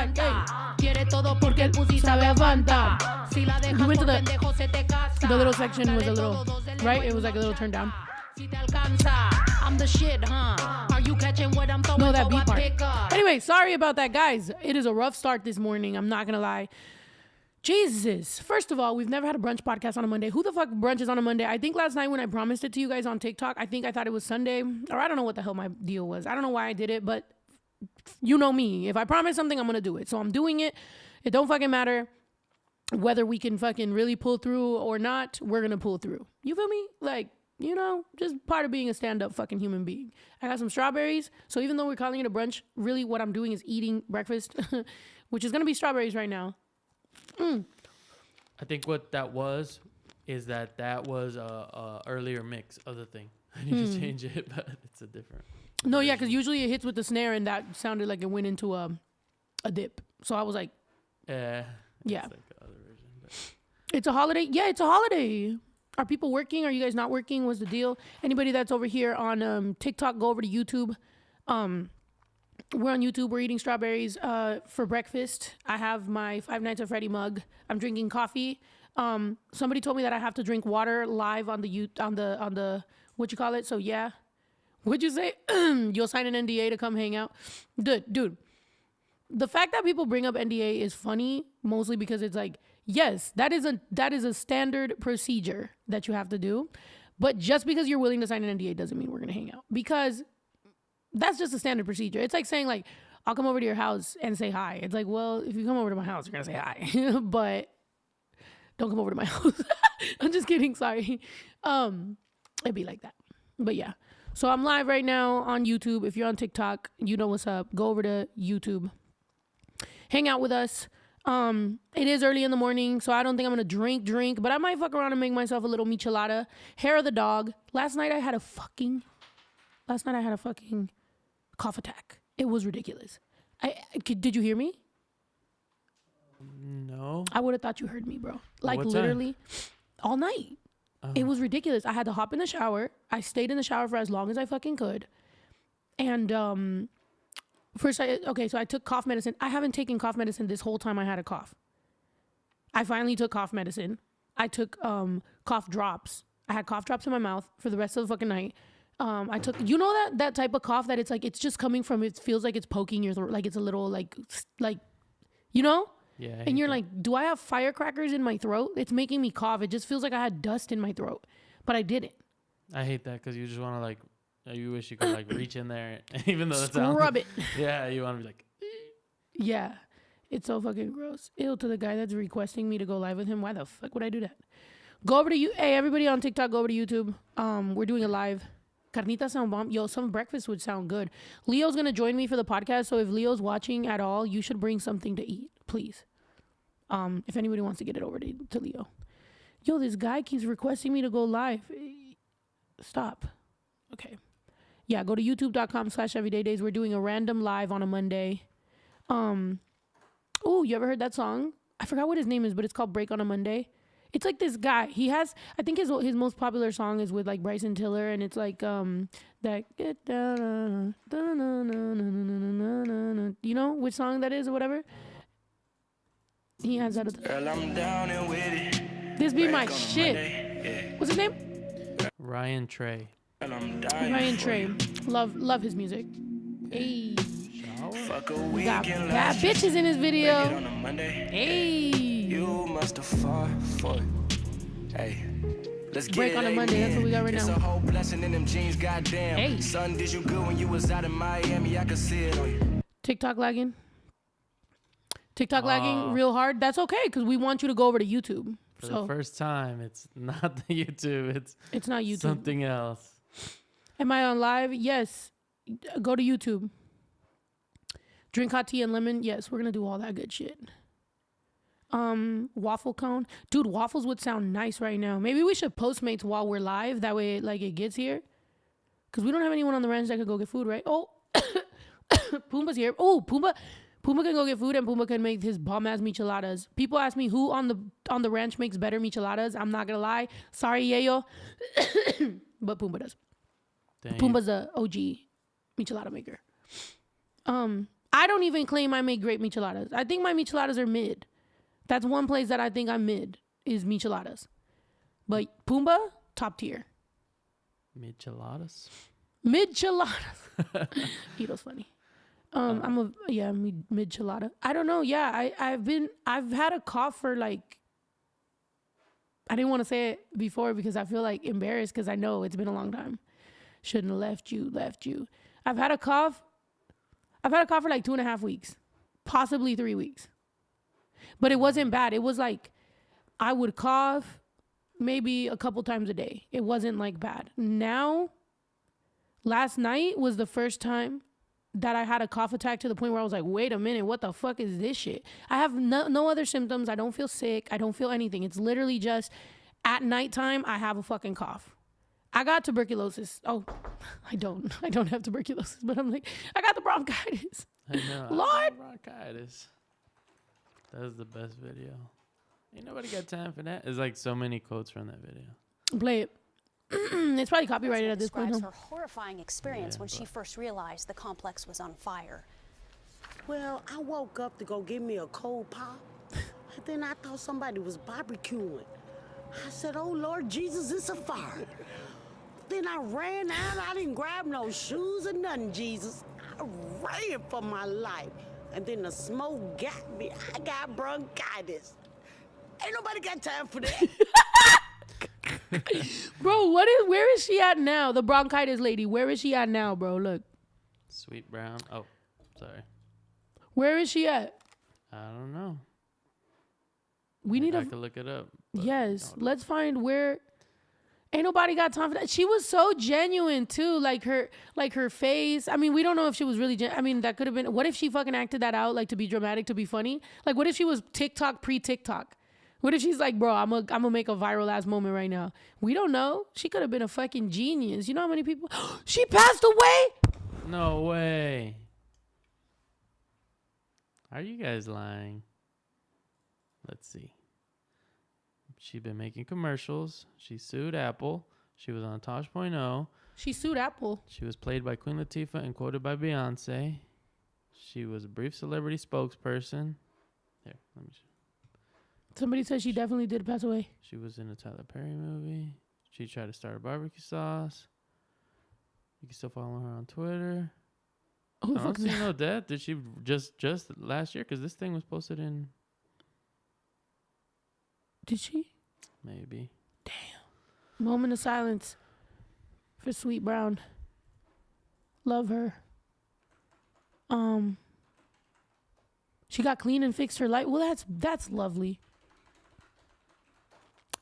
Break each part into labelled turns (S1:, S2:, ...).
S1: encanta. Quiere todo porque el pussy sabe a Fanta. Si la dejas por pendejo se te casa. The little section was a little, right? It was like a little turned down. I'm the shit, huh? Are you catching what I'm throwing? No, that beat part. Anyway, sorry about that, guys. It is a rough start this morning. I'm not gonna lie. Jesus. First of all, we've never had a brunch podcast on a Monday. Who the fuck brunches on a Monday? I think last night when I promised it to you guys on TikTok, I thought it was Sunday. Or I don't know what the hell my deal was. I don't know why I did it, but you know me. If I promise something, I'm gonna do it. So I'm doing it. It don't fucking matter whether we can fucking really pull through or not. We're gonna pull through. You feel me? Like, you know, just part of being a stand-up fucking human being. I got some strawberries. So even though we're calling it a brunch, really what I'm doing is eating breakfast, which is gonna be strawberries right now.
S2: I think what that was is that was a earlier mix of the thing. I need to change it, but it's a different.
S1: No, yeah, because usually it hits with the snare, and that sounded like it went into a dip. So I was like, yeah.
S2: It's like the other version, but.
S1: It's a holiday. Yeah, it's a holiday. Are people working? Are you guys not working? What's the deal? Anybody that's over here on TikTok, go over to YouTube. We're on YouTube. We're eating strawberries for breakfast. I have my 5 Nights at Freddy mug. I'm drinking coffee. Somebody told me that I have to drink water live on the what you call it. So yeah, what'd you say? You'll sign an NDA to come hang out, dude. The fact that people bring up NDA is funny, mostly because it's like, yes, that is a standard procedure that you have to do, but just because you're willing to sign an NDA doesn't mean we're gonna hang out, because that's just a standard procedure. It's like saying, like, I'll come over to your house and say hi. It's like, well, if you come over to my house, you're going to say hi. But don't come over to my house. I'm just kidding. Sorry. It'd be like that. But yeah. So I'm live right now on YouTube. If you're on TikTok, you know what's up. Go over to YouTube. Hang out with us. It is early in the morning, so I don't think I'm going to drink. But I might fuck around and make myself a little michelada. Hair of the dog. Last night I had a fucking cough attack. It was ridiculous. Did you hear me?
S2: No.
S1: I would have thought you heard me, bro. Like
S2: what
S1: literally
S2: time?
S1: All night. It was ridiculous. I had to hop in the shower. I stayed in the shower for as long as I fucking could. And first so I took cough medicine. I haven't taken cough medicine this whole time I had a cough. I finally took cough medicine. I took cough drops. I had cough drops in my mouth for the rest of the fucking night. I took, you know, that type of cough that it's like, it's just coming from, it feels like it's poking your throat, like it's a little like, you know?
S2: Yeah.
S1: And you're like, do I have firecrackers in my throat? It's making me cough. It just feels like I had dust in my throat, but I didn't.
S2: I hate that because you just want to like, you wish you could like reach in there, even though that's
S1: scrub it.
S2: Yeah, you want to be like,
S1: yeah, it's so fucking gross. Ew, to the guy that's requesting me to go live with him. Why the fuck would I do that? Go over to you. Hey, everybody on TikTok, go over to YouTube. We're doing a live. Carnitas sound bomb. Yo, some breakfast would sound good. Leo's going to join me for the podcast. So if Leo's watching at all, you should bring something to eat, please. If anybody wants to get it over to Leo. Yo, this guy keeps requesting me to go live. Stop. Okay. Yeah, go to youtube.com/everydaydays. We're doing a random live on a Monday. Oh, you ever heard that song? I forgot what his name is, but it's called Break on a Monday. It's like this guy. He has, I think his most popular song is with like Bryson Tiller, and it's like that get down, you know which song that is or whatever. He has that. Girl, I'm down and with it. This be my shit. What's his name?
S2: Ryan Trey.
S1: Ryan Trey. Love his music. Hey. We got bad bitches in his video. Hey. You must have fought for it. Hey. Let's break on a Monday. That's what we got right now. It's a whole blessing in them jeans, goddamn. Hey. Son, did you good when you was out in Miami? I could see it on you. TikTok lagging real hard. That's okay, because we want you to go over to YouTube.
S2: For the first time, it's not the YouTube.
S1: It's not YouTube.
S2: Something else.
S1: Am I on live? Yes. Go to YouTube. Drink hot tea and lemon. Yes, we're going to do all that good shit. Waffle cone. Dude, waffles would sound nice right now. Maybe we should Postmates while we're live. That way, like, it gets here. Because we don't have anyone on the ranch that could go get food, right? Oh, Pumbaa's here. Oh, Pumbaa can go get food, and Pumbaa can make his bomb-ass micheladas. People ask me who on the ranch makes better micheladas. I'm not going to lie. Sorry, Yayo. But Pumbaa does. Dang. Pumbaa's the OG michelada maker. I don't even claim I make great micheladas. I think my micheladas are mid. That's one place that I think I'm mid, is micheladas. But Pumbaa, top tier.
S2: Micheladas?
S1: Mid-cheladas. Ito's funny. I'm a mid-chelada. I don't know. Yeah, I've had a cough for like, I didn't want to say it before because I feel like embarrassed because I know it's been a long time. Shouldn't have left you. I've had a cough for like 2.5 weeks, possibly 3 weeks. But it wasn't bad. It was like I would cough maybe a couple times a day. It wasn't like bad. Now, last night was the first time that I had a cough attack to the point where I was like, wait a minute, what the fuck is this shit? I have no other symptoms. I don't feel sick. I don't feel anything. It's literally just at nighttime, I have a fucking cough. I got tuberculosis. Oh, I don't have tuberculosis, but I'm like, I got the bronchitis.
S2: I know.
S1: Lord.
S2: I got bronchitis. That was the best video. Ain't nobody got time for that. There's like so many quotes from that video.
S1: Play it. It's probably copyrighted at this point.
S3: Describes her horrifying experience when she first realized the complex was on fire.
S4: Well, I woke up to go get me a cold pop, and then I thought somebody was barbecuing. I said, oh, Lord Jesus, it's a fire. Then I ran out. I didn't grab no shoes or nothing, Jesus. I ran for my life. And then the smoke got me. I got bronchitis. Ain't nobody got time for that.
S1: Bro, where is she at now? The bronchitis lady. Where is she at now, bro? Look.
S2: Sweet Brown. Oh, sorry.
S1: Where is she at?
S2: I don't know.
S1: We need
S2: I could look it up.
S1: Yes. Let's find where. Ain't nobody got time for that. She was so genuine too. Like her face. I mean, we don't know if she was really I mean, that could have been. What if she fucking acted that out, like, to be dramatic, to be funny? Like, what if she was TikTok pre-TikTok? What if she's like, bro, I'm gonna make a viral ass moment right now? We don't know. She could have been a fucking genius. You know how many people? She passed away?
S2: No way. Are you guys lying? Let's see. She's been making commercials. She sued Apple. She was on Tosh.0.
S1: She sued Apple.
S2: She was played by Queen Latifah and quoted by Beyonce. She was a brief celebrity spokesperson. Here, let me show.
S1: Somebody said she definitely did pass away.
S2: She was in a Tyler Perry movie. She tried to start a barbecue sauce. You can still follow her on Twitter.
S1: Oh,
S2: I don't see no death. Did she just last year? Because this thing was posted in...
S1: Did she?
S2: Maybe.
S1: Damn. Moment of silence for Sweet Brown. Love her. She got clean and fixed her light. Well, that's lovely.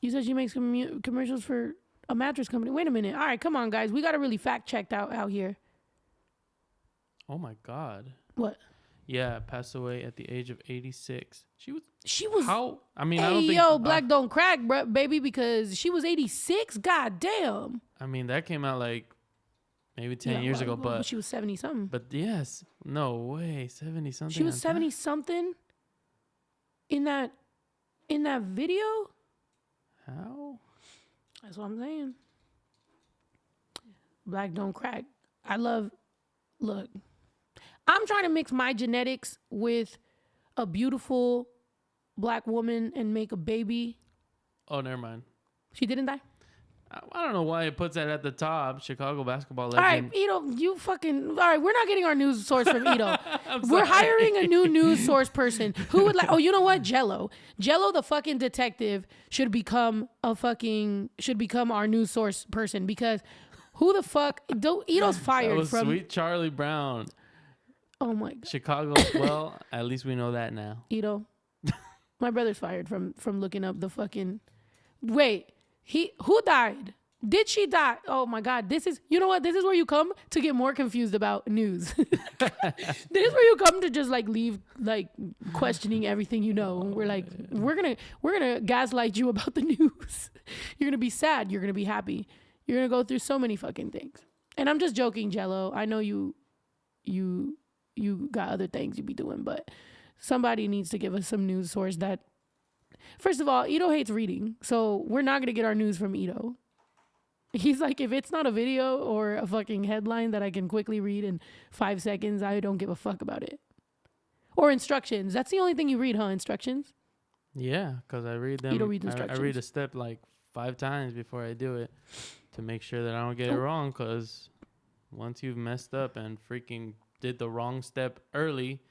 S1: You said she makes commercials for a mattress company. Wait a minute. All right, come on, guys. We got to really fact checked out here.
S2: Oh my God.
S1: What?
S2: Yeah, passed away at the age of 86.
S1: She was.
S2: How? I mean, I
S1: Hey,
S2: don't think.
S1: yo, black don't crack, bro, baby, because she was 86. God damn.
S2: I mean, that came out like maybe 10 years ago, but
S1: she was 70 something.
S2: But yes, no way, 70 something.
S1: She was 70 something in that video.
S2: How?
S1: That's what I'm saying. Black don't crack. Look, I'm trying to mix my genetics with a beautiful black woman and make a baby.
S2: Oh, never mind.
S1: She didn't die?
S2: I don't know why it puts that at the top. Chicago basketball legend.
S1: All right, Ito, you fucking... All right, we're not getting our news source from Ito. We're hiring a new news source person who would like... Oh, you know what? Jello, the fucking detective, should become our news source person, because who the fuck... Ito's fired
S2: that was
S1: from...
S2: Sweet Charlie Brown.
S1: Oh, my God.
S2: Chicago, well, at least we know that now.
S1: Ito, my brother's fired from looking up the fucking... Wait... Who died? Did she die? Oh my God. You know what? This is where you come to get more confused about news. This is where you come to just like leave like questioning everything you know. We're like, we're gonna gaslight you about the news. You're gonna be sad. You're gonna be happy. You're gonna go through so many fucking things. And I'm just joking, Jello. I know you got other things you be doing, but somebody needs to give us some news source that. First of all, Ito hates reading, so we're not going to get our news from Ito. He's like, if it's not a video or a fucking headline that I can quickly read in 5 seconds, I don't give a fuck about it. Or instructions. That's the only thing you read, huh? Instructions?
S2: Yeah, because I read them.
S1: You don't read
S2: I
S1: instructions.
S2: read a step like 5 times before I do it to make sure that I don't get it wrong. Because once you've messed up and freaking did the wrong step early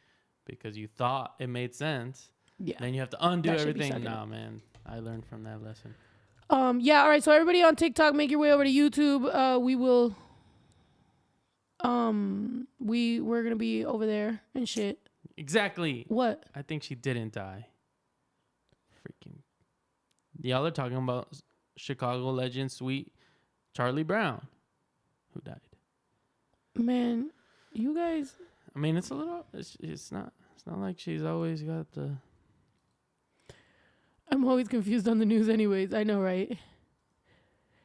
S2: because you thought it made sense, then you have to undo
S1: That should be
S2: everything.
S1: sucking
S2: Nah, man, I learned from that lesson.
S1: Yeah, all right. So everybody on TikTok, make your way over to YouTube. We're gonna be over there and shit.
S2: Exactly.
S1: What?
S2: I think she didn't die. Freaking. Y'all are talking about Chicago legend, sweet Charlie Brown, who died.
S1: Man, you guys.
S2: I mean, it's a little. It's not like she's always got the.
S1: I'm always confused on the news anyways. I know, right?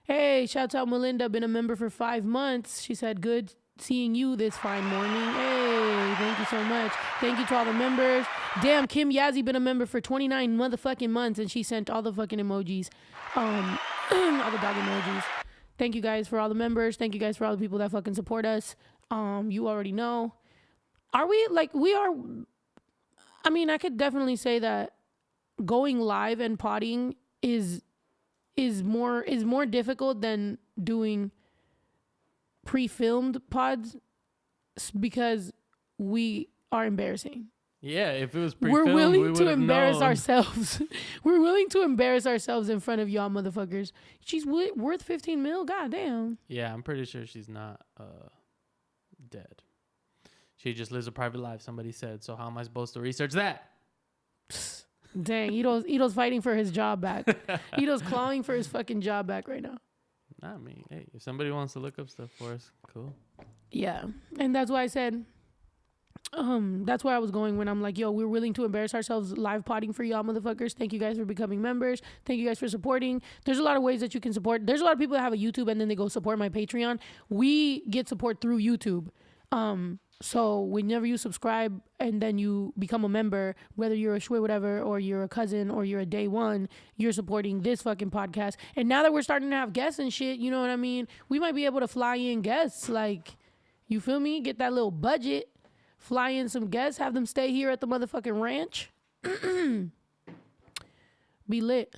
S1: Hey, shouts out Melinda, been a member for 5 months. She said, good seeing you this fine morning. Hey, thank you so much. Thank you to all the members. Damn, Kim Yazzie been a member for 29 motherfucking months, and she sent all the fucking emojis. All the dog emojis. Thank you guys for all the members. Thank you guys for all the people that fucking support us. You already know. Are we, like, we are, I mean, I could definitely say that going live and potting is more difficult than doing pre-filmed pods because we are embarrassing.
S2: Yeah, if it was pre-filmed,
S1: we're willing to
S2: embarrass
S1: ourselves. We're willing to embarrass ourselves in front of y'all motherfuckers. She's worth 15 mil. God damn.
S2: Yeah, I'm pretty sure she's not dead. She just lives a private life, somebody said. So how am I supposed to research that?
S1: Dang, Ito's fighting for his job back. Ito's clawing for his fucking job back right now.
S2: Not me. Hey, if somebody wants to look up stuff for us, cool.
S1: Yeah, and that's why I said, that's where I was going when I'm like, yo, we're willing to embarrass ourselves live potting for y'all motherfuckers. Thank you guys for becoming members. Thank you guys for supporting. There's a lot of ways that you can support. There's a lot of people that have a YouTube and then they go support my Patreon. We get support through YouTube. So whenever you subscribe and then you become a member, whether you're a shwe whatever, or you're a cousin, or you're a day one, you're supporting this fucking podcast. And now that we're starting to have guests and shit, you know what I mean? We might be able to fly in guests. Like, you feel me? Get that little budget, fly in some guests, have them stay here at the motherfucking ranch. Be lit.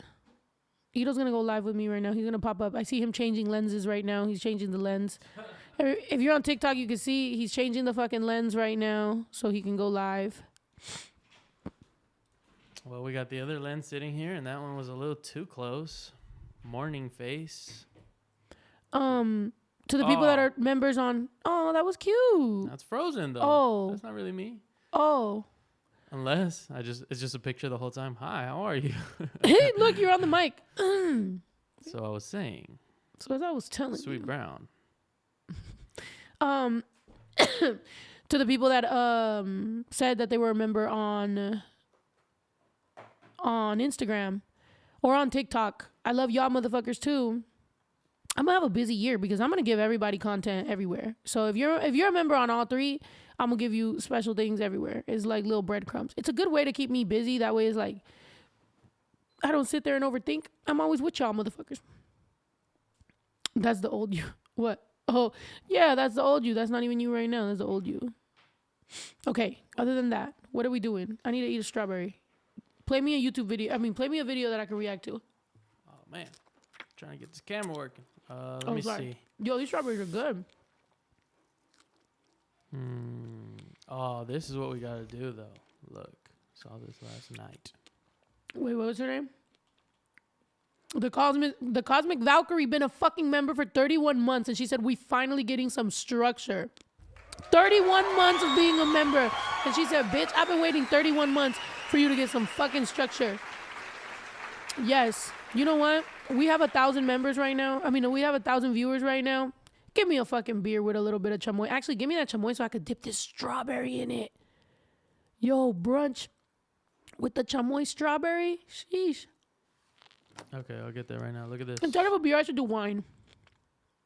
S1: Ito's gonna go live with me right now. He's gonna pop up. I see him changing lenses right now. He's changing the lens. If you're on TikTok, you can see he's changing the fucking lens right now so he can go live.
S2: Well, we got the other lens sitting here, and that one was a little too close. Morning face.
S1: To the people that are members on, that was cute.
S2: That's Frozen, though.
S1: Oh.
S2: That's not really me.
S1: Oh.
S2: Unless it's just a picture the whole time. Hi, how are you?
S1: Hey, look, you're on the mic.
S2: So I was saying.
S1: So as I was telling you.
S2: Sweet Brown.
S1: To the people that said that they were a member on Instagram or on TikTok, I love y'all motherfuckers too. I'm gonna have a busy year because I'm gonna give everybody content everywhere. So if you're a member on all three, I'm gonna give you special things everywhere. It's like little breadcrumbs. It's a good way to keep me busy. That way it's like I don't sit there and overthink. I'm always with y'all motherfuckers. That's the old you. What? Oh, yeah, that's the old you. That's not even you right now. That's the old you. Okay, other than that, what are we doing? I need to eat a strawberry. Play me a YouTube video. Play me a video that I can react to.
S2: Oh, man. Trying to get this camera working. Let me see.
S1: Yo, these strawberries are good.
S2: Oh, this is what we got to do, though. Look, saw this last night.
S1: Wait, what was her name? The Cosmic Valkyrie been a fucking member for 31 months, and she said, we finally getting some structure. 31 months of being a member. And she said, bitch, I've been waiting 31 months for you to get some fucking structure. Yes. You know what? We have 1,000 members right now. We have 1,000 viewers right now. Give me a fucking beer with a little bit of chamoy. Actually, give me that chamoy so I could dip this strawberry in it. Yo, brunch with the chamoy strawberry. Sheesh.
S2: Okay, I'll get that right now. Look at this.
S1: Instead of a beer, I should do wine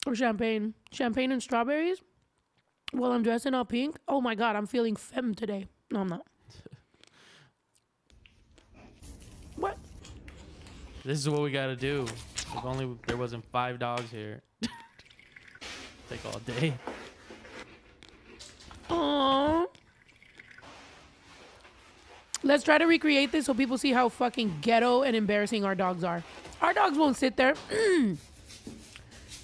S1: or champagne. Champagne and strawberries while I'm dressing all pink. Oh my God, I'm feeling femme today. No, I'm not. What?
S2: This is what we got to do. If only there wasn't 5 dogs here. Take all day.
S1: Aww. Let's try to recreate this so people see how fucking ghetto and embarrassing our dogs are. Our dogs won't sit there.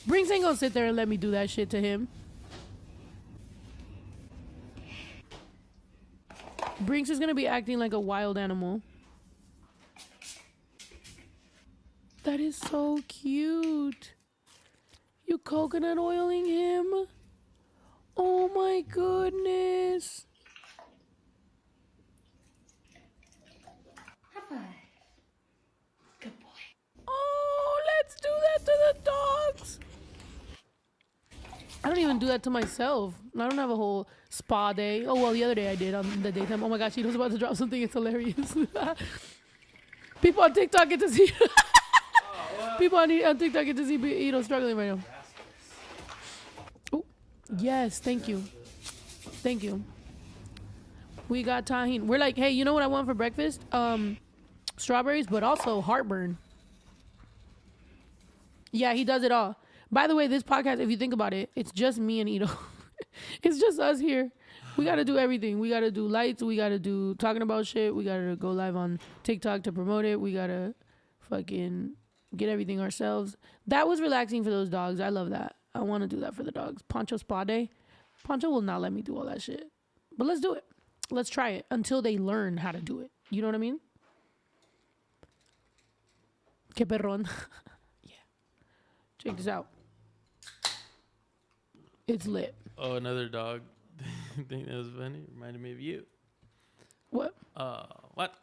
S1: Brinks ain't gonna sit there and let me do that shit to him. Brinks is gonna be acting like a wild animal. That is so cute. You coconut oiling him? Oh my goodness.
S5: High five. Good boy.
S1: Oh, let's do that to the dogs. I don't even do that to myself. I don't have a whole spa day. Oh, well, the other day I did on the daytime. Oh my gosh, Ito's about to drop something. It's hilarious. People on TikTok get to see. People on TikTok get to see Ito struggling right now. Oh, yes. Thank you. Thank you. We got tahini. We're like, hey, you know what I want for breakfast? Strawberries, but also heartburn. Yeah, he does it all. By the way, this podcast, if you think about it, it's just me and Ito. It's just us here. We got to do everything. We got to do lights. We got to do talking about shit. We got to go live on TikTok to promote it. We got to fucking get everything ourselves. That was relaxing for those dogs. I love that. I want to do that for the dogs. Poncho spa day. Poncho will not let me do all that shit. But let's do it. Let's try it until they learn how to do it. You know what I mean? Que perrón. Yeah. Check this out. It's lit.
S2: Oh, another dog. I think that was funny. Reminded me of you.
S1: What?
S2: What?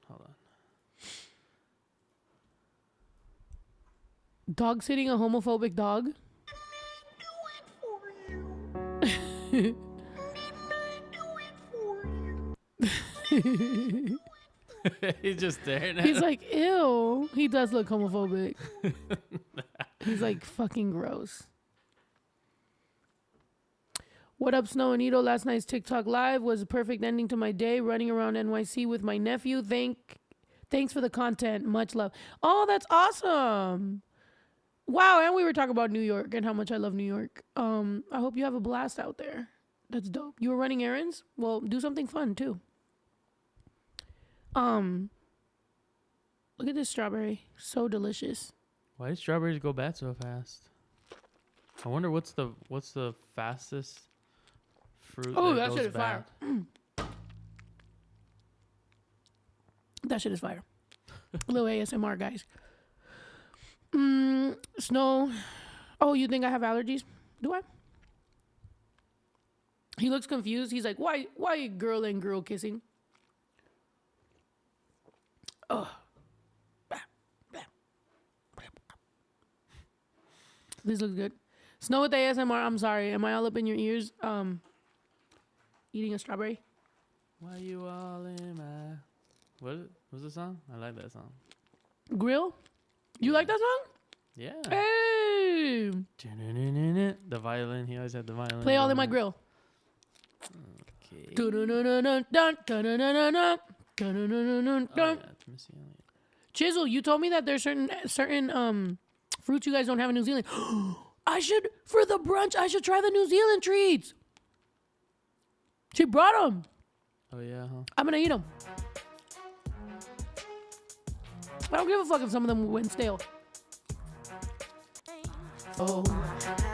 S2: Hold on.
S1: Dog sitting a homophobic dog?
S2: He's just staring at
S1: He's
S2: him.
S1: like, ew. He does look homophobic. He's like fucking gross. What up, Snow and Ito? Last night's TikTok live was a perfect ending to my day, running around NYC with my nephew. Thanks for the content. Much love. Oh, that's awesome. Wow, and we were talking about New York and how much I love New York. I hope you have a blast out there. That's dope. You were running errands? Well, do something fun too. Look at this strawberry. So delicious.
S2: Why do strawberries go bad so fast? I wonder what's the fastest fruit
S1: Oh,
S2: that
S1: that
S2: goes
S1: shit is
S2: bad.
S1: fire. That shit is fire. Little ASMR, guys. Snow. Oh, you think I have allergies? Do I? He looks confused. He's like, why girl and girl kissing? Oh. This looks good. Snow with the ASMR. I'm sorry. Am I all up in your ears? Eating a strawberry.
S2: Why you all in my... What's the song? I like that song.
S1: Grill? You like that song?
S2: Yeah.
S1: Hey!
S2: The violin. He always had the violin.
S1: Play all in
S2: going
S1: my
S2: on.
S1: grill.
S2: Okay.
S1: Oh,
S2: Oh, yeah, it's Missy Elliott.
S1: Chisel, you told me that there's certain fruits you guys don't have in New Zealand. For the brunch, I should try the New Zealand treats. She brought them.
S2: Oh, yeah, huh?
S1: I'm going to eat them. I don't give a fuck if some of them went stale. Oh.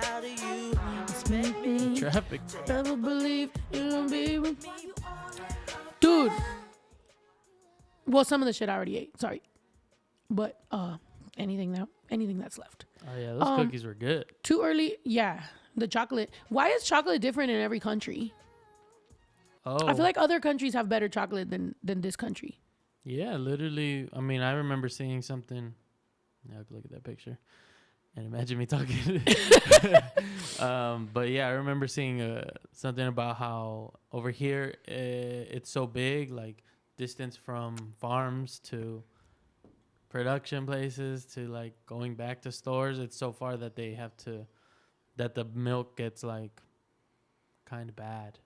S6: How do you expect me?
S2: Traffic.
S1: Never believe you'll be with me. Dude. Well, some of the shit I already ate. Sorry. But anything that's left.
S2: Oh, yeah, those cookies were good.
S1: Too early. Yeah. The chocolate. Why is chocolate different in every country?
S2: Oh.
S1: I feel like other countries have better chocolate than this country.
S2: Yeah, literally. I mean, I remember seeing something. Yeah, look at that picture. And imagine me talking. But yeah, I remember seeing something about how over here it's so big, like distance from farms to production places to like going back to stores. It's so far that that the milk gets like kind of bad.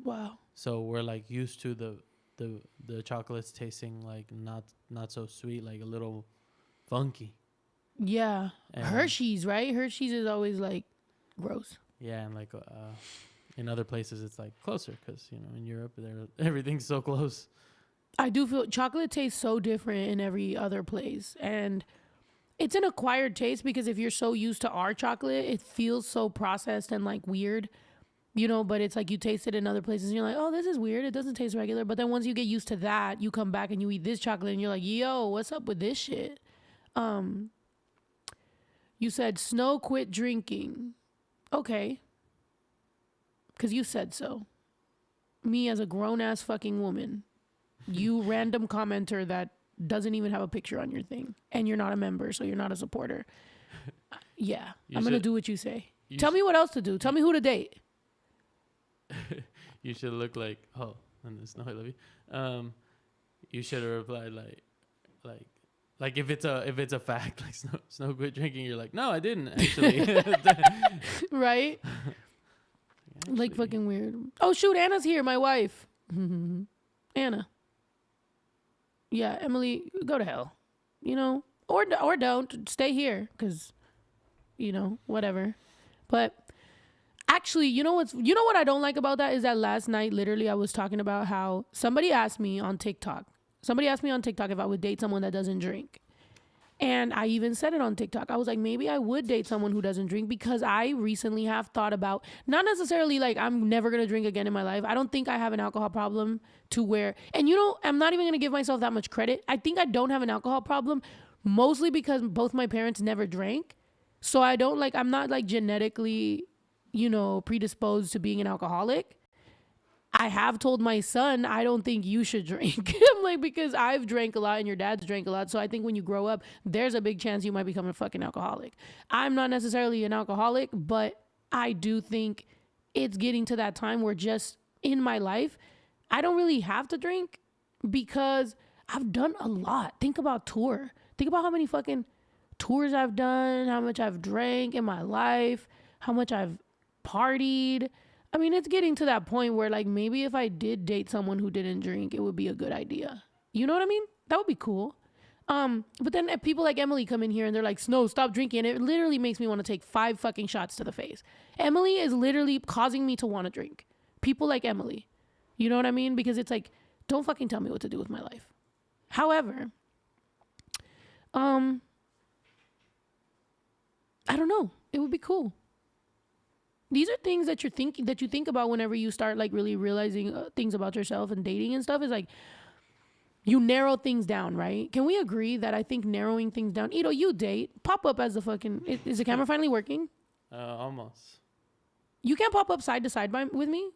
S1: Wow.
S2: So we're like used to the chocolates tasting like not so sweet, like a little funky.
S1: Yeah.
S2: And
S1: Hershey's, right? Hershey's is always like gross.
S2: yeah, and like in other places it's like closer because in Europe everything's so close.
S1: I do feel chocolate tastes so different in every other place. And it's an acquired taste because if you're so used to our chocolate, it feels so processed and like weird, you know, but it's like you taste it in other places and you're like, oh, this is weird. It doesn't taste regular. But then once you get used to that, you come back and you eat this chocolate and you're like, yo, what's up with this shit? You said Snow quit drinking. Okay. Because you said so. Me as a grown-ass fucking woman. You random commenter that doesn't even have a picture on your thing. And you're not a member, so you're not a supporter. Yeah. I'm going to do what you say. Tell me what else to do. Tell me who to date.
S2: You should look like, oh, and it's no, I love you. You should have replied like if it's a fact, like Snow quit drinking, you're like, no, I didn't actually.
S1: Right? Like fucking weird. Oh shoot, Anna's here, my wife. Anna. Yeah, Emily, go to hell. You know, or don't stay here, because, you know, whatever. But actually, you know what I don't like about that is that last night, literally, I was talking about how somebody asked me on TikTok if I would date someone that doesn't drink. And I even said it on TikTok. I was like, maybe I would date someone who doesn't drink, because I recently have thought about, not necessarily like I'm never going to drink again in my life. I don't think I have an alcohol problem to where, and you know, I'm not even going to give myself that much credit. I think I don't have an alcohol problem mostly because both my parents never drank. So I'm not like genetically, you know, predisposed to being an alcoholic. I have told my son, I don't think you should drink. I'm like, because I've drank a lot and your dad's drank a lot. So I think when you grow up, there's a big chance you might become a fucking alcoholic. I'm not necessarily an alcoholic, but I do think it's getting to that time where just in my life, I don't really have to drink because I've done a lot. Think about tour. Think about how many fucking tours I've done, how much I've drank in my life, how much I've partied. I mean, it's getting to that point where, like, maybe if I did date someone who didn't drink, it would be a good idea. You know what I mean? That would be cool. But then if people like Emily come in here and they're like, Snow, stop drinking. It literally makes me want to take 5 fucking shots to the face. Emily is literally causing me to want to drink. People like Emily. You know what I mean? Because it's like, don't fucking tell me what to do with my life. However, I don't know. It would be cool. These are things that you think about whenever you start like really realizing things about yourself and dating and stuff. Is like you narrow things down, right? Can we agree that I think narrowing things down? Ito, you date, pop up as the fucking. Is the camera finally working?
S2: Almost.
S1: You can't pop up side to side with me.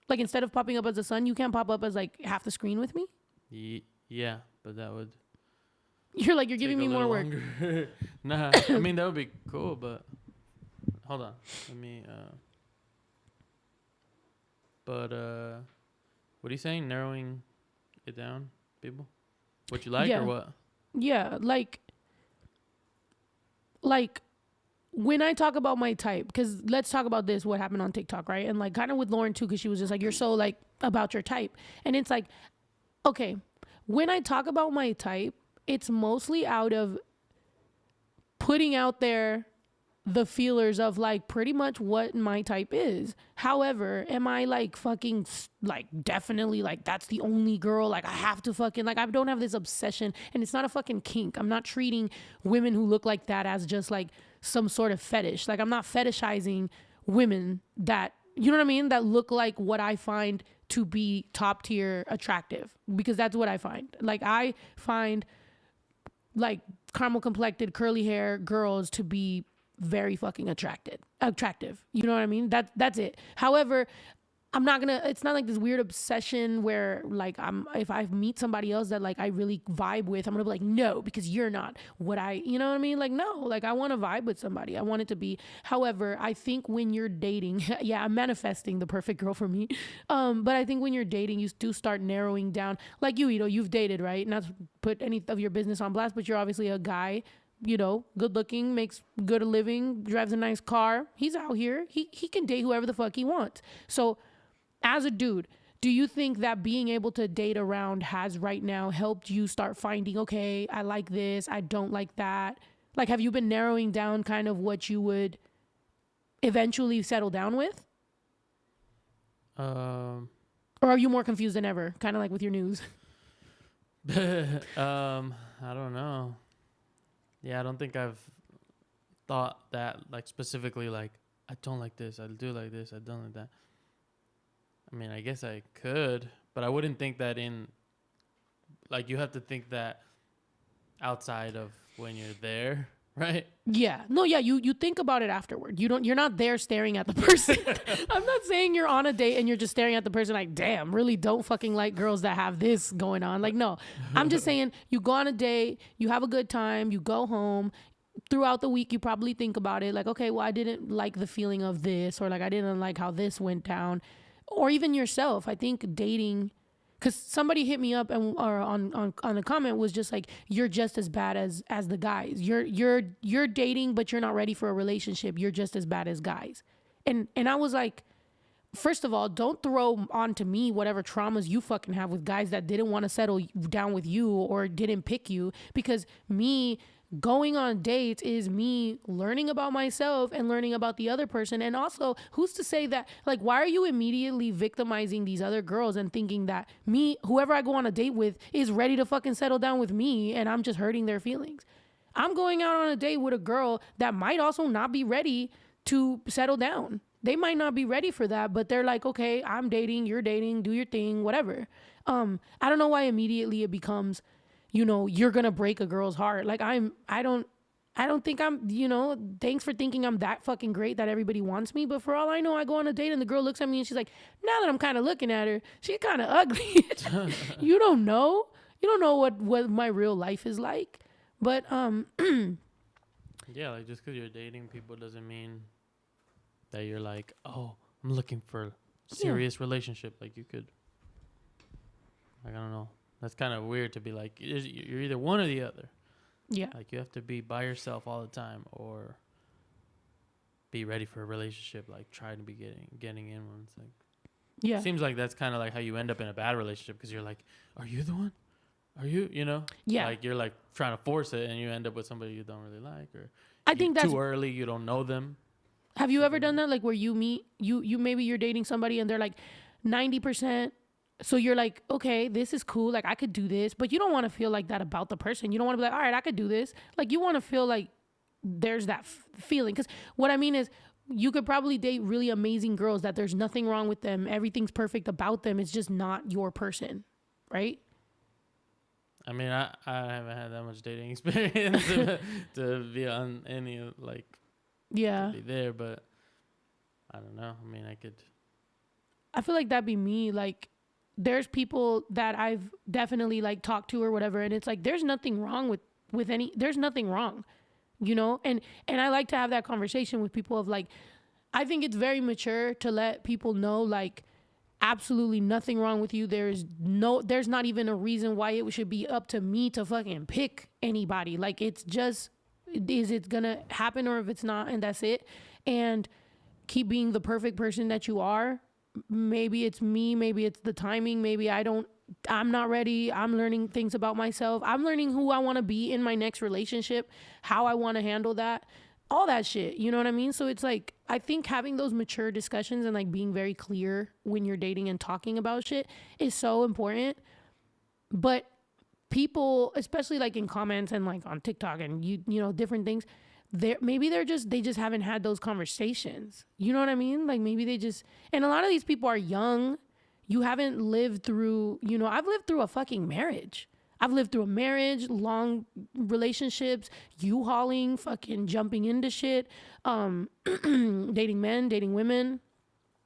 S1: Like instead of popping up as the sun, you can't pop up as like half the screen with me.
S2: Yeah, but that would.
S1: You're giving me more work.
S2: Nah, I mean that would be cool, but. Hold on. Let me what are you saying? Narrowing it down, people? What you like or what?
S1: Yeah, like when I talk about my type, because let's talk about this, what happened on TikTok, right? And like kind of with Lauren too, because she was just like, you're so like about your type. And it's like, okay, when I talk about my type, it's mostly out of putting out there the feelers of like pretty much what my type is. However, am I like fucking like definitely like that's the only girl, like I have to fucking like I don't have this obsession, and it's not a fucking kink. I'm not treating women who look like that as just like some sort of fetish. Like I'm not fetishizing women that, you know what I mean, that look like what I find to be top tier attractive, because that's what I find. Like I find like caramel complected curly hair girls to be very fucking attractive. You know what I mean? That's it. However, it's not like this weird obsession where like if I meet somebody else that like I really vibe with, I'm gonna be like, no, because you're not what you know what I mean? Like, no, like I want to vibe with somebody. I want it to be. However, I think when you're dating, yeah, I'm manifesting the perfect girl for me. But I think when you're dating, you do start narrowing down. Like you, you've dated, right? Not to put any of your business on blast, but you're obviously a guy, you know, good looking, makes good a living, drives a nice car. He's out here. He can date whoever the fuck he wants. So as a dude, do you think that being able to date around has right now helped you start finding, okay, I like this, I don't like that? Like, have you been narrowing down kind of what you would eventually settle down with? Or are you more confused than ever? Kind of like with your news.
S2: I don't know. Yeah, I don't think I've thought that like specifically like I don't like this, I do like this, I don't like that. I mean, I guess I could, but I wouldn't think that in like you have to think that outside of when you're there, right?
S1: Yeah. No, yeah, you think about it afterward. You're not there staring at the person. I'm not saying you're on a date and you're just staring at the person like, damn, really don't fucking like girls that have this going on. Like, no. I'm just saying you go on a date, you have a good time, you go home. Throughout the week, you probably think about it like, okay, well, I didn't like the feeling of this, or like I didn't like how this went down. Or even yourself. I think dating, because somebody hit me up and or on a comment was just like, you're just as bad as the guys. You're dating, but you're not ready for a relationship. You're just as bad as guys. And I was like, first of all, don't throw onto me whatever traumas you fucking have with guys that didn't want to settle down with you or didn't pick you, because me going on dates is me learning about myself and learning about the other person. And also, who's to say that, like, why are you immediately victimizing these other girls and thinking that me, whoever I go on a date with, is ready to fucking settle down with me and I'm just hurting their feelings? I'm going out on a date with a girl that might also not be ready to settle down. They might not be ready for that, but they're like, okay, I'm dating, you're dating, do your thing, whatever. I don't know why immediately it becomes, you know, you're going to break a girl's heart. Like I don't think I'm, you know, thanks for thinking I'm that fucking great that everybody wants me. But for all I know, I go on a date and the girl looks at me and she's like, now that I'm kind of looking at her, she's kind of ugly. You don't know what my real life is like. But,
S2: yeah, like just because you're dating people doesn't mean that you're like, oh, I'm looking for a serious relationship. Like you could, like, I don't know. That's kind of weird to be like, you're either one or the other.
S1: Yeah.
S2: Like you have to be by yourself all the time or be ready for a relationship, like try to be getting in one. It's like,
S1: yeah.
S2: Seems like that's kind of like how you end up in a bad relationship because you're like, are you the one? Are you, you know?
S1: Yeah.
S2: Like you're like trying to force it and you end up with somebody you don't really like, or
S1: I think that's
S2: too early, you don't know them.
S1: Have you ever done that? Like where you meet, you maybe you're dating somebody and they're like 90%. So you're like, okay, this is cool. Like I could do this, but you don't want to feel like that about the person. You don't want to be like, all right, I could do this. Like you want to feel like there's that feeling. Because what I mean is you could probably date really amazing girls that there's nothing wrong with them. Everything's perfect about them. It's just not your person. Right?
S2: I mean, I haven't had that much dating experience to be on any, like, to be there, but I don't know. I mean, I feel
S1: like that'd be me. Like, there's people that I've definitely like talked to or whatever, and it's like there's nothing wrong with there's nothing wrong, you know? And I like to have that conversation with people of like, I think it's very mature to let people know like absolutely nothing wrong with you. There's not even a reason why it should be up to me to fucking pick anybody. Like it's just, is it gonna happen or if it's not, and that's it. And keep being the perfect person that you are. Maybe it's me, maybe it's the timing, maybe I'm not ready. I'm learning things about myself. I'm learning who I want to be in my next relationship, how I want to handle that, all that shit. You know what I mean? So it's like, I think having those mature discussions and like being very clear when you're dating and talking about shit is so important. But people, especially like in comments and like on TikTok and you know, different things, they just haven't had those conversations. You know what I mean? Like maybe they just, and a lot of these people are young. You haven't lived through, you know, I've lived through a fucking marriage. I've lived through a marriage, long relationships, U-hauling, fucking jumping into shit, dating men, dating women,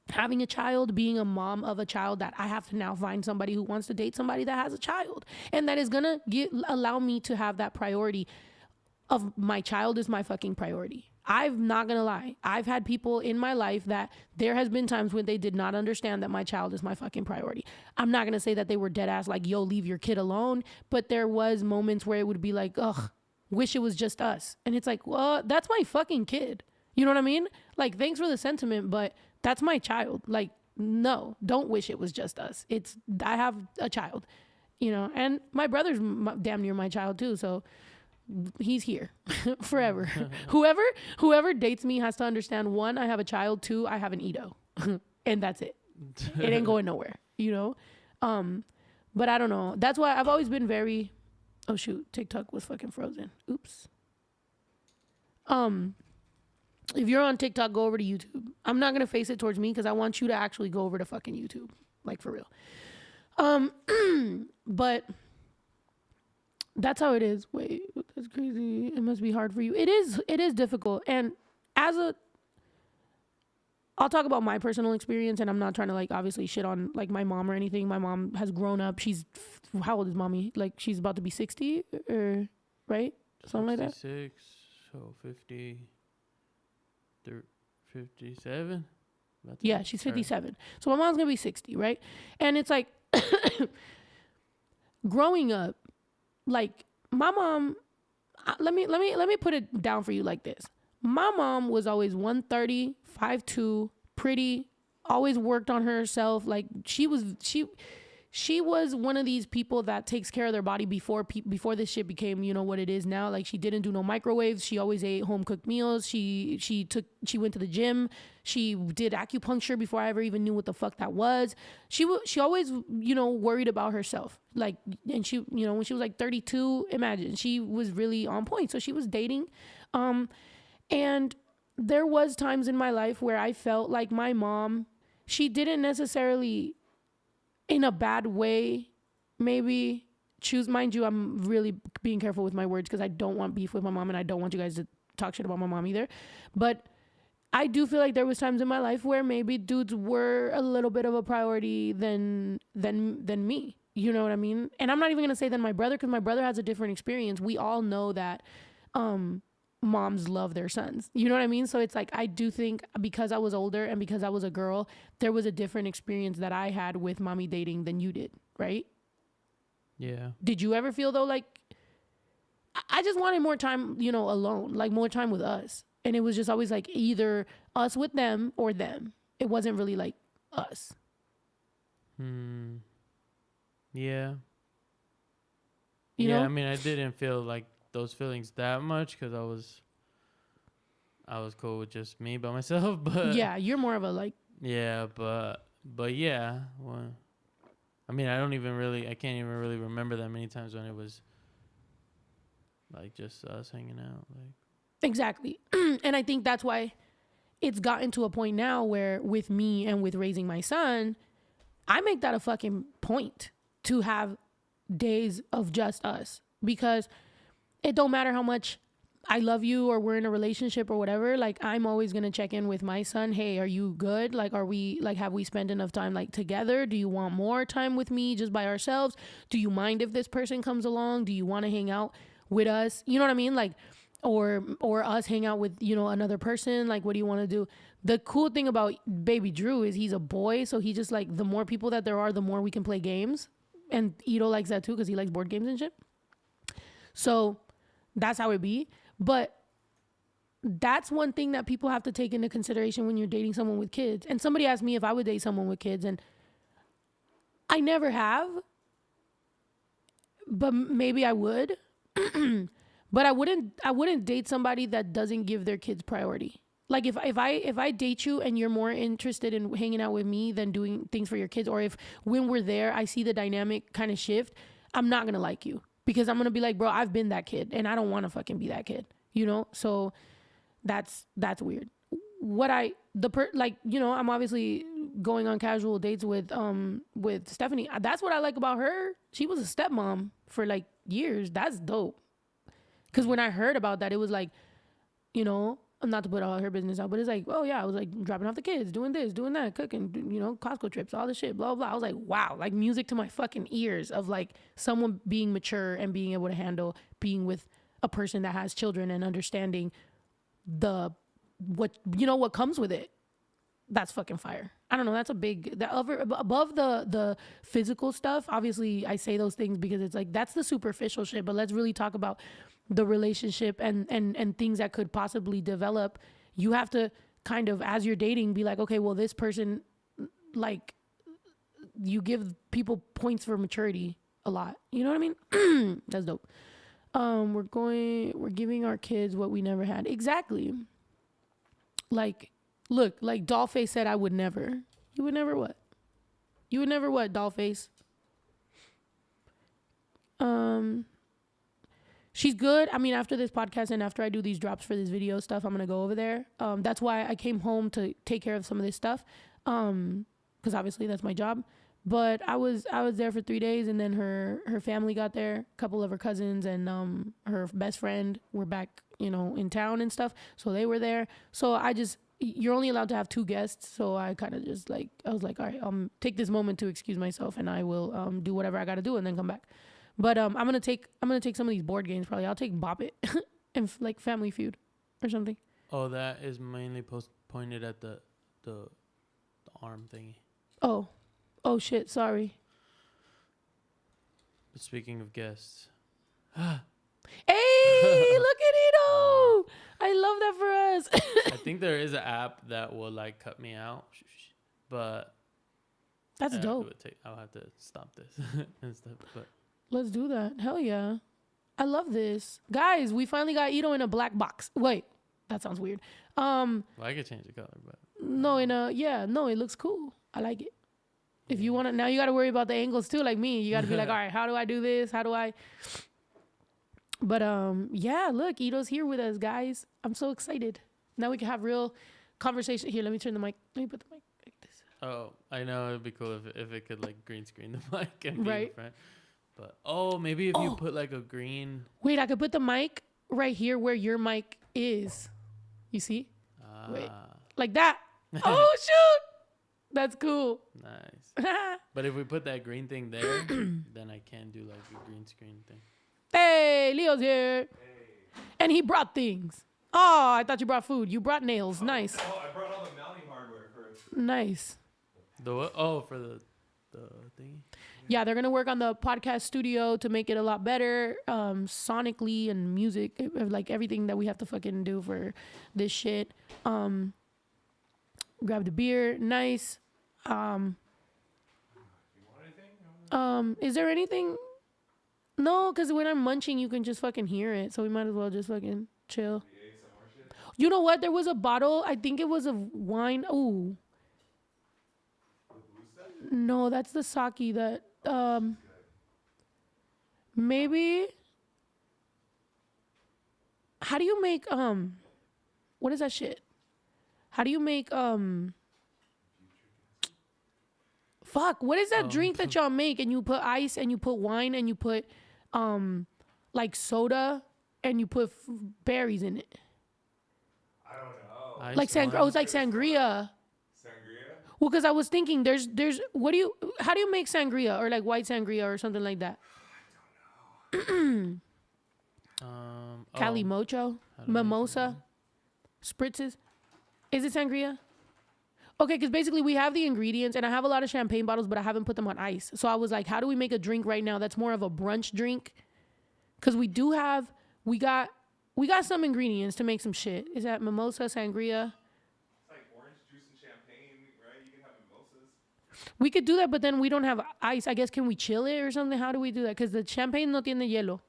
S1: having a child, being a mom of a child that I have to now find somebody who wants to date somebody that has a child. And that is gonna allow me to have that priority of my child is my fucking priority. I'm not gonna lie. I've had people in my life that there has been times when they did not understand that my child is my fucking priority. I'm not gonna say that they were dead ass like, yo, leave your kid alone. But there was moments where it would be like, ugh, wish it was just us. And it's like, well, that's my fucking kid. You know what I mean? Like, thanks for the sentiment, but that's my child. Like, no, don't wish it was just us. I have a child, you know, and my brother's damn near my child too. So he's here forever. Whoever dates me has to understand, 1, I have a child, 2, I have an Edo. And that's it. It ain't going nowhere, you know? But I don't know. That's why I've always been very, oh shoot, TikTok was fucking frozen. Oops. If you're on TikTok, go over to YouTube. I'm not gonna face it towards me because I want you to actually go over to fucking YouTube, like for real. But that's how it is. Wait, that's crazy. It must be hard for you. It is difficult. And I'll talk about my personal experience, and I'm not trying to like obviously shit on like my mom or anything. My mom has grown up. She's, how old is mommy? Like she's about to be 60 or right? Something like that.
S2: 66, so 50, 57.
S1: Yeah, she's 57. So my mom's gonna be 60, right? And it's like growing up, like my mom. Let me put it down for you like this. My mom was always 130, 5'2", pretty, always worked on herself. Like she was one of these people that takes care of their body before this shit became, you know, what it is now. Like she didn't do no microwaves. She always ate home cooked meals. She went to the gym. She did acupuncture before I ever even knew what the fuck that was. She always, you know, worried about herself. Like, and she, you know, when she was like 32, imagine, she was really on point. So she was dating, and there was times in my life where I felt like my mom, she didn't necessarily in a bad way, maybe choose, mind you, I'm really being careful with my words because I don't want beef with my mom and I don't want you guys to talk shit about my mom either. But I do feel like there was times in my life where maybe dudes were a little bit of a priority than me. You know what I mean? And I'm not even going to say than my brother because my brother has a different experience. We all know that moms love their sons. You know what I mean? So it's like, I do think because I was older and because I was a girl, there was a different experience that I had with mommy dating than you did, right?
S2: Yeah.
S1: Did you ever feel though, like, I just wanted more time, you know, alone, like more time with us. And it was just always like either us with them or them. It wasn't really like us.
S2: Yeah.
S1: You know?
S2: I mean, I didn't feel like those feelings that much because I was cool with just me by myself. But
S1: yeah, you're more of a like.
S2: Yeah, but yeah. Well, I mean, I can't even really remember that many times when it was like just us hanging out. Like
S1: Exactly. And I think that's why it's gotten to a point now where with me and with raising my son, I make that a fucking point to have days of just us because it don't matter how much I love you or we're in a relationship or whatever. Like I'm always going to check in with my son. Hey, are you good? Like, are we like, have we spent enough time like together? Do you want more time with me just by ourselves? Do you mind if this person comes along? Do you want to hang out with us? You know what I mean? Like, or us hang out with, you know, another person. Like, what do you want to do? The cool thing about baby Drew is he's a boy. So he just like, the more people that there are, the more we can play games. And Ito likes that too because he likes board games and shit. So that's how it be. But that's one thing that people have to take into consideration when you're dating someone with kids. And somebody asked me if I would date someone with kids, and I never have, but maybe I would. But I wouldn't date somebody that doesn't give their kids priority. Like if I date you and you're more interested in hanging out with me than doing things for your kids, or if when we're there I see the dynamic kind of shift, I'm not gonna like you. Because I'm going to be like, bro, I've been that kid and I don't want to fucking be that kid, you know? So that's weird. Like, you know, I'm obviously going on casual dates with Stephanie. That's what I like about her. She was a stepmom for like years. That's dope. Because when I heard about that, it was like, you know, not to put all her business out, but it's like, oh yeah, I was like dropping off the kids, doing this, doing that, cooking, you know, Costco trips, all this shit, blah, blah. I was like, wow, like music to my fucking ears of like someone being mature and being able to handle being with a person that has children and understanding what comes with it. That's fucking fire. I don't know. That's a big, above the physical stuff. Obviously I say those things because it's like, that's the superficial shit, but let's really talk about the relationship and things that could possibly develop. You have to kind of, as you're dating, be like, okay, well, this person, like, you give people points for maturity a lot. You know what I mean? That's dope. We're giving our kids what we never had. Exactly. Like, look, like Dollface said, I would never. You would never what? You would never what, Dollface? she's good. I mean, after this podcast and after I do these drops for this video stuff, I'm gonna go over there. That's why I came home to take care of some of this stuff. Because obviously that's my job. But I was there for 3 days, and then her family got there, a couple of her cousins and her best friend were back, in town and stuff. So they were there. So you're only allowed to have 2 guests. So I kind of just I was like, all right, take this moment to excuse myself, and I will do whatever I got to do and then come back. But I'm gonna take some of these board games probably. I'll take Bop It and like Family Feud or something.
S2: Oh, that is mainly pointed at the arm thingy.
S1: Oh shit, sorry.
S2: But speaking of guests.
S1: Hey, look at Ito! I love that for us.
S2: I think there is an app that will like cut me out, but
S1: that's dope.
S2: I'll have to stop this and stuff. But
S1: let's do that. Hell yeah. I love this. Guys, we finally got Ito in a black box. Wait, that sounds weird.
S2: Well, I could change the color, but
S1: no, it looks cool. I like it. If you want to, now you got to worry about the angles too, like me. You got to be like, all right, how do I do this? How do I? But yeah, look, Ito's here with us, guys. I'm so excited. Now we can have real conversation. Here, let me turn the mic. Let me put the mic like this.
S2: Oh, I know it'd be cool if it could like green screen the mic and be
S1: right
S2: in front. But maybe if you put like a green.
S1: Wait, I could put the mic right here where your mic is. You see? Wait, like that. Oh shoot, that's cool.
S2: Nice. But if we put that green thing there, then I can do like a green screen thing.
S1: Hey, Leo's here. Hey. And he brought things. Oh, I thought you brought food. You brought nails. Nice.
S7: Oh, I brought all the mounting hardware first.
S1: Nice.
S2: The what? Oh, for the thingy?
S1: Yeah, they're going to work on the podcast studio to make it a lot better, sonically and music, like everything that we have to fucking do for this shit. Grabbed a beer. Nice.
S7: You want anything?
S1: Is there anything? No, because when I'm munching, you can just fucking hear it. So we might as well just fucking chill. You know what? There was a bottle. I think it was of wine. Ooh. No, that's the sake that, maybe. How do you make, what is that shit? How do you make, fuck, what is that drink that y'all make and you put ice and you put wine and you put like soda and you put berries in it?
S7: I don't know.
S1: Like sangria. Oh, it's like sangria.
S7: Sangria?
S1: Well, because I was thinking how do you make sangria or like white sangria or something like that?
S7: I don't know.
S1: Calimocho, mimosa, spritzes. Is it sangria? Okay, because basically we have the ingredients and I have a lot of champagne bottles, but I haven't put them on ice. So I was like, how do we make a drink right now that's more of a brunch drink? Because we got some ingredients to make some shit. Is that mimosa, sangria?
S7: It's like orange juice and champagne, right? You can have mimosas.
S1: We could do that, but then we don't have ice. I guess, can we chill it or something? How do we do that? Because the champagne no tiene hielo.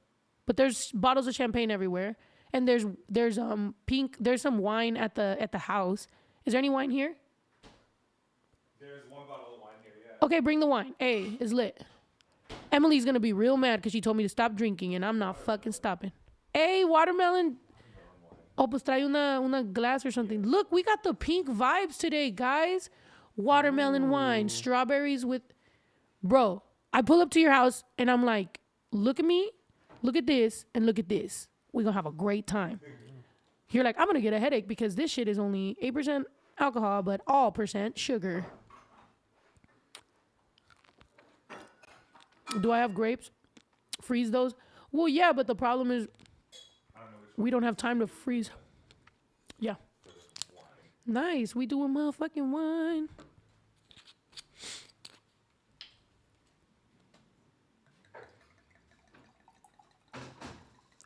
S1: But there's bottles of champagne everywhere. And there's some wine at the house. Is there any wine here?
S7: There's one bottle of wine here, yeah.
S1: Okay, bring the wine. Hey, it's lit. Emily's gonna be real mad because she told me to stop drinking and I'm not fucking stopping. Hey, watermelon. Oh, pues trae una glass or something. Look, we got the pink vibes today, guys. Watermelon wine, strawberries with... Bro, I pull up to your house and I'm like, look at me, look at this, and look at this. We're gonna have a great time. You're like, I'm gonna get a headache because this shit is only 8% alcohol, but all % sugar. Do I have grapes? Freeze those? Well, yeah, but the problem is we don't have time to freeze. Yeah. Nice. We do a motherfucking wine.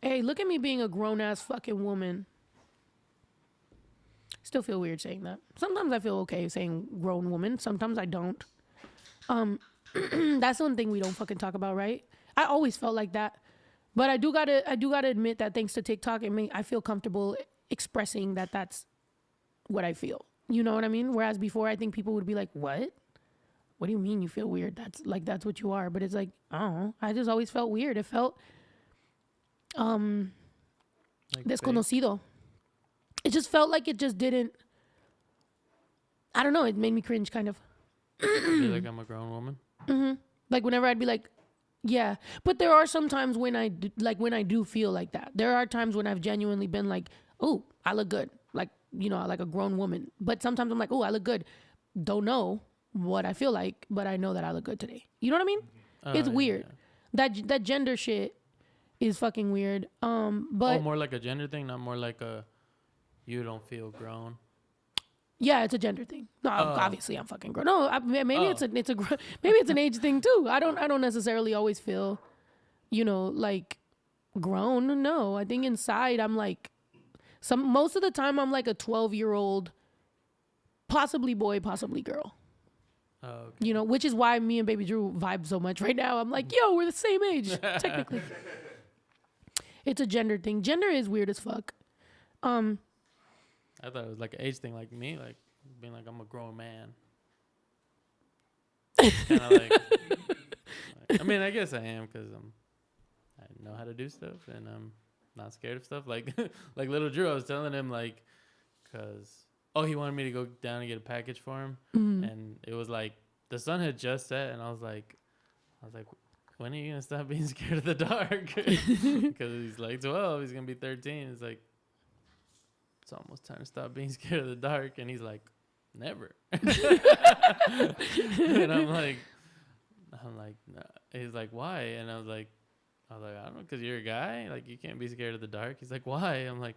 S1: Hey, look at me being a grown-ass fucking woman. Still feel weird saying that. Sometimes I feel okay saying grown woman. Sometimes I don't. That's one thing we don't fucking talk about, right? I always felt like that. But I do gotta admit that thanks to TikTok, I feel comfortable expressing that that's what I feel. You know what I mean? Whereas before, I think people would be like, what? What do you mean you feel weird? That's what you are. But it's like, I don't know. I just always felt weird. It felt
S2: Like
S1: desconocido. It just felt like it just didn't. I don't know. It made me cringe, kind of.
S2: feel like I'm a grown woman.
S1: Like whenever I'd be like, yeah. But there are some times when I do feel like that. There are times when I've genuinely been like, oh, I look good. Like, you know, like a grown woman. But sometimes I'm like, oh, I look good. Don't know what I feel like, but I know that I look good today. You know what I mean? It's weird.
S2: Yeah.
S1: That gender shit is fucking weird. But
S2: more like a gender thing, not more like a you don't feel grown.
S1: yeah, it's a gender thing. No, obviously I'm fucking grown. No, maybe it's an age thing too. I don't necessarily always feel, you know, like grown. No, I think inside I'm like most of the time I'm like a 12-year-old, possibly boy, possibly girl.
S2: Oh, okay.
S1: You know, which is why me and Baby Drew vibe so much right now. I'm like, yo, we're the same age, technically. It's a gender thing. Gender is weird as fuck.
S2: I thought it was like an age thing, like me, like being like I'm a grown man. Kind of like, I mean, I guess I am because I know how to do stuff and I'm not scared of stuff. Like, like little Drew, I was telling him like, cause he wanted me to go down and get a package for him, and it was like the sun had just set, and I was like, when are you gonna stop being scared of the dark? Because he's like 12, he's gonna be 13. It's like, it's almost time to stop being scared of the dark, and he's like, never. And I'm like, no. He's like, why? And I was like, I don't know, because you're a guy, like you can't be scared of the dark. He's like, why? I'm like,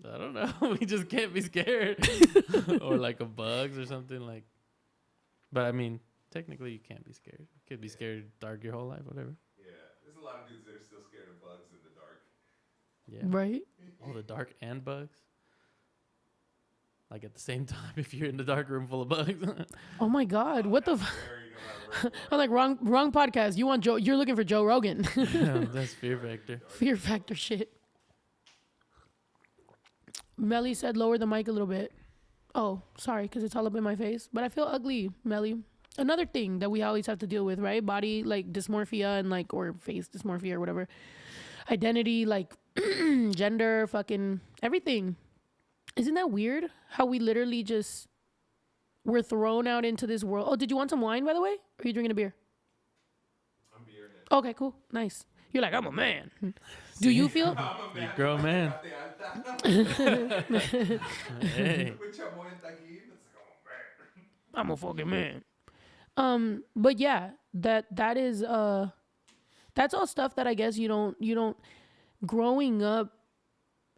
S2: I don't know. We just can't be scared. Or like of bugs or something like. But I mean, technically you can't be scared. You could be scared of dark your whole life, whatever.
S7: Yeah, there's a lot of dudes that are still scared of bugs in the dark.
S2: Yeah.
S1: Right?
S2: Oh, the dark and bugs? Like at the same time if you're in the dark room full of bugs.
S1: Oh my God, what the I'm like, wrong podcast. You're looking for Joe Rogan.
S2: Yeah, that's Fear Factor.
S1: Fear Factor shit. Melly said lower the mic a little bit. Oh, sorry, because it's all up in my face. But I feel ugly, Melly. Another thing that we always have to deal with, right? Body, like, dysmorphia and, like, or face dysmorphia or whatever. Identity, like, gender, fucking everything. Isn't that weird? How we literally just were thrown out into this world. Oh, did you want some wine, by the way? Or are you drinking a beer?
S7: I'm beer it.
S1: Okay, cool. Nice. You're like, I'm a man. Do you feel?
S7: I'm a
S2: You grown man. Hey.
S1: I'm a fucking man. But yeah, that is that's all stuff that I guess you don't growing up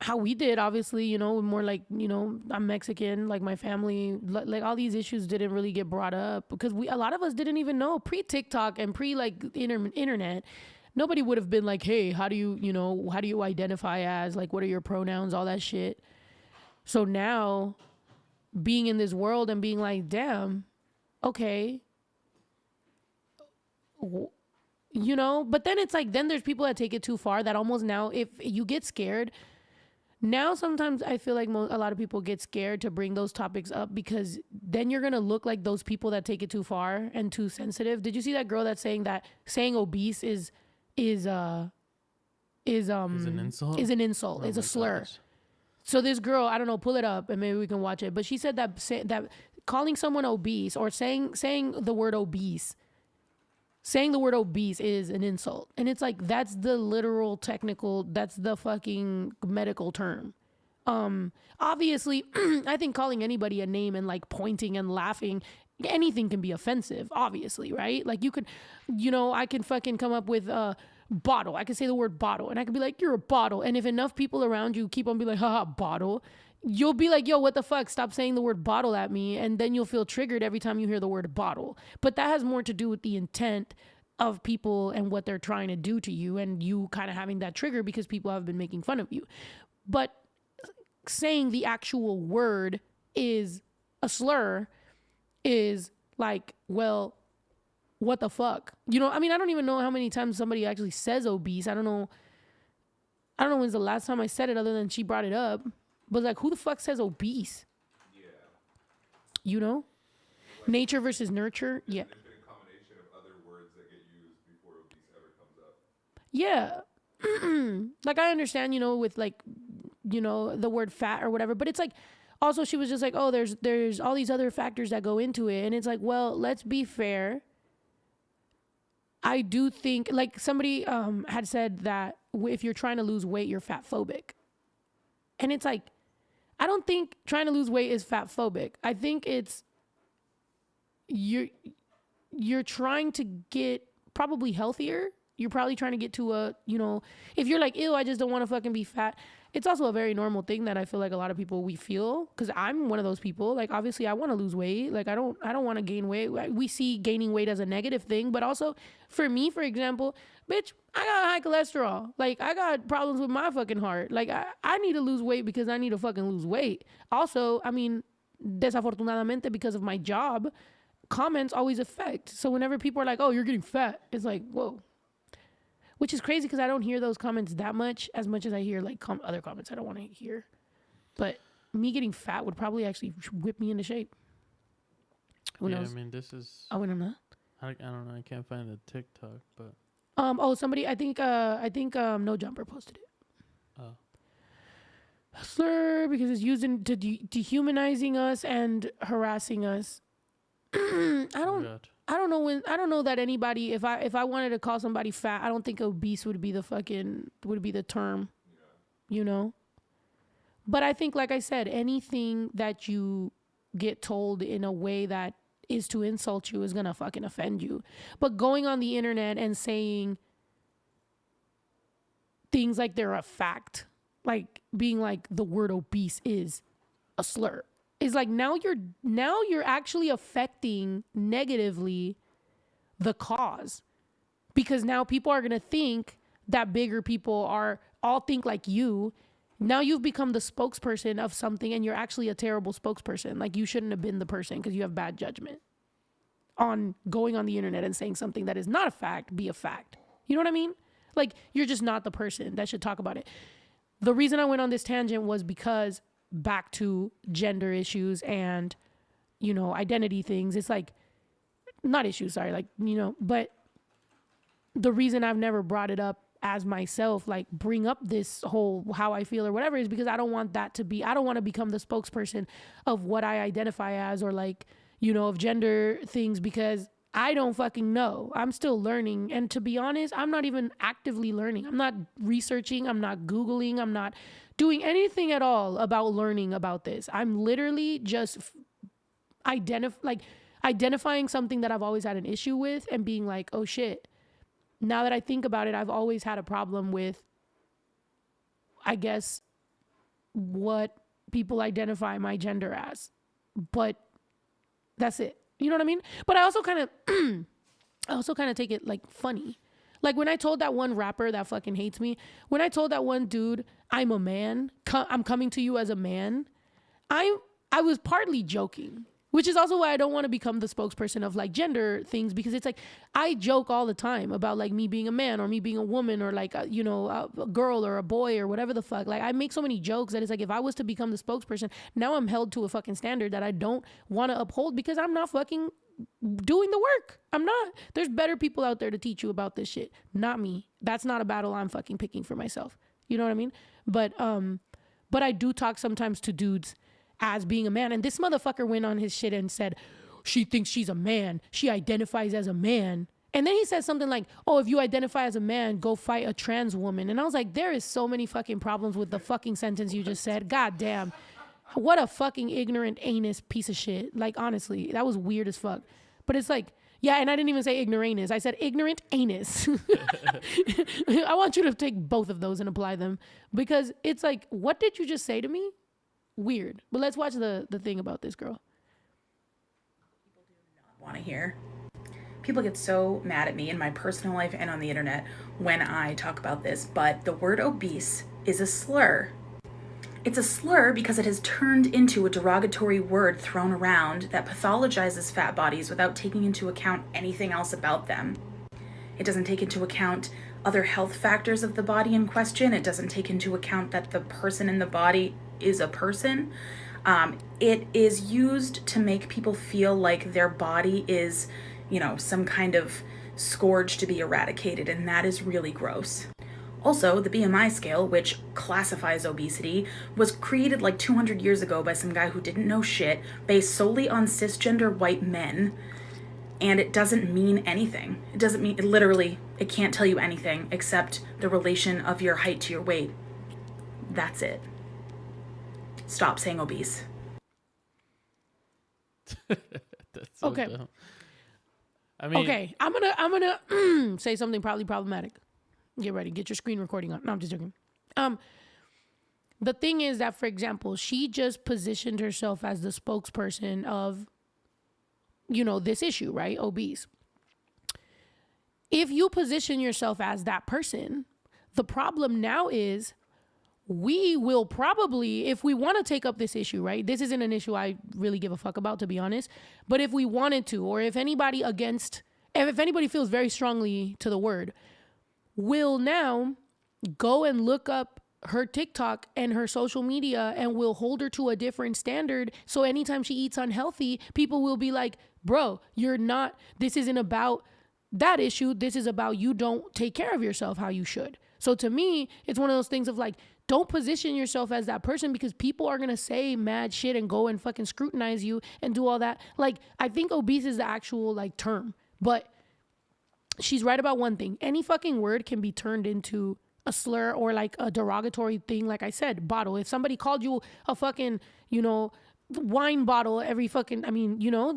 S1: how we did, obviously, you know, more like, you know, I'm Mexican, like my family, like all these issues didn't really get brought up because a lot of us didn't even know pre-TikTok and pre-like internet. Nobody would have been like, hey, how do you identify as, like, what are your pronouns, all that shit. So now being in this world and being like, damn, okay, you know, but then it's like, then there's people that take it too far that almost now, if you get scared, now sometimes I feel like a lot of people get scared to bring those topics up because then you're going to look like those people that take it too far and too sensitive. Did you see that girl that's saying obese is an insult? Is an insult.
S2: Oh
S1: is a slur.
S2: gosh.
S1: So this girl, I don't know, pull it up and maybe we can watch it. But she said that calling someone obese or saying the word obese, saying the word obese is an insult. And it's like, that's the literal technical, that's the fucking medical term. Obviously, I think calling anybody a name and like pointing and laughing, anything can be offensive, obviously, right? Like you could, you know, I can fucking come up with bottle. I could say the word bottle and I could be like, you're a bottle. And if enough people around you keep on being like, haha, bottle, you'll be like, yo, what the fuck? Stop saying the word bottle at me. And then you'll feel triggered every time you hear the word bottle. But that has more to do with the intent of people and what they're trying to do to you and you kind of having that trigger because people have been making fun of you. But saying the actual word is a slur is like, well, what the fuck? You know, I mean, I don't even know how many times somebody actually says obese. I don't know when's the last time I said it other than she brought it up. But like, who the fuck says obese?
S7: Yeah.
S1: You know?
S7: Like,
S1: nature versus nurture. Yeah.
S7: Infinite combination of other words that get used before obese ever comes up.
S1: Yeah. like, I understand, you know, with like, you know, the word fat or whatever, but it's like, also she was just like, oh, there's all these other factors that go into it. And it's like, well, let's be fair. I do think, like, somebody had said that if you're trying to lose weight, you're fat phobic. And it's like, I don't think trying to lose weight is fat phobic. I think it's you're trying to get probably healthier. You're probably trying to get to a, you know, if you're like, ew, I just don't want to fucking be fat. It's also a very normal thing that I feel like a lot of people, we feel, because I'm one of those people. Like, obviously I want to lose weight. Like, I don't want to gain weight. We see gaining weight as a negative thing, but also for me, for example, bitch, I got high cholesterol. Like, I got problems with my fucking heart. Like, I need to lose weight because I need to fucking lose weight. Also, I mean, desafortunadamente, because of my job, comments always affect. So whenever people are like, oh, you're getting fat, it's like, whoa. Which is crazy because I don't hear those comments that much as I hear like other comments I don't want to hear. But me getting fat would probably actually whip me into shape. Who knows?
S2: I mean, this is...
S1: Oh, wait, I'm not.
S2: I don't know. I can't find the TikTok, but...
S1: Somebody, I think No Jumper posted it.
S2: Oh.
S1: Slur, because it's used in dehumanizing us and harassing us. I don't know that anybody, if I wanted to call somebody fat, I don't think obese would be the term, you know? But I think, like I said, anything that you get told in a way that is to insult you is gonna fucking offend you. But going on the internet and saying things like they're a fact, like being like the word obese is a slur, is like, now you're actually affecting negatively the cause, because now people are going to think that bigger people all think like you. Now you've become the spokesperson of something, and you're actually a terrible spokesperson. Like, you shouldn't have been the person because you have bad judgment on going on the internet and saying something that is not a fact be a fact. You know what I mean? Like, you're just not the person that should talk about it. The reason I went on this tangent was because back to gender issues and, you know, identity things. It's like, not issues, sorry, like, you know, but the reason I've never brought it up as myself, like bring up this whole how I feel or whatever, is because I don't want that to be, I don't want to become the spokesperson of what I identify as, or like, you know, of gender things, because I don't fucking know. I'm still learning. And to be honest, I'm not even actively learning. I'm not researching. I'm not Googling. I'm not doing anything at all about learning about this. I'm literally just identifying something that I've always had an issue with and being like, oh shit. Now that I think about it, I've always had a problem with, I guess, what people identify my gender as. But that's it. You know what I mean? But I also kind of take it like funny. Like when I told that one rapper that fucking hates me, when I told that one dude, I'm a man, I'm coming to you as a man, I was partly joking, which is also why I don't want to become the spokesperson of like gender things, because it's like, I joke all the time about like me being a man or me being a woman or like, you know, a girl or a boy or whatever the fuck. Like, I make so many jokes that it's like, if I was to become the spokesperson, now I'm held to a fucking standard that I don't want to uphold, because I'm not fucking doing the work. I'm not. There's better people out there to teach you about this shit, not me. That's not a battle I'm fucking picking for myself. You know what I mean? But I do talk sometimes to dudes as being a man. And this motherfucker went on his shit and said, she thinks she's a man. She identifies as a man. And then he said something like, oh, if you identify as a man, go fight a trans woman. And I was like, there is so many fucking problems with the fucking sentence you just said. God damn. What a fucking ignorant anus piece of shit. Like, honestly, that was weird as fuck. But it's like, yeah, and I didn't even say ignoramus. I said ignorant anus. I want you to take both of those and apply them, because it's like, what did you just say to me? Weird. But let's watch the thing about this girl.
S8: People do not want to hear. People get so mad at me in my personal life and on the internet when I talk about this, but the word obese is a slur. It's a slur because it has turned into a derogatory word thrown around that pathologizes fat bodies without taking into account anything else about them. It doesn't take into account other health factors of the body in question. It doesn't take into account that the person in the body is a person. It is used to make people feel like their body is, you know, some kind of scourge to be eradicated, and that is really gross. Also, the BMI scale, which classifies obesity, was created like 200 years ago by some guy who didn't know shit, based solely on cisgender white men, and it doesn't mean anything. It doesn't mean, it can't tell you anything except the relation of your height to your weight. That's it. Stop saying obese.
S2: That's so
S1: Okay.
S2: dumb. I mean,
S1: Okay, I'm gonna say something probably problematic. Get ready. Get your screen recording on. No, I'm just joking. The thing is that, for example, she just positioned herself as the spokesperson of, this issue, right? Obese. If you position yourself as that person, the problem now is we will probably, if we want to take up this issue, right? This isn't an issue I really give a fuck about, to be honest. But if we wanted to, or if anybody feels very strongly to the word, will now go and look up her TikTok and her social media and will hold her to a different standard. So anytime she eats unhealthy, people will be like, bro, this isn't about that issue. This is about you don't take care of yourself how you should. So to me, it's one of those things of like, don't position yourself as that person, because people are going to say mad shit and go and fucking scrutinize you and do all that. Like, I think obese is the actual like term, but she's right about one thing. Any fucking word can be turned into a slur or like a derogatory thing. Like I said, bottle. If somebody called you a fucking, wine bottle every fucking,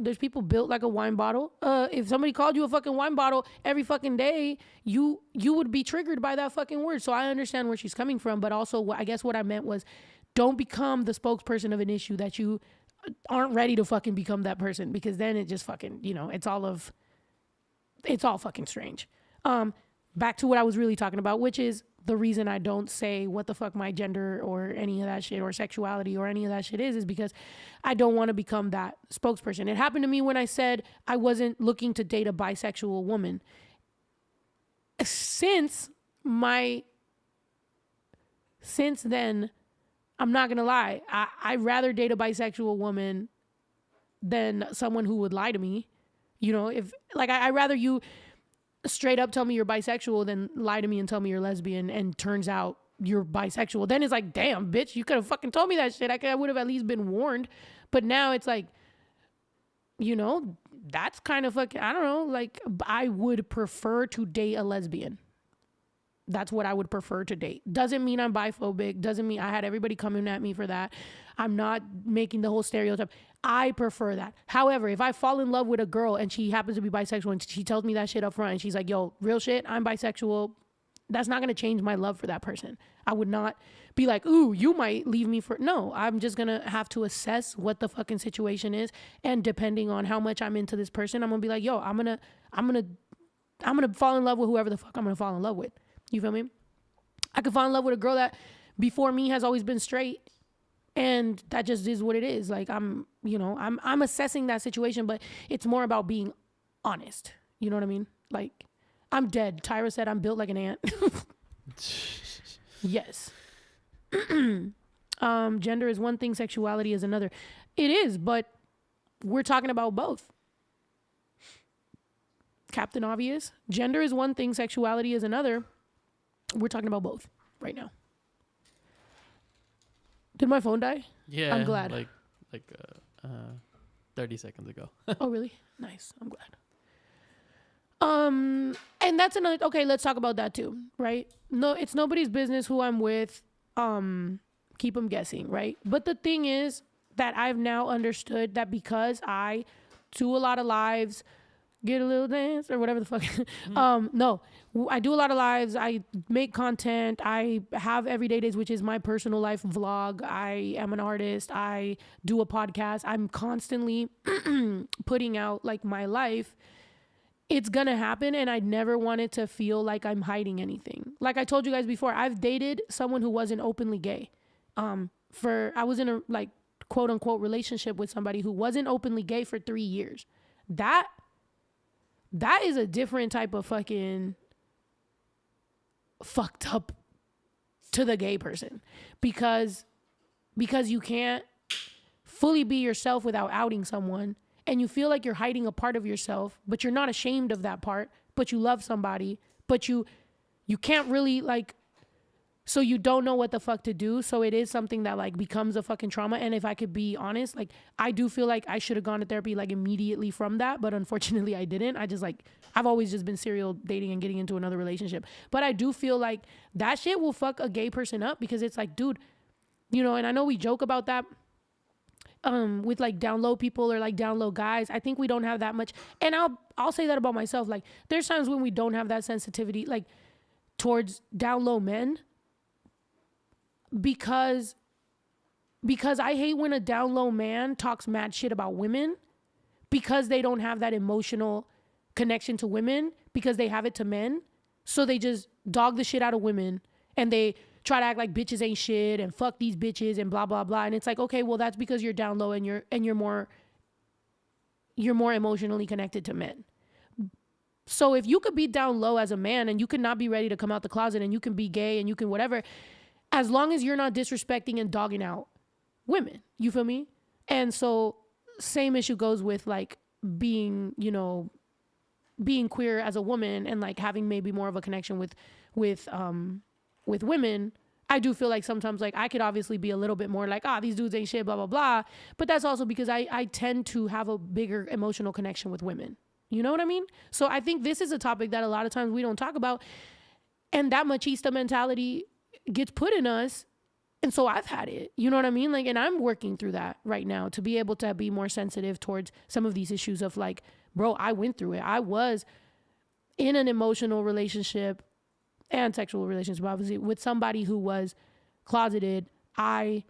S1: there's people built like a wine bottle. If somebody called you a fucking wine bottle every fucking day, you would be triggered by that fucking word. So I understand where she's coming from, but also I guess what I meant was, don't become the spokesperson of an issue that you aren't ready to fucking become that person, because then it just fucking, it's all fucking strange. Back to what I was really talking about, which is the reason I don't say what the fuck my gender or any of that shit or sexuality or any of that shit is because I don't want to become that spokesperson. It happened to me when I said I wasn't looking to date a bisexual woman. Since then, I'm not gonna lie, I'd rather date a bisexual woman than someone who would lie to me. If like I'd rather you straight up tell me you're bisexual than lie to me and tell me you're lesbian and turns out you're bisexual. Then it's like, damn, bitch, you could have fucking told me that shit. I would have at least been warned. But now it's like, that's kind of fucking, I don't know, like I would prefer to date a lesbian. That's what I would prefer to date. Doesn't mean I'm biphobic. Doesn't mean I had everybody coming at me for that. I'm not making the whole stereotype. I prefer that. However, if I fall in love with a girl and she happens to be bisexual and she tells me that shit up front and she's like, yo, real shit, I'm bisexual, that's not going to change my love for that person. I would not be like, ooh, you might leave me for, no, I'm just going to have to assess what the fucking situation is. And depending on how much I'm into this person, I'm going to be like, yo, I'm going to fall in love with whoever the fuck I'm going to fall in love with. You feel me? I could fall in love with a girl that before me has always been straight. And that just is what it is. Like I'm assessing that situation, but it's more about being honest. You know what I mean? Like I'm dead. Tyra said I'm built like an ant. Yes. Gender is one thing, sexuality is another. It is, but we're talking about both. Captain Obvious. Gender is one thing, sexuality is another. We're talking about both right now. Did my phone die?
S2: Yeah.
S1: I'm glad.
S2: Like 30 seconds ago.
S1: Oh, really? Nice. I'm glad. And that's another, okay, let's talk about that too, right? No, it's nobody's business who I'm with. Keep them guessing, right? But the thing is that I've now understood that because I do a lot of lives, get a little dance or whatever the fuck. No, I do a lot of lives. I make content. I have Everydaydays, which is my personal life vlog. I am an artist. I do a podcast. I'm constantly putting out like my life. It's gonna happen, and I never wanted to feel like I'm hiding anything. Like I told you guys before, I've dated someone who wasn't openly gay. I was in a like quote unquote relationship with somebody who wasn't openly gay for 3 years. That is a different type of fucking fucked up to the gay person because you can't fully be yourself without outing someone, and you feel like you're hiding a part of yourself, but you're not ashamed of that part, but you love somebody, but you can't really like So you don't know what the fuck to do. So it is something that like becomes a fucking trauma. And if I could be honest, like I do feel like I should have gone to therapy like immediately from that. But unfortunately I didn't. I've always just been serial dating and getting into another relationship. But I do feel like that shit will fuck a gay person up, because it's like, dude, you know, and I know we joke about that with like down low people or like down low guys. I think we don't have that much. And I'll say that about myself. Like there's times when we don't have that sensitivity like towards down low men, because I hate when a down low man talks mad shit about women, because they don't have that emotional connection to women, because they have it to men. So they just dog the shit out of women, and they try to act like bitches ain't shit and fuck these bitches and blah blah blah. And it's like, okay, well that's because you're down low and you're more emotionally connected to men. So if you could be down low as a man and you could not be ready to come out the closet, and you can be gay and you can whatever, as long as you're not disrespecting and dogging out women, you feel me? And so same issue goes with like being, you know, being queer as a woman and like having maybe more of a connection with women. I do feel like sometimes like I could obviously be a little bit more like, these dudes ain't shit, blah, blah, blah. But that's also because I tend to have a bigger emotional connection with women. You know what I mean? So I think this is a topic that a lot of times we don't talk about. And that machista mentality gets put in us. And so I've had it, you know what I mean? Like, and I'm working through that right now to be able to be more sensitive towards some of these issues of like, bro, I went through it. I was in an emotional relationship and sexual relationship, obviously, with somebody who was closeted. I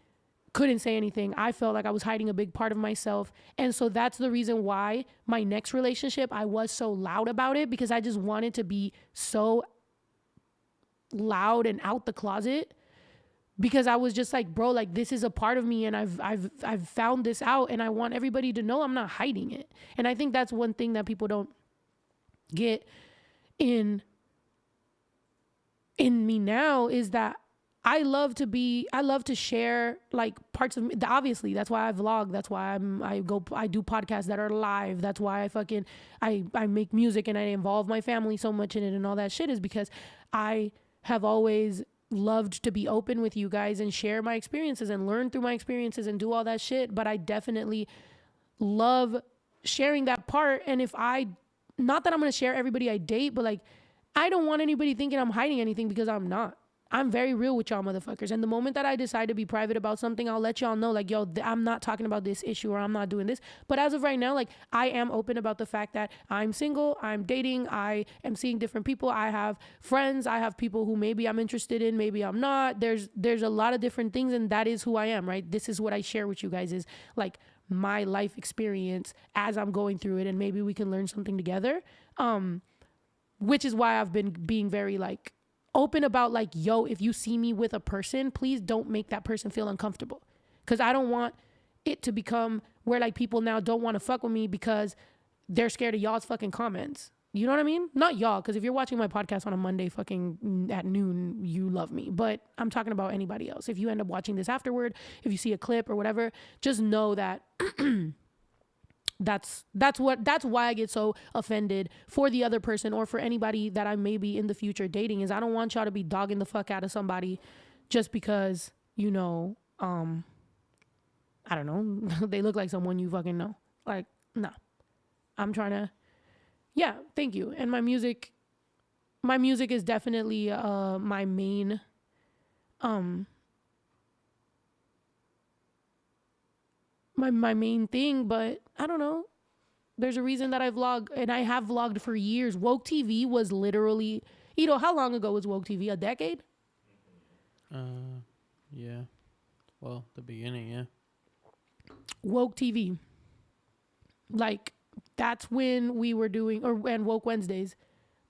S1: couldn't say anything. I felt like I was hiding a big part of myself. And so that's the reason why my next relationship, I was so loud about it, because I just wanted to be so loud and out the closet, because I was just like, bro, like this is a part of me, and I've found this out, and I want everybody to know I'm not hiding it. And I think that's one thing that people don't get in me now, is that I love to share like parts of me. Obviously, that's why I vlog. That's why I do podcasts that are live. That's why I make music and I involve my family so much in it and all that shit, is because I have always loved to be open with you guys and share my experiences and learn through my experiences and do all that shit. But I definitely love sharing that part. And not that I'm going to share everybody I date, but like, I don't want anybody thinking I'm hiding anything, because I'm not. I'm very real with y'all motherfuckers. And the moment that I decide to be private about something, I'll let y'all know, like, yo, I'm not talking about this issue, or I'm not doing this. But as of right now, like, I am open about the fact that I'm single, I'm dating, I am seeing different people. I have friends, I have people who maybe I'm interested in, maybe I'm not. There's a lot of different things, and that is who I am, right? This is what I share with you guys, is like my life experience as I'm going through it, and maybe we can learn something together. Which is why I've been being very like open about like, yo, if you see me with a person, please don't make that person feel uncomfortable. Because I don't want it to become where like people now don't want to fuck with me because they're scared of y'all's fucking comments. You know what I mean? Not y'all, because if you're watching my podcast on a Monday fucking at noon, you love me. But I'm talking about anybody else. If you end up watching this afterward, if you see a clip or whatever, just know that that's why I get so offended for the other person, or for anybody that I may be in the future dating, is I don't want y'all to be dogging the fuck out of somebody just because, you know, I don't know, they look like someone you fucking know. Like, nah. I'm trying to, yeah, thank you. And my music is definitely my main my main thing, but I don't know. There's a reason that I vlog, and I have vlogged for years. Woke TV was literally, you know, how long ago was Woke TV? A decade?
S2: Yeah. Well, the beginning, yeah.
S1: Woke TV. Like, that's when we were doing, and Woke Wednesdays.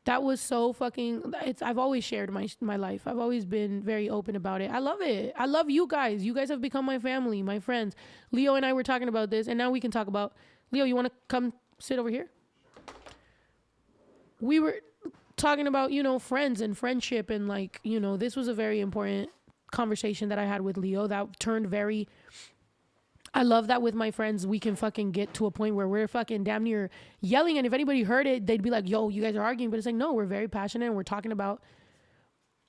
S1: That was so fucking, I've always shared my life. I've always been very open about it. I love it. I love you guys. You guys have become my family, my friends. Leo and I were talking about this, and now we can talk about, Leo, you want to come sit over here? We were talking about, you know, friends and friendship, and like, you know, this was a very important conversation that I had with Leo that turned very, I love that with my friends, we can fucking get to a point where we're fucking damn near yelling. And if anybody heard it, they'd be like, yo, you guys are arguing. But it's like, no, we're very passionate, and we're talking about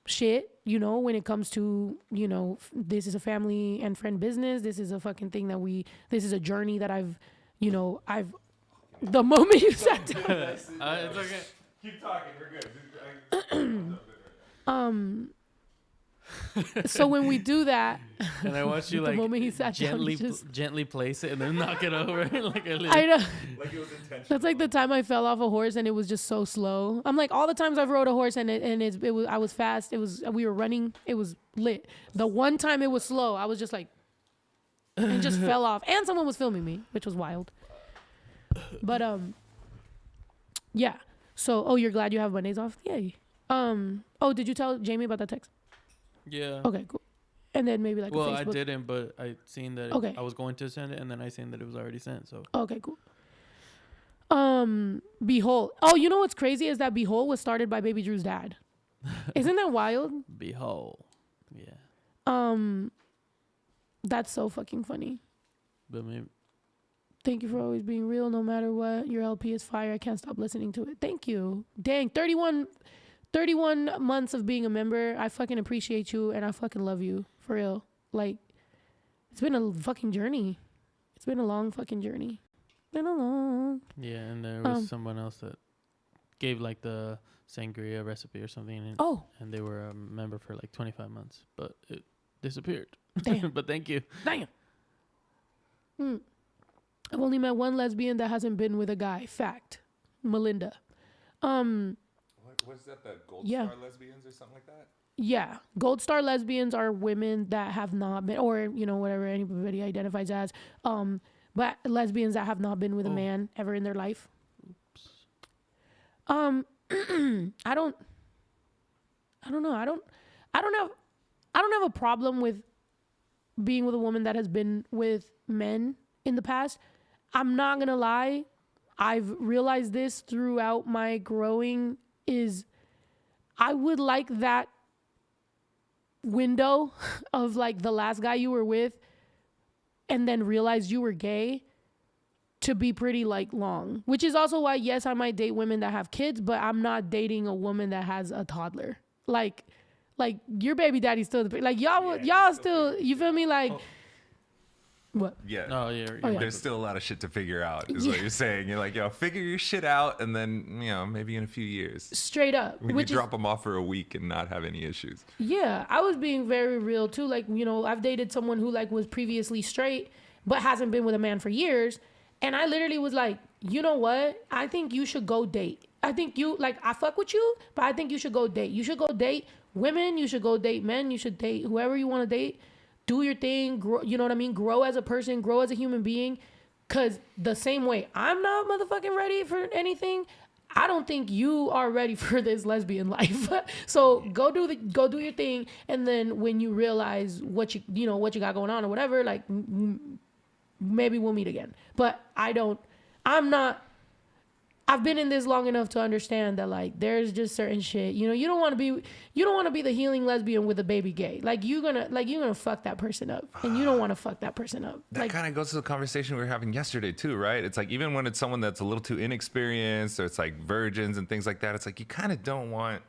S1: shit, you know, when it comes to, you know, this is a family and friend business. This is a fucking thing this is a journey that I've, you know, the moment you sat down.
S2: It's okay.
S7: Keep talking. We're good.
S1: So when we do that,
S2: And I watch you
S1: the moment he sat
S2: gently,
S1: down, just,
S2: gently place it and then knock it over. Like a little,
S1: I know.
S7: Like it was intentional.
S1: That's like the time I fell off a horse and it was just so slow. I'm like, all the times I've rode a horse and I was fast. We were running. It was lit. The one time it was slow, I was just like, and just fell off. And someone was filming me, which was wild. But yeah. So, you're glad you have Mondays off? Yay. Did you tell Jamie about that text?
S2: yeah.
S1: Okay, cool. And then maybe like
S2: Well,
S1: a Facebook.
S2: I didn't, but I seen that
S1: Okay.
S2: I was going to send it, and then I seen that it was already sent. So
S1: Okay, cool. Behold. Oh, you know what's crazy is that Behold was started by Baby Drew's dad. Isn't that wild?
S2: behold, yeah.
S1: That's so fucking funny.
S2: But maybe
S1: Thank you for always being real, no matter what. Your LP is fire. I can't stop listening to it. Thank you. Dang, 31 months of being a member. I fucking appreciate you, and I fucking love you. For real. Like, it's been a fucking journey. It's been a long fucking journey. Been a long.
S2: yeah. And there was someone else that gave like the sangria recipe or something. And they were a member for like 25 months, but it disappeared.
S1: Damn.
S2: But thank you.
S1: Damn. I've only met one lesbian that hasn't been with a guy. Fact. Melinda.
S7: What's that? The Gold
S1: Yeah.
S7: Star lesbians or something like that?
S1: Yeah. Gold star lesbians are women that have not been, or, you know, whatever anybody identifies as. But lesbians that have not been with a man ever in their life. I don't know. I don't have a problem with being with a woman that has been with men in the past. I'm not gonna lie. I've realized this throughout my growing is I would like that window of like the last guy you were with and then realize you were gay to be pretty like long, which is also why, yes, I might date women that have kids, but I'm not dating a woman that has a toddler. Like your baby daddy's still like y'all still, you feel me? Like, what?
S7: Yeah.
S2: Oh yeah.
S1: yeah.
S7: There's still a lot of shit to figure out, is what you're saying. You're like, yo, figure your shit out, and then, you know, maybe in a few years,
S1: Straight up.
S7: we
S1: Which
S7: could drop them off for a week and not have any issues.
S1: Yeah, I was being very real too. Like, you know, I've dated someone who like was previously straight, but hasn't been with a man for years. And I literally was like, you know what? I think you should go date. I think you, like, I fuck with you, but I think you should go date. You should go date women. You should go date men. You should date whoever you want to date. Do your thing. Grow, you know what I mean? Grow as a person. Grow as a human being. Because the same way I'm not motherfucking ready for anything, I don't think you are ready for this lesbian life. So go do your thing. And then when you realize what you got going on or whatever, like, maybe we'll meet again. But I've been in this long enough to understand that like there's just certain shit. You know, you don't want to be the healing lesbian with a baby gay. Like you're gonna fuck that person up, and you don't want to fuck that person up.
S7: That kind of goes to the conversation we were having yesterday too, right? It's like even when it's someone that's a little too inexperienced, or it's like virgins and things like that, it's like you kind of want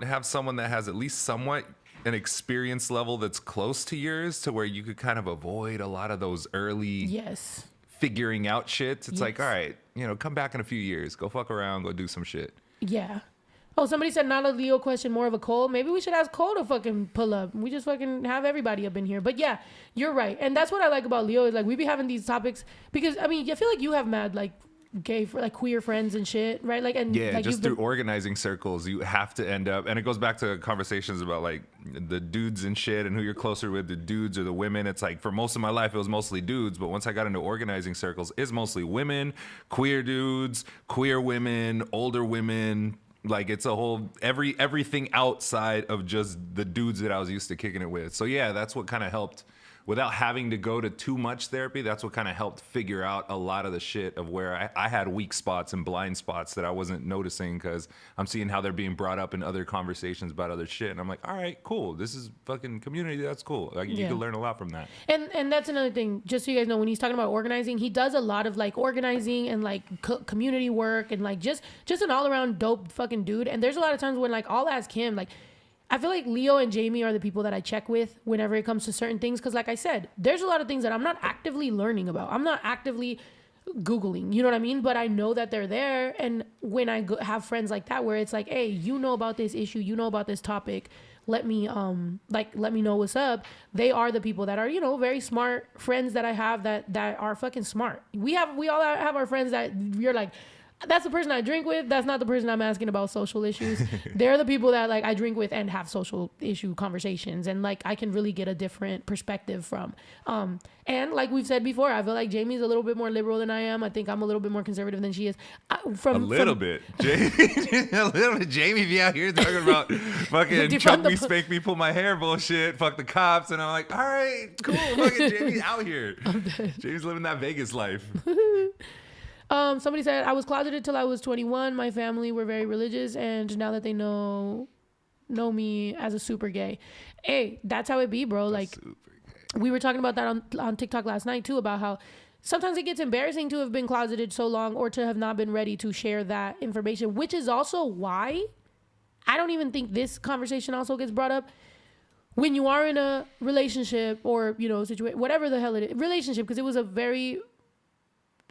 S7: to have someone that has at least somewhat an experience level that's close to yours, to where you could kind of avoid a lot of those early figuring out shit. It's like, all right, you know, come back in a few years, go fuck around, go do some shit.
S1: Yeah. Oh, somebody said not a Leo question, more of a Cole. Maybe we should ask Cole to fucking pull up. We just fucking have everybody up in here. But yeah, you're right. And that's what I like about Leo is like we be having these topics because I mean, I feel like you have mad like gay, like queer friends and shit, right? Like, and
S7: yeah,
S1: like
S7: just through organizing circles, you have to end up, and it goes back to conversations about like the dudes and shit and who you're closer with, the dudes or the women. It's like for most of my life, it was mostly dudes, but once I got into organizing circles, it's mostly women, queer dudes, queer women, older women. Like it's a whole everything outside of just the dudes that I was used to kicking it with. So yeah, that's what kind of helped. Without having to go to too much therapy, that's what kind of helped figure out a lot of the shit of where I had weak spots and blind spots that I wasn't noticing because I'm seeing how they're being brought up in other conversations about other shit. And I'm like, all right, cool. This is fucking community. That's cool. Like you can learn a lot from that.
S1: And that's another thing, just so you guys know, when he's talking about organizing, he does a lot of like organizing and like community work and like just an all around dope fucking dude. And there's a lot of times when like I'll ask him like, I feel like Leo and Jamie are the people that I check with whenever it comes to certain things. Because like I said, there's a lot of things that I'm not actively learning about. I'm not actively Googling, you know what I mean? But I know that they're there. And when I have friends like that, where it's like, hey, you know about this issue, you know about this topic, let me know what's up. They are the people that are, you know, very smart friends that I have that are fucking smart. We all have our friends that you're like, that's the person I drink with. That's not the person I'm asking about social issues. They're the people that like I drink with and have social issue conversations, and like I can really get a different perspective from. And like we've said before, I feel like Jamie's a little bit more liberal than I am. I think I'm a little bit more conservative than she is.
S7: A little bit. Jamie be out here talking about fucking chunk me, spank me, pull my hair bullshit, fuck the cops, and I'm like, all right, cool, fucking Jamie's out here. Jamie's living that Vegas life.
S1: Somebody said, I was closeted till I was 21. My family were very religious, and now that they know me as a super gay. Hey, that's how it be, bro. Like, we were talking about that on TikTok last night, too, about how sometimes it gets embarrassing to have been closeted so long or to have not been ready to share that information, which is also why I don't even think this conversation also gets brought up. When you are in a relationship or, you know, situation, whatever the hell it is, relationship, because it was a very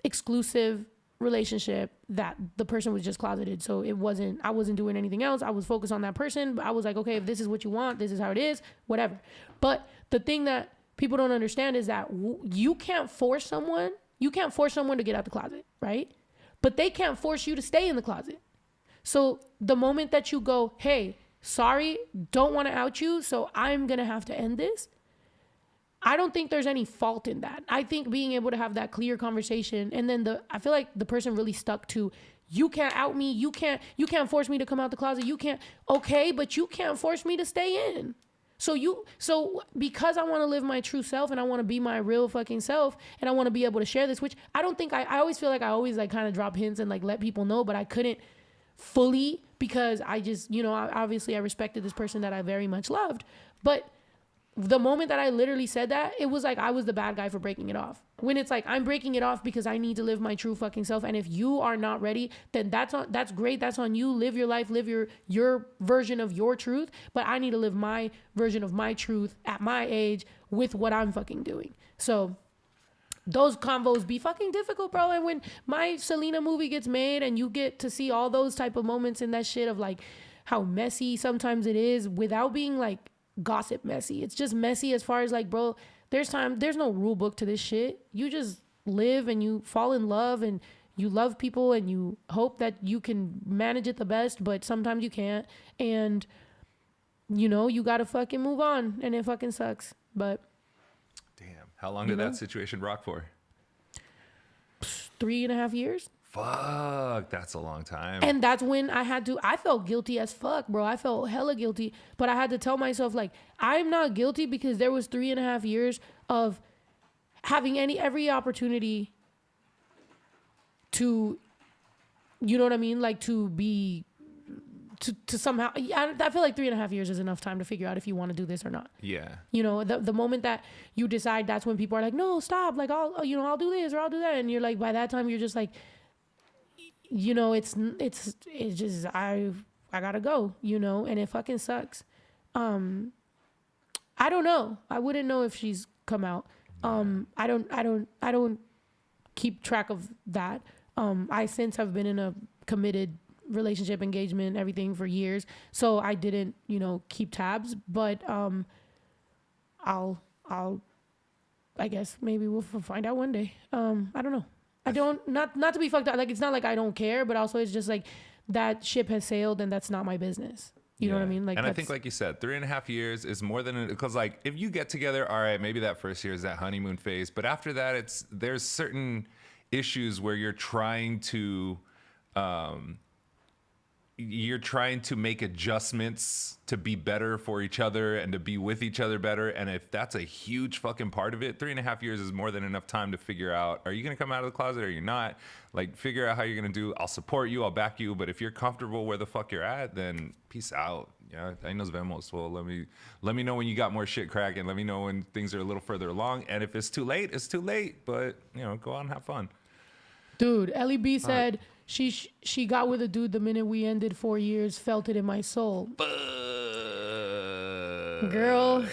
S1: exclusive relationship that the person was just closeted. So I wasn't doing anything else. I was focused on that person. But I was like, okay, if this is what you want, this is how it is, whatever. But the thing that people don't understand is that you can't force someone to get out the closet, right? But they can't force you to stay in the closet. So the moment that you go, hey, sorry, don't want to out you, so I'm going to have to end this, I don't think there's any fault in that. I think being able to have that clear conversation, and then I feel like the person really stuck to, you can't out me, you can't force me to come out the closet, you can't, okay, but you can't force me to stay in. So because I want to live my true self and I want to be my real fucking self and I want to be able to share this, which I don't think I always feel like I always like kind of drop hints and like let people know, but I couldn't fully because I just, you know, obviously I respected this person that I very much loved, but the moment that I literally said that, it was like I was the bad guy for breaking it off. When it's like I'm breaking it off because I need to live my true fucking self, and if you are not ready, then that's great. That's on you. Live your life. Live your version of your truth. But I need to live my version of my truth at my age with what I'm fucking doing. So those convos be fucking difficult, bro. And when my Selena movie gets made, and you get to see all those type of moments in that shit of like how messy sometimes it is, without being like gossip messy. It's just messy as far as like, bro, there's no rule book to this shit. You just live and you fall in love and you love people and you hope that you can manage it the best, but sometimes you can't. And you know, you gotta fucking move on, and it fucking sucks. But
S7: damn, how long did that situation rock for?
S1: 3.5 years.
S7: Fuck, that's a long time.
S1: And that's when I felt guilty as fuck, bro. I felt hella guilty, but I had to tell myself, like, I'm not guilty because there was 3.5 years of having every opportunity to, you know what I mean? Like to somehow, I feel like 3.5 years is enough time to figure out if you want to do this or not. Yeah. You know, the moment that you decide, that's when people are like, no, stop. Like, I'll do this or I'll do that. And you're like, by that time, you're just like, you know, it's just, I gotta go, you know, and it fucking sucks. I don't know. I wouldn't know if she's come out. I don't keep track of that. I since have been in a committed relationship, engagement, everything for years. So I didn't, you know, keep tabs, but, I guess maybe we'll find out one day. I don't know. I don't, not to be fucked up. Like, it's not like I don't care, but also it's just like that ship has sailed and that's not my business. You know what I mean? Like,
S7: and I think, like you said, 3.5 years is more than, because like if you get together, all right, maybe that first year is that honeymoon phase, but after that, there's certain issues where you're trying to make adjustments to be better for each other and to be with each other better. And if that's a huge fucking part of it, 3.5 years is more than enough time to figure out, are you going to come out of the closet or you're not? Like, figure out how you're going to do. I'll support you. I'll back you. But if you're comfortable where the fuck you're at, then peace out. Yeah, I nos vemos. Well, let me know when you got more shit cracking. Let me know when things are a little further along. And if it's too late, it's too late. But, you know, go out and have fun.
S1: Dude, Ellie B said she got with a dude the minute we ended 4 years, felt it in my soul. Girl,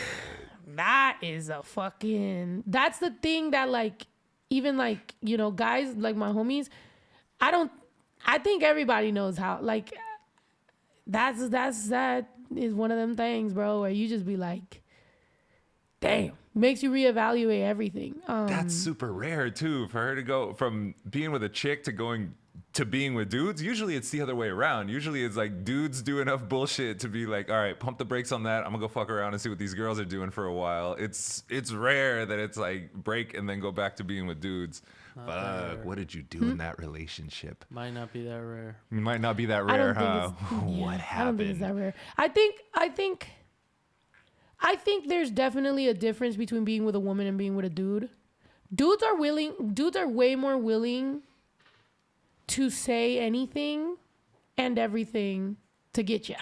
S1: that is a fucking... That's the thing that, like, even, like, you know, guys, like my homies, I think everybody knows how, like, that is one of them things, bro, where you just be like, damn, makes you reevaluate everything.
S7: That's super rare too, for her to go from being with a chick to going to being with dudes. Usually it's the other way around. Usually it's like dudes do enough bullshit to be like, all right, pump the brakes on that. I'm gonna go fuck around and see what these girls are doing for a while. It's rare that it's like break and then go back to being with dudes. Fuck, what did you do in that relationship?
S2: Might not be that rare.
S7: Might not be that rare, huh? What happened?
S1: I don't think it's that rare. I think there's definitely a difference between being with a woman and being with a dude. Dudes are way more willing to say anything and everything to get you,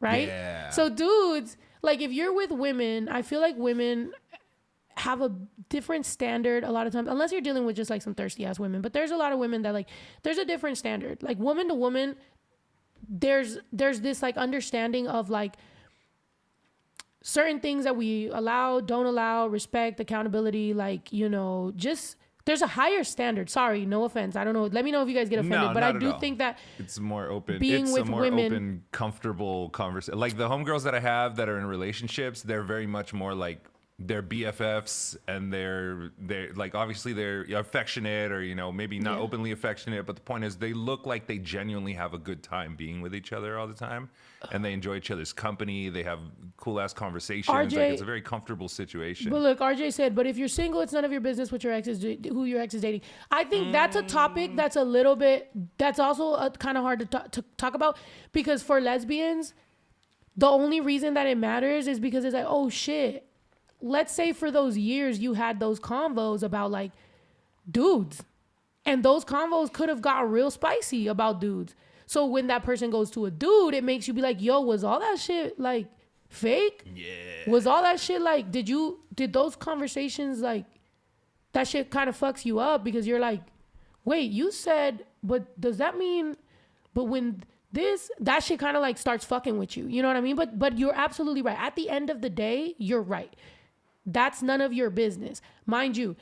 S1: right?
S7: Yeah.
S1: So dudes, like if you're with women, I feel like women have a different standard a lot of times, unless you're dealing with just like some thirsty ass women. But there's a lot of women that like, there's a different standard. Like woman to woman, there's this like understanding of like certain things that we allow, don't allow, respect, accountability, like, you know, just there's a higher standard. Sorry, no offense. I don't know. Let me know if you guys get offended.
S7: No,
S1: but
S7: not
S1: I
S7: at
S1: do
S7: all.
S1: think that
S7: it's more open.
S1: Being
S7: it's
S1: with
S7: a more
S1: women,
S7: open, comfortable conversation. Like the homegirls that I have that are in relationships, they're very much more like they're BFFs, and they're like obviously they're affectionate, or you know maybe not openly affectionate, but the point is they look like they genuinely have a good time being with each other all the time, and they enjoy each other's company. They have cool ass conversations.
S1: RJ,
S7: like it's a very comfortable situation.
S1: But look, RJ said, but if you're single, it's none of your business what your ex is, who your ex is dating. I think that's a topic that's a little bit, that's also kind of hard to talk about, because for lesbians, the only reason that it matters is because it's like, oh shit, let's say for those years you had those convos about like dudes, and those convos could have got real spicy about dudes. So when that person goes to a dude, it makes you be like, yo, was all that shit like fake? Yeah. Was all that shit like, did those conversations like, that shit kind of fucks you up, because you're like, wait, you said, but does that mean, but when that shit kind of like starts fucking with you. You know what I mean? But you're absolutely right. At the end of the day, you're right. That's none of your business. Mind you,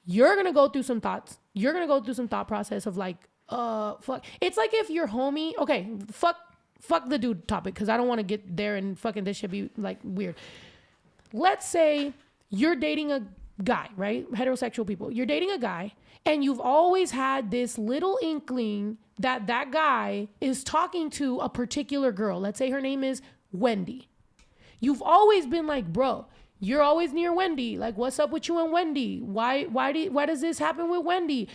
S1: you're going to go through some thoughts. You're going to go through some thought process of like, fuck. It's like if your homie, okay, fuck the dude topic, because I don't want to get there and fucking this should be like weird. Let's say you're dating a guy, right? Heterosexual people. You're dating a guy, and you've always had this little inkling that that guy is talking to a particular girl. Let's say her name is Wendy. You've always been like, bro, you're always near Wendy. Like, what's up with you and Wendy? Why does this happen with Wendy?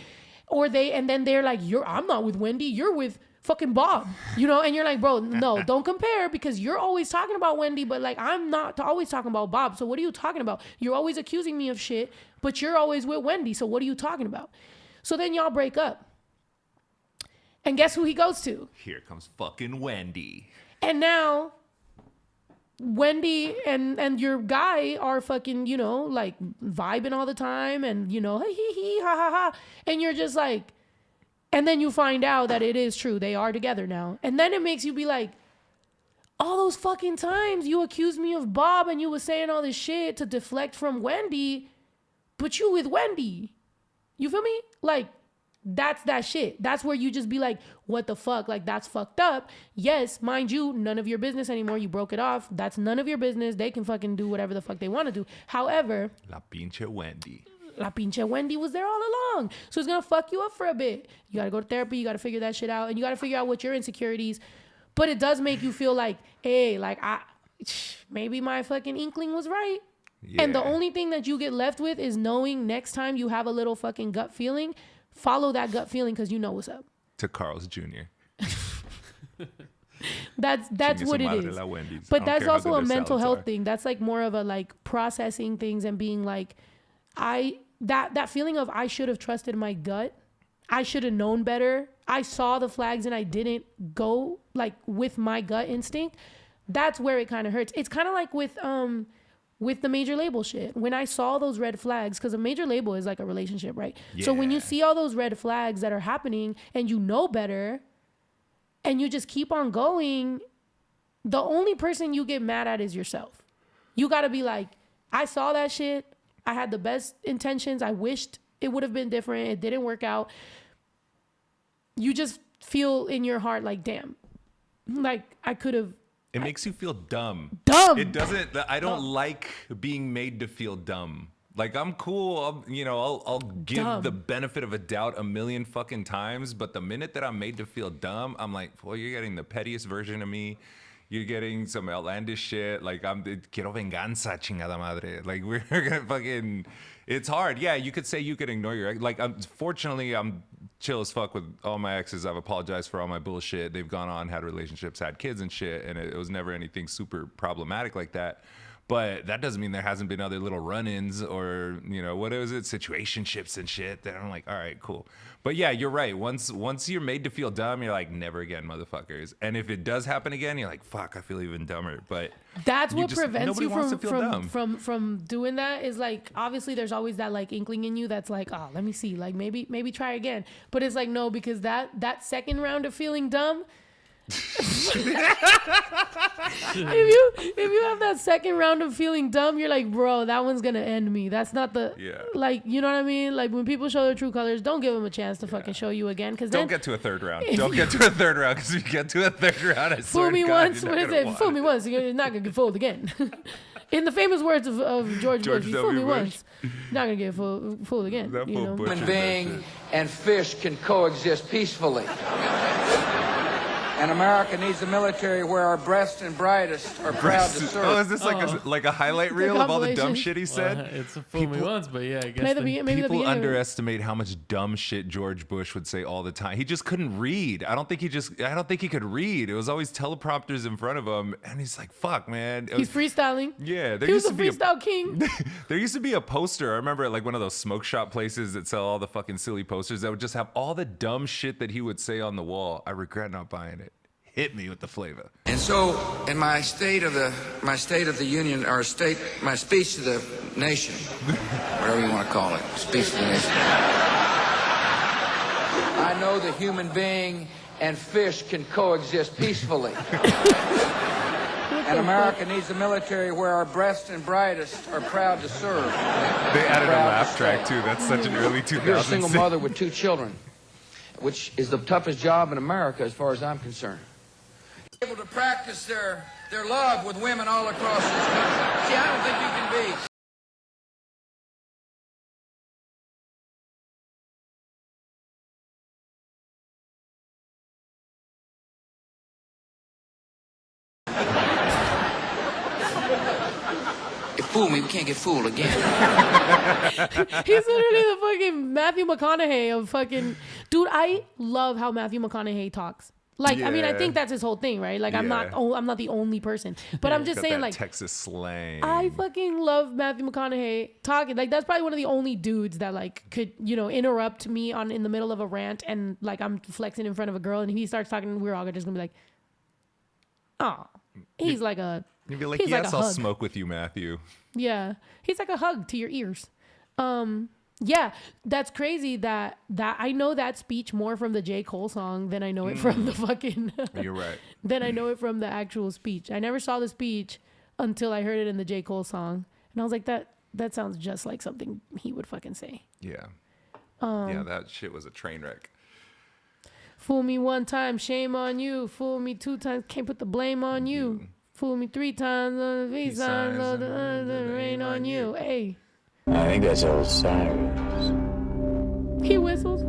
S1: And then they're like, I'm not with Wendy. You're with fucking Bob, you know? And you're like, bro, no, don't compare, because you're always talking about Wendy, but like, I'm not always talking about Bob. So what are you talking about? You're always accusing me of shit, but you're always with Wendy. So what are you talking about? So then y'all break up. And guess who he goes to?
S7: Here comes fucking Wendy.
S1: And now Wendy and your guy are fucking, you know, like vibing all the time, and you know, hee ha ha ha, and you're just like, and then you find out that it is true, they are together now, and then it makes you be like, all those fucking times you accused me of Bob and you was saying all this shit to deflect from Wendy, but you with Wendy, you feel me? Like, that's that shit. That's where you just be like, what the fuck? Like, that's fucked up. Yes, mind you, none of your business anymore. You broke it off. That's none of your business. They can fucking do whatever the fuck they want to do. However,
S7: La pinche Wendy.
S1: La pinche Wendy was there all along. So it's going to fuck you up for a bit. You got to go to therapy. You got to figure that shit out. And you got to figure out what your insecurities. But it does make you feel like, hey, like, maybe my fucking inkling was right. Yeah. And the only thing that you get left with is knowing next time you have a little fucking gut feeling, follow that gut feeling, because you know what's up.
S7: To Carl's Jr.
S1: That's what it is. But that's also a mental health thing. That's like more of a like processing things and being like, that feeling of I should have trusted my gut. I should have known better. I saw the flags and I didn't go like with my gut instinct. That's where it kind of hurts. It's kind of like with the major label shit. When I saw those red flags, because a major label is like a relationship, right? Yeah. So when you see all those red flags that are happening and you know better and you just keep on going, the only person you get mad at is yourself. You got to be like, I saw that shit. I had the best intentions. I wished it would have been different. It didn't work out. You just feel in your heart like, damn, like I could have.
S7: It makes you feel dumb.
S1: Dumb.
S7: It doesn't. I don't like being made to feel dumb. Like I'm cool. I'll give
S1: Dumb.
S7: the benefit of a doubt a million fucking times. But the minute that I'm made to feel dumb, I'm like, boy, you're getting the pettiest version of me. You're getting some outlandish shit. Like quiero venganza, chingada madre. Like we're gonna fucking. It's hard. Yeah, you could say you could ignore your ex. Like, fortunately, I'm chill as fuck with all my exes. I've apologized for all my bullshit. They've gone on, had relationships, had kids and shit, and it was never anything super problematic like that. But that doesn't mean there hasn't been other little run-ins or, what is it, situationships and shit that I'm like, all right, cool. But yeah, you're right. Once you're made to feel dumb, you're like, never again, motherfuckers. And if it does happen again, you're like, fuck, I feel even dumber. But
S1: that's what prevents you
S7: from
S1: doing that is like, obviously there's always that like inkling in you that's like, oh, let me see, like maybe try again. But it's like, no, because that second round of feeling dumb, if you have that second round of feeling dumb, you're like, bro, that one's gonna end me. That's not like, you know what I mean? Like when people show their true colors, don't give them a chance to fucking show you again. Because
S7: don't get to a third round. Don't get to a third round because you get to a third round. I
S1: fool me once. What is it? Fool me once. You're not gonna get fooled again. In the famous words of George Bush, you fool me once, you're not gonna get fooled again.
S9: Human being and fish can coexist peacefully. And America needs a military where our best and brightest are proud to serve.
S7: Oh, is this like a highlight reel of all the dumb shit he said?
S2: Well, it's a fool me once, but yeah, I guess
S7: people underestimate how much dumb shit George Bush would say all the time. He just couldn't read. I don't think he could read. It was always teleprompters in front of him, and he's like, "Fuck, man."
S1: He's freestyling.
S7: Yeah,
S1: he was a freestyle king.
S7: There used to be a poster. I remember at like one of those smoke shop places that sell all the fucking silly posters that would just have all the dumb shit that he would say on the wall. I regret not buying it. Hit me with the flavor.
S9: And so, in my state of the union, or my speech to the nation, whatever you want to call it, speech to the nation. I know the human being and fish can coexist peacefully. And America needs a military where our best and brightest are proud to serve.
S7: They added a laugh track too. That's such an early 2000s.
S9: You're a single mother with 2 children, which is the toughest job in America as far as I'm concerned. Able to practice their love with women all across this country. See, I don't think you can be. You fool me, we can't get fooled again.
S1: He's literally the fucking Matthew McConaughey of fucking... Dude, I love how Matthew McConaughey talks. Like, I mean, I think that's his whole thing, right? Like, I'm not the only person, but I'm just saying, like,
S7: Texas slang.
S1: I fucking love Matthew McConaughey talking. Like, that's probably one of the only dudes that like could, interrupt me in the middle of a rant and like I'm flexing in front of a girl and he starts talking. We're all just gonna be like, oh, he's like a.
S7: You'd be like, yes, I'll smoke with you, Matthew.
S1: Yeah, he's like a hug to your ears. Yeah, that's crazy that I know that speech more from the J. Cole song than I know it from the fucking...
S7: You're right.
S1: Than I know it from the actual speech. I never saw the speech until I heard it in the J. Cole song. And I was like, that sounds just like something he would fucking say.
S7: Yeah. Yeah, that shit was a train wreck.
S1: Fool me 1 time, shame on you. Fool me 2 times, can't put the blame on you. Fool me 3 times, on the V-sign, the rain on you. Hey.
S10: I think that's old Cyrus.
S1: He whistles.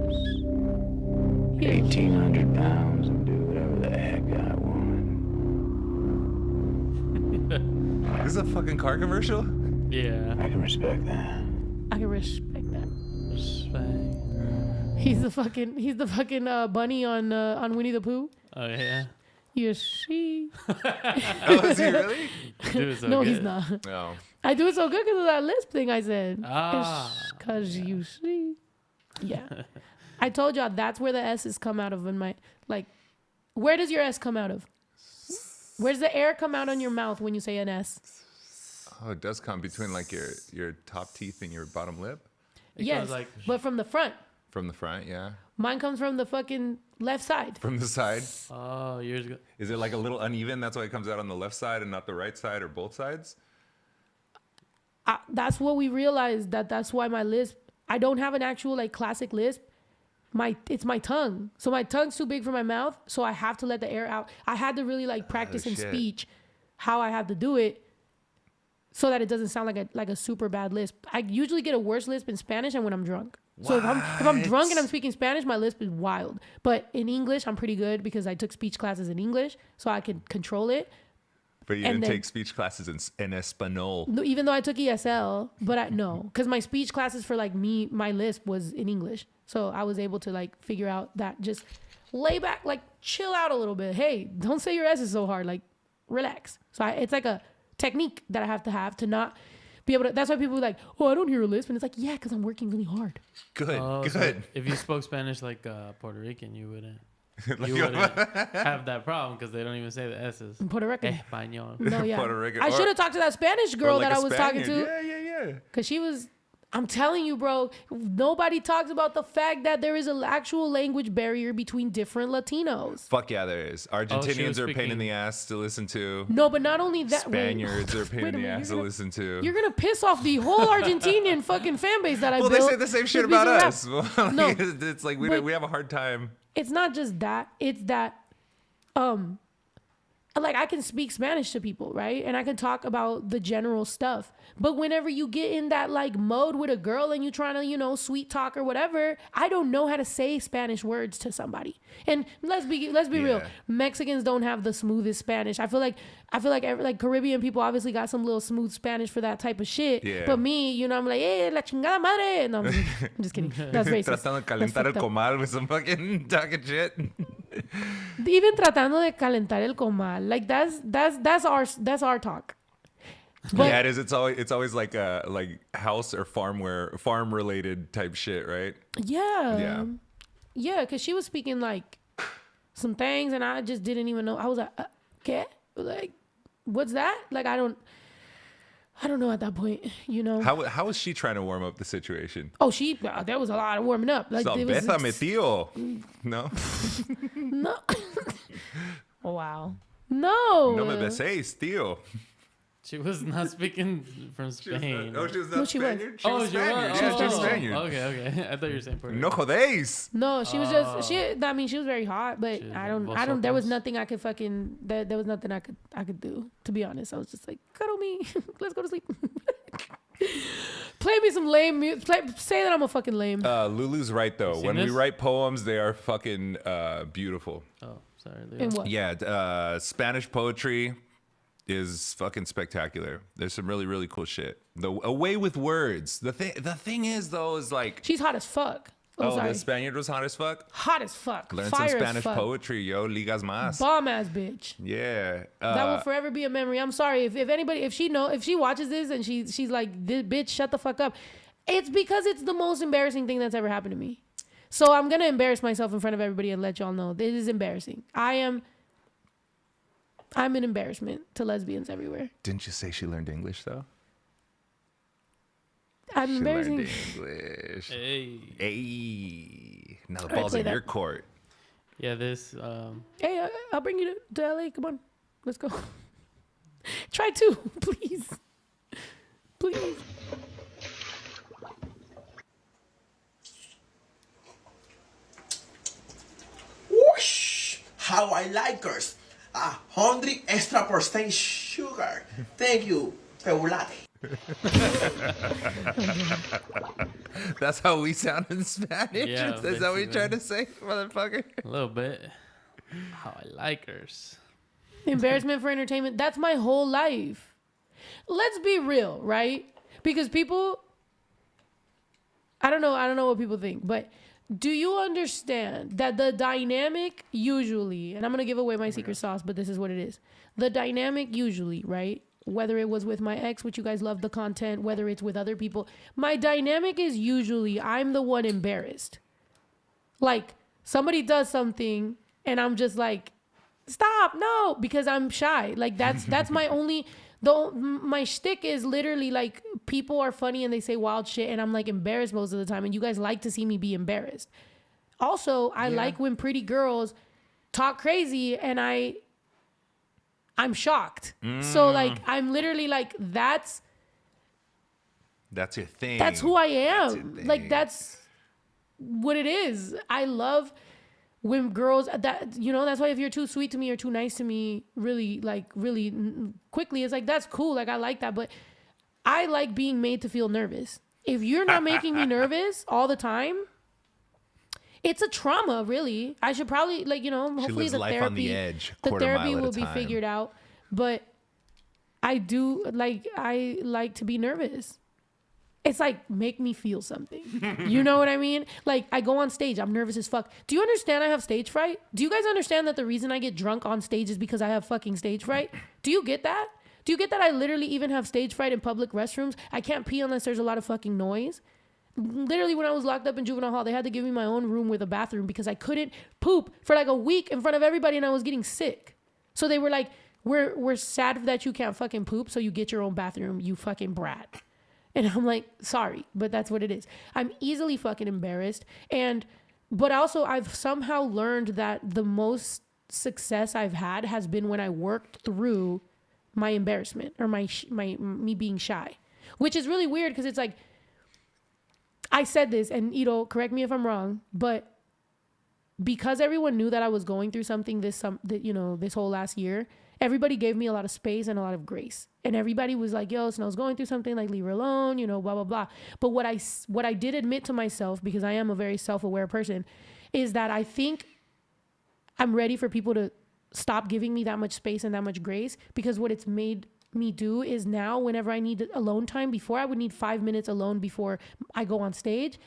S10: 1,800 pounds and do whatever the heck I want.
S7: This is a fucking car commercial?
S2: Yeah.
S10: I can respect that.
S1: I can respect that. He's the fucking bunny on Winnie the Pooh.
S2: Oh yeah.
S1: You see?
S7: Oh, is he really?
S1: No, he's not.
S7: No.
S1: I do it so good because of that lisp thing I said.
S2: Because
S1: you see. Yeah. I told y'all that's where the S's come out of in my, like, where does your S come out of? Where does the air come out on your mouth when you say an S?
S7: Oh, it does come between like your top teeth and your bottom lip?
S1: Yes, but from the front.
S7: From the front, yeah.
S1: Mine comes from the fucking left side.
S7: From the side?
S2: Oh, yours go.
S7: Is it like a little uneven? That's why it comes out on the left side and not the right side or both sides?
S1: that's what we realized, that's why my lisp, I don't have an actual like classic lisp. It's my tongue. So my tongue's too big for my mouth. So I have to let the air out. I had to really like practice in speech how I have to do it so that it doesn't sound like a super bad lisp. I usually get a worse lisp in Spanish and when I'm drunk. So if I'm drunk and I'm speaking Spanish, my lisp is wild. But in English, I'm pretty good because I took speech classes in English, so I can control it.
S7: But you didn't take speech classes in Espanol.
S1: No, even though I took ESL, but no, because my speech classes for like my lisp was in English. So I was able to like figure out that just lay back, like chill out a little bit. Hey, don't say your S's so hard, like relax. So it's like a technique that I have to not be able to. That's why people are like, oh, I don't hear a lisp. And it's like, yeah, because I'm working really hard.
S7: Good.
S2: So if you spoke Spanish like Puerto Rican, you wouldn't. You wouldn't have that problem because they don't even say the S's.
S1: Puerto Rican.
S2: Español.
S1: No, yeah.
S7: Puerto Rican.
S1: I should have talked to that Spanish girl
S7: like
S1: that I was talking to.
S7: Yeah.
S1: Because she was, I'm telling you, bro, nobody talks about the fact that there is an actual language barrier between different Latinos.
S7: Fuck yeah, there is. Argentinians are a pain in the ass to listen to.
S1: No, but not only that.
S7: Spaniards are a pain in the ass to listen to.
S1: You're going to piss off the whole Argentinian fucking fan base that I built.
S7: Well, they say the same shit about us.
S1: No,
S7: it's like we have a hard time.
S1: It's not just that. It's that, like I can speak Spanish to people, right? And I can talk about the general stuff. But whenever you get in that like mode with a girl and you're trying to, sweet talk or whatever, I don't know how to say Spanish words to somebody. And let's be real. Mexicans don't have the smoothest Spanish. I feel like Caribbean people obviously got some little smooth Spanish for that type of shit. Yeah. But me, I'm like, la chingada madre. No, I'm just kidding. That's racist.
S7: Tratando de calentar el comal with some fucking talking shit.
S1: Even tratando de calentar el comal. Like that's our talk. But,
S7: yeah, it is. It's always like house or farm related type shit, right?
S1: Yeah. Because she was speaking like some things, and I just didn't even know. I was like, okay, like, what's that? Like, I don't know at that point,
S7: How was she trying to warm up the situation?
S1: Oh, there was a lot of warming up. Like,
S7: bésame, tío. No.
S1: No. Wow. No.
S7: No me beséis, tío.
S2: She was not speaking from Spain.
S7: She was not Spaniard? She was Spaniard.
S2: She was
S7: Spaniard.
S2: Okay. I thought you were saying Puerto Rican.
S7: No jodéis.
S1: No, she was she was very hot, but I don't, there was nothing I could there was nothing I could do, to be honest. I was just like, cuddle me. Let's go to sleep. Play me some lame music. Say that I'm a fucking lame.
S7: Lulu's right, though. When we write poems, they are fucking beautiful.
S2: Oh, sorry.
S1: In what?
S7: Yeah, Spanish poetry is fucking spectacular. There's some really, really cool shit. A way with words. The thing is, though, is like...
S1: She's hot as fuck.
S7: The Spaniard was hot as fuck?
S1: Hot as fuck.
S7: Learn some Spanish poetry, yo. Ligas más.
S1: Bomb ass bitch.
S7: Yeah.
S1: That will forever be a memory. I'm sorry. If anybody, if she watches this and she's like, this bitch, shut the fuck up. It's because it's the most embarrassing thing that's ever happened to me. So I'm going to embarrass myself in front of everybody and let y'all know. This is embarrassing. I'm an embarrassment to lesbians everywhere.
S7: Didn't you say she learned English, though?
S1: I'm embarrassing.
S7: She learned English.
S2: Hey.
S7: Now the ball's in your court.
S2: Yeah, this...
S1: Hey, I'll bring you to LA. Come on. Let's go. Try 2, please. Please.
S11: Whoosh! How I like hers. 100 extra% sugar. Thank you, Peulate.
S7: That's how we sound in Spanish?
S2: Yeah,
S7: is that what you're trying to say, motherfucker?
S2: A little bit. How I like hers.
S1: Embarrassment for entertainment. That's my whole life. Let's be real, right? Because people... I don't know what people think, but... Do you understand that the dynamic usually, and I'm going to give away my secret sauce, but this is what it is. The dynamic usually, right? Whether it was with my ex, which you guys love the content, whether it's with other people, my dynamic is usually I'm the one embarrassed. Like somebody does something and I'm just like, stop, no, because I'm shy. Like that's my only... my shtick is literally like people are funny and they say wild shit and I'm like embarrassed most of the time and you guys like to see me be embarrassed. Also, I like when pretty girls talk crazy and I'm shocked. So like I'm literally like
S7: That's your thing.
S1: That's who I am. Like, that's what it is. I love when girls that, you know, that's why if you're too sweet to me or too nice to me really quickly, it's like, that's cool. Like, I like that. But I like being made to feel nervous. If you're not making me nervous all the time, it's a trauma, really. I should probably, like, you know, hopefully
S7: the
S1: therapy,
S7: on the edge,
S1: the therapy will be figured out. But I like to be nervous. It's like, make me feel something. You know what I mean? Like, I go on stage, I'm nervous as fuck. Do you understand I have stage fright? Do you guys understand that the reason I get drunk on stage is because I have fucking stage fright? Do you get that? Do you get that I literally even have stage fright in public restrooms? I can't pee unless there's a lot of fucking noise. Literally, when I was locked up in juvenile hall, they had to give me my own room with a bathroom because I couldn't poop for like a week in front of everybody and I was getting sick. So they were like, we're sad that you can't fucking poop, so you get your own bathroom, you fucking brat. And I'm like, sorry, but that's what it is. I'm easily fucking embarrassed. But also I've somehow learned that the most success I've had has been when I worked through my embarrassment or me being shy, which is really weird because it's like, I said this, and Ito, correct me if I'm wrong, but because everyone knew that I was going through something this whole last year, everybody gave me a lot of space and a lot of grace. And everybody was like, yo, Snow's going through something, like, leave her alone, you know, blah, blah, blah. But what I did admit to myself, because I am a very self-aware person, is that I think I'm ready for people to stop giving me that much space and that much grace, because what it's made me do is now whenever I need alone time, before I would need 5 minutes alone before I go on stage,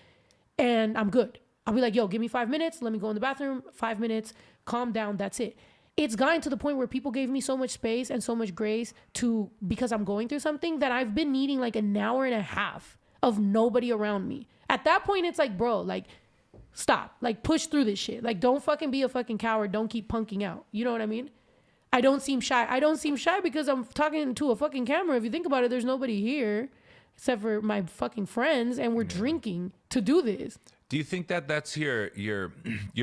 S1: and I'm good. I'll be like, yo, give me 5 minutes. Let me go in the bathroom, 5 minutes, calm down. That's it. It's gotten to the point where people gave me so much space and so much grace because I'm going through something, that I've been needing like an hour and a half of nobody around me. At that point, it's like, bro, like, stop, like, push through this shit. Like, don't fucking be a fucking coward. Don't keep punking out. You know what I mean? I don't seem shy because I'm talking to a fucking camera. If you think about it, there's nobody here except for my fucking friends, and we're drinking to do this.
S7: Do you think that that's your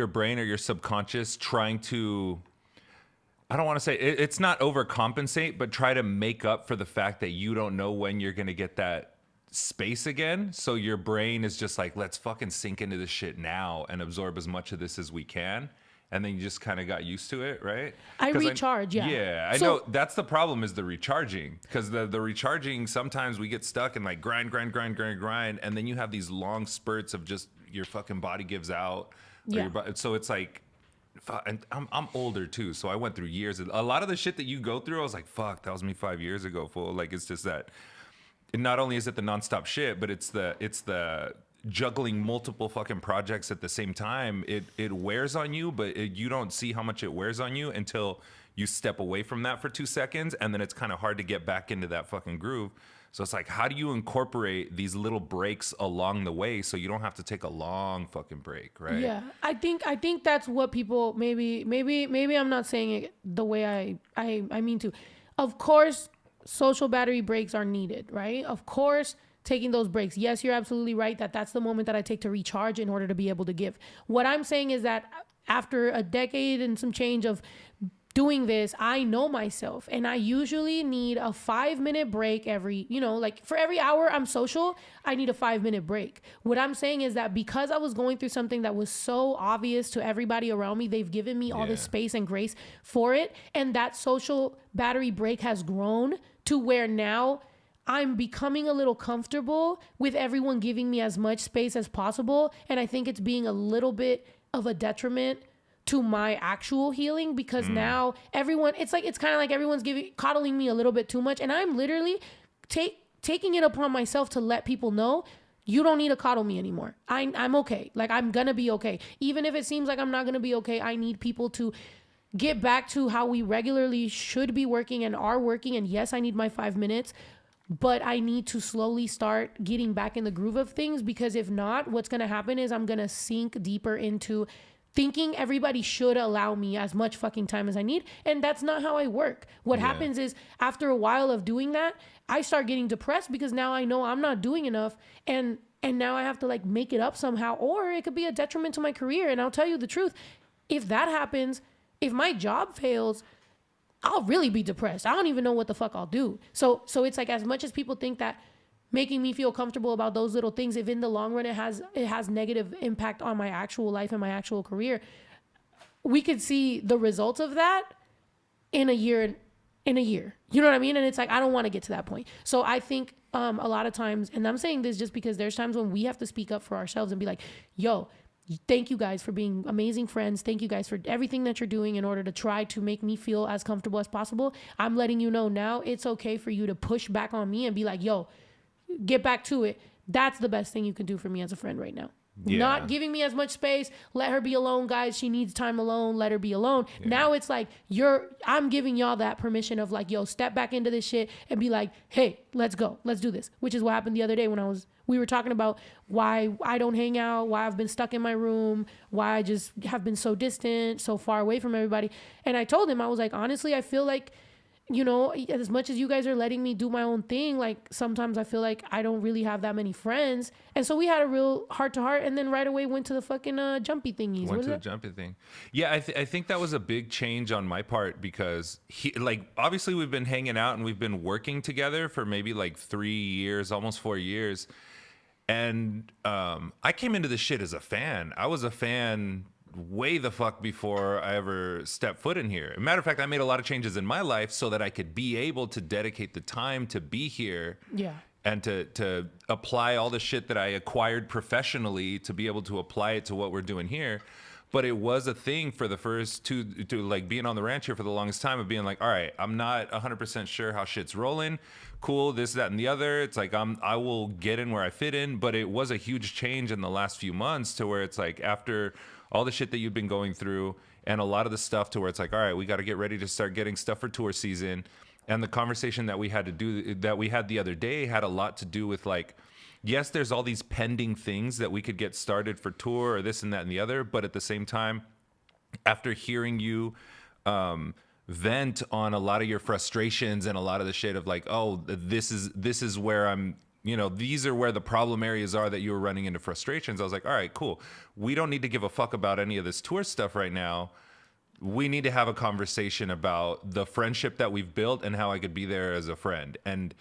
S7: brain or your subconscious trying to, I don't want to say it's not overcompensate, but try to make up for the fact that you don't know when you're going to get that space again? So your brain is just like, let's fucking sink into this shit now and absorb as much of this as we can. And then you just kind of got used to it, right?
S1: I recharge, yeah.
S7: Yeah, I know that's the problem, is the recharging. Because the recharging, sometimes we get stuck and like grind. And then you have these long spurts of just your fucking body gives out.
S1: Yeah.
S7: So it's like, and I'm older too. So I went through years. A lot of the shit that you go through, I was like, fuck, that was me 5 years ago, fool. Like, it's just that, not only is it the nonstop shit, but it's the juggling multiple fucking projects at the same time. It wears on you, but you don't see how much it wears on you until you step away from that for 2 seconds, and then it's kind of hard to get back into that fucking groove. So it's like, how do you incorporate these little breaks along the way so you don't have to take a long fucking break, right?
S1: Yeah, I think that's what people, maybe I'm not saying it the way I mean to. Of course, social battery breaks are needed, right? Of course, taking those breaks. Yes, you're absolutely right that that's the moment that I take to recharge in order to be able to give. What I'm saying is that after a decade and some change of doing this, I know myself, and I usually need a 5-minute break every, like for every hour I'm social, I need a 5-minute break. What I'm saying is that because I was going through something that was so obvious to everybody around me, they've given me all this space and grace for it. And that social battery break has grown to where now I'm becoming a little comfortable with everyone giving me as much space as possible. And I think it's being a little bit of a detriment to my actual healing, because now everyone, it's kind of like everyone's coddling me a little bit too much. And I'm literally taking it upon myself to let people know, you don't need to coddle me anymore. I'm okay. Like, I'm going to be okay. Even if it seems like I'm not going to be okay, I need people to get back to how we regularly should be working and are working. And yes, I need my 5 minutes, but I need to slowly start getting back in the groove of things, because if not, what's going to happen is I'm going to sink deeper into thinking everybody should allow me as much fucking time as I need. And that's not how I work. What happens is, after a while of doing that, I start getting depressed, because now I know I'm not doing enough. And now I have to like make it up somehow, or it could be a detriment to my career. And I'll tell you the truth. If that happens, if my job fails, I'll really be depressed. I don't even know what the fuck I'll do. So it's like, as much as people think that making me feel comfortable about those little things, if in the long run it has negative impact on my actual life and my actual career, we could see the results of that in a year. You know what I mean? And it's like, I don't want to get to that point. So I think a lot of times, and I'm saying this just because there's times when we have to speak up for ourselves and be like, yo, thank you guys for being amazing friends. Thank you guys for everything that you're doing in order to try to make me feel as comfortable as possible. I'm letting you know now it's okay for you to push back on me and be like, yo, get back to it. That's the best thing you can do for me as a friend right now. Yeah. Not giving me as much space. Let her be alone, guys. She needs time alone. Let her be alone. Yeah. Now it's like I'm giving y'all that permission of like, yo, step back into this shit and be like, hey, let's go. Let's do this. Which is what happened the other day when we were talking about why I don't hang out, why I've been stuck in my room, why I just have been so distant, so far away from everybody. And I told him, I was like, honestly, I feel like, you know, as much as you guys are letting me do my own thing, like sometimes I feel like I don't really have that many friends. And so we had a real heart to heart, and then right away went to the fucking jumpy thingies.
S7: Went to the jumpy thing. Yeah, I think that was a big change on my part because obviously we've been hanging out and we've been working together for maybe like 3 years, almost 4 years. And I came into this shit as a fan. I was a fan way the fuck before I ever stepped foot in here. As a matter of fact, I made a lot of changes in my life so that I could be able to dedicate the time to be here. Yeah. And to apply all the shit that I acquired professionally to be able to apply it to what we're doing here. But it was a thing for the first to like being on the ranch here for the longest time of being like, all right, I'm not 100% sure how shit's rolling. Cool, this, that, and the other. It's like I will get in where I fit in. But it was a huge change in the last few months to where it's like after all the shit that you've been going through and a lot of the stuff to where it's like, all right, we got to get ready to start getting stuff for tour season. And the conversation that we had the other day had a lot to do with like, yes, there's all these pending things that we could get started for tour or this and that and the other. But at the same time, after hearing you vent on a lot of your frustrations and a lot of the shit of like, oh, this is where I'm, you know, these are where the problem areas are that you were running into frustrations. I was like, all right, cool. We don't need to give a fuck about any of this tour stuff right now. We need to have a conversation about the friendship that we've built and how I could be there as a friend. And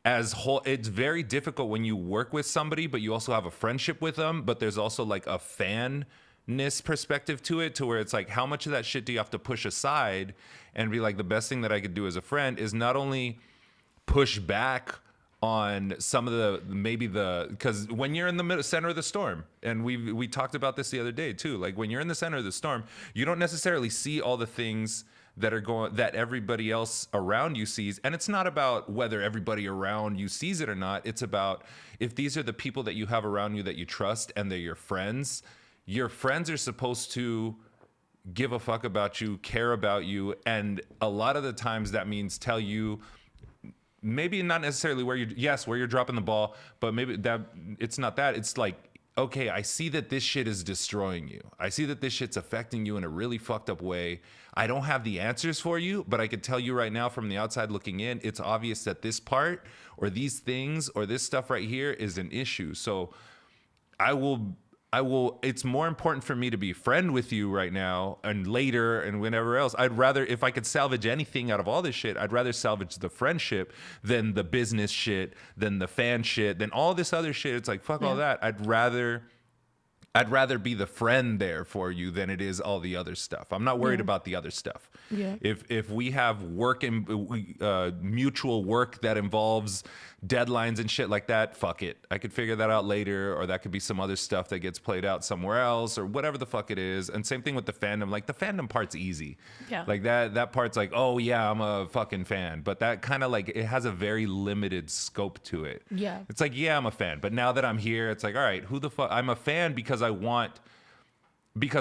S7: it's very difficult when you work with somebody, but you also have a friendship with them, but there's also like a fanness perspective to it, to where it's like, how much of that shit do you have to push aside and be like, the best thing that I could do as a friend is not only push back on some of because when you're in the center of the storm, and we talked about this the other day too, like when you're in the center of the storm, you don't necessarily see all the things that everybody else around you sees. And it's not about whether everybody around you sees it or not. It's about if these are the people that you have around you that you trust and they're your friends are supposed to give a fuck about you, care about you. And a lot of the times that means tell you, maybe not necessarily where you're dropping the ball, but maybe that it's not that. It's like, okay, I see that this shit is destroying you. I see that this shit's affecting you in a really fucked up way. I don't have the answers for you, but I could tell you right now from the outside looking in, it's obvious that this part or these things or this stuff right here is an issue. So I will, it's more important for me to be friend with you right now and later and whenever else. I'd rather, if I could salvage anything out of all this shit, I'd rather salvage the friendship than the business shit, than the fan shit, than all this other shit. It's like, fuck all that. I'd rather be the friend there for you than it is all the other stuff. I'm not worried about the other stuff. Yeah. If we have work and mutual work that involves deadlines and shit like that, fuck it. I could figure that out later, or that could be some other stuff that gets played out somewhere else, or whatever the fuck it is. And same thing with the fandom. Like the fandom part's easy. Yeah. Like that part's like, oh yeah, I'm a fucking fan. But that kind of like, it has a very limited scope to it. Yeah. It's like, yeah, I'm a fan. But now that I'm here, it's like, all right, who the fuck? I'm a fan because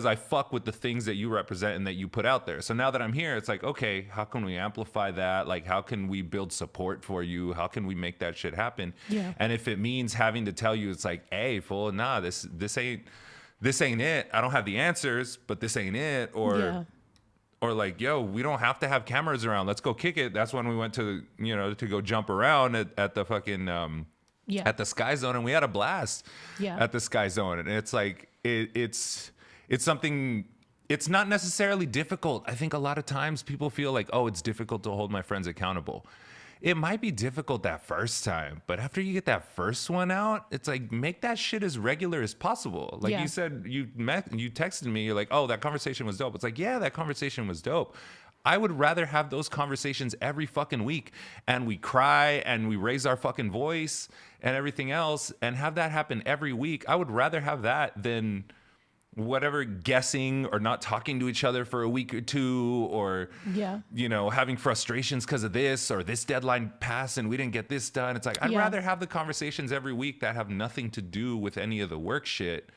S7: I fuck with the things that you represent and that you put out there. So now that I'm here, it's like, okay, how can we amplify that? Like, how can we build support for you? How can we make that shit happen? Yeah. And if it means having to tell you, it's like, hey, fool, nah, this ain't it. I don't have the answers, but this ain't it. Or like, yo, we don't have to have cameras around. Let's go kick it. That's when we went to go jump around at the fucking, at the Sky Zone, and we had a blast at the Sky Zone. And it's like, it's something, it's not necessarily difficult. I think a lot of times people feel like, oh, it's difficult to hold my friends accountable. it might be difficult that first time, but after you get that first one out, it's like, make that shit as regular as possible. Like you said, you texted me, you're like, oh, that conversation was dope. It's like, yeah, that conversation was dope. I would rather have those conversations every fucking week, and we cry and we raise our fucking voice and everything else, and have that happen every week. I would rather have that than whatever, guessing or not talking to each other for a week or two, or you know, having frustrations because of this, or this deadline passed and we didn't get this done. It's like, I'd rather have the conversations every week that have nothing to do with any of the work shit,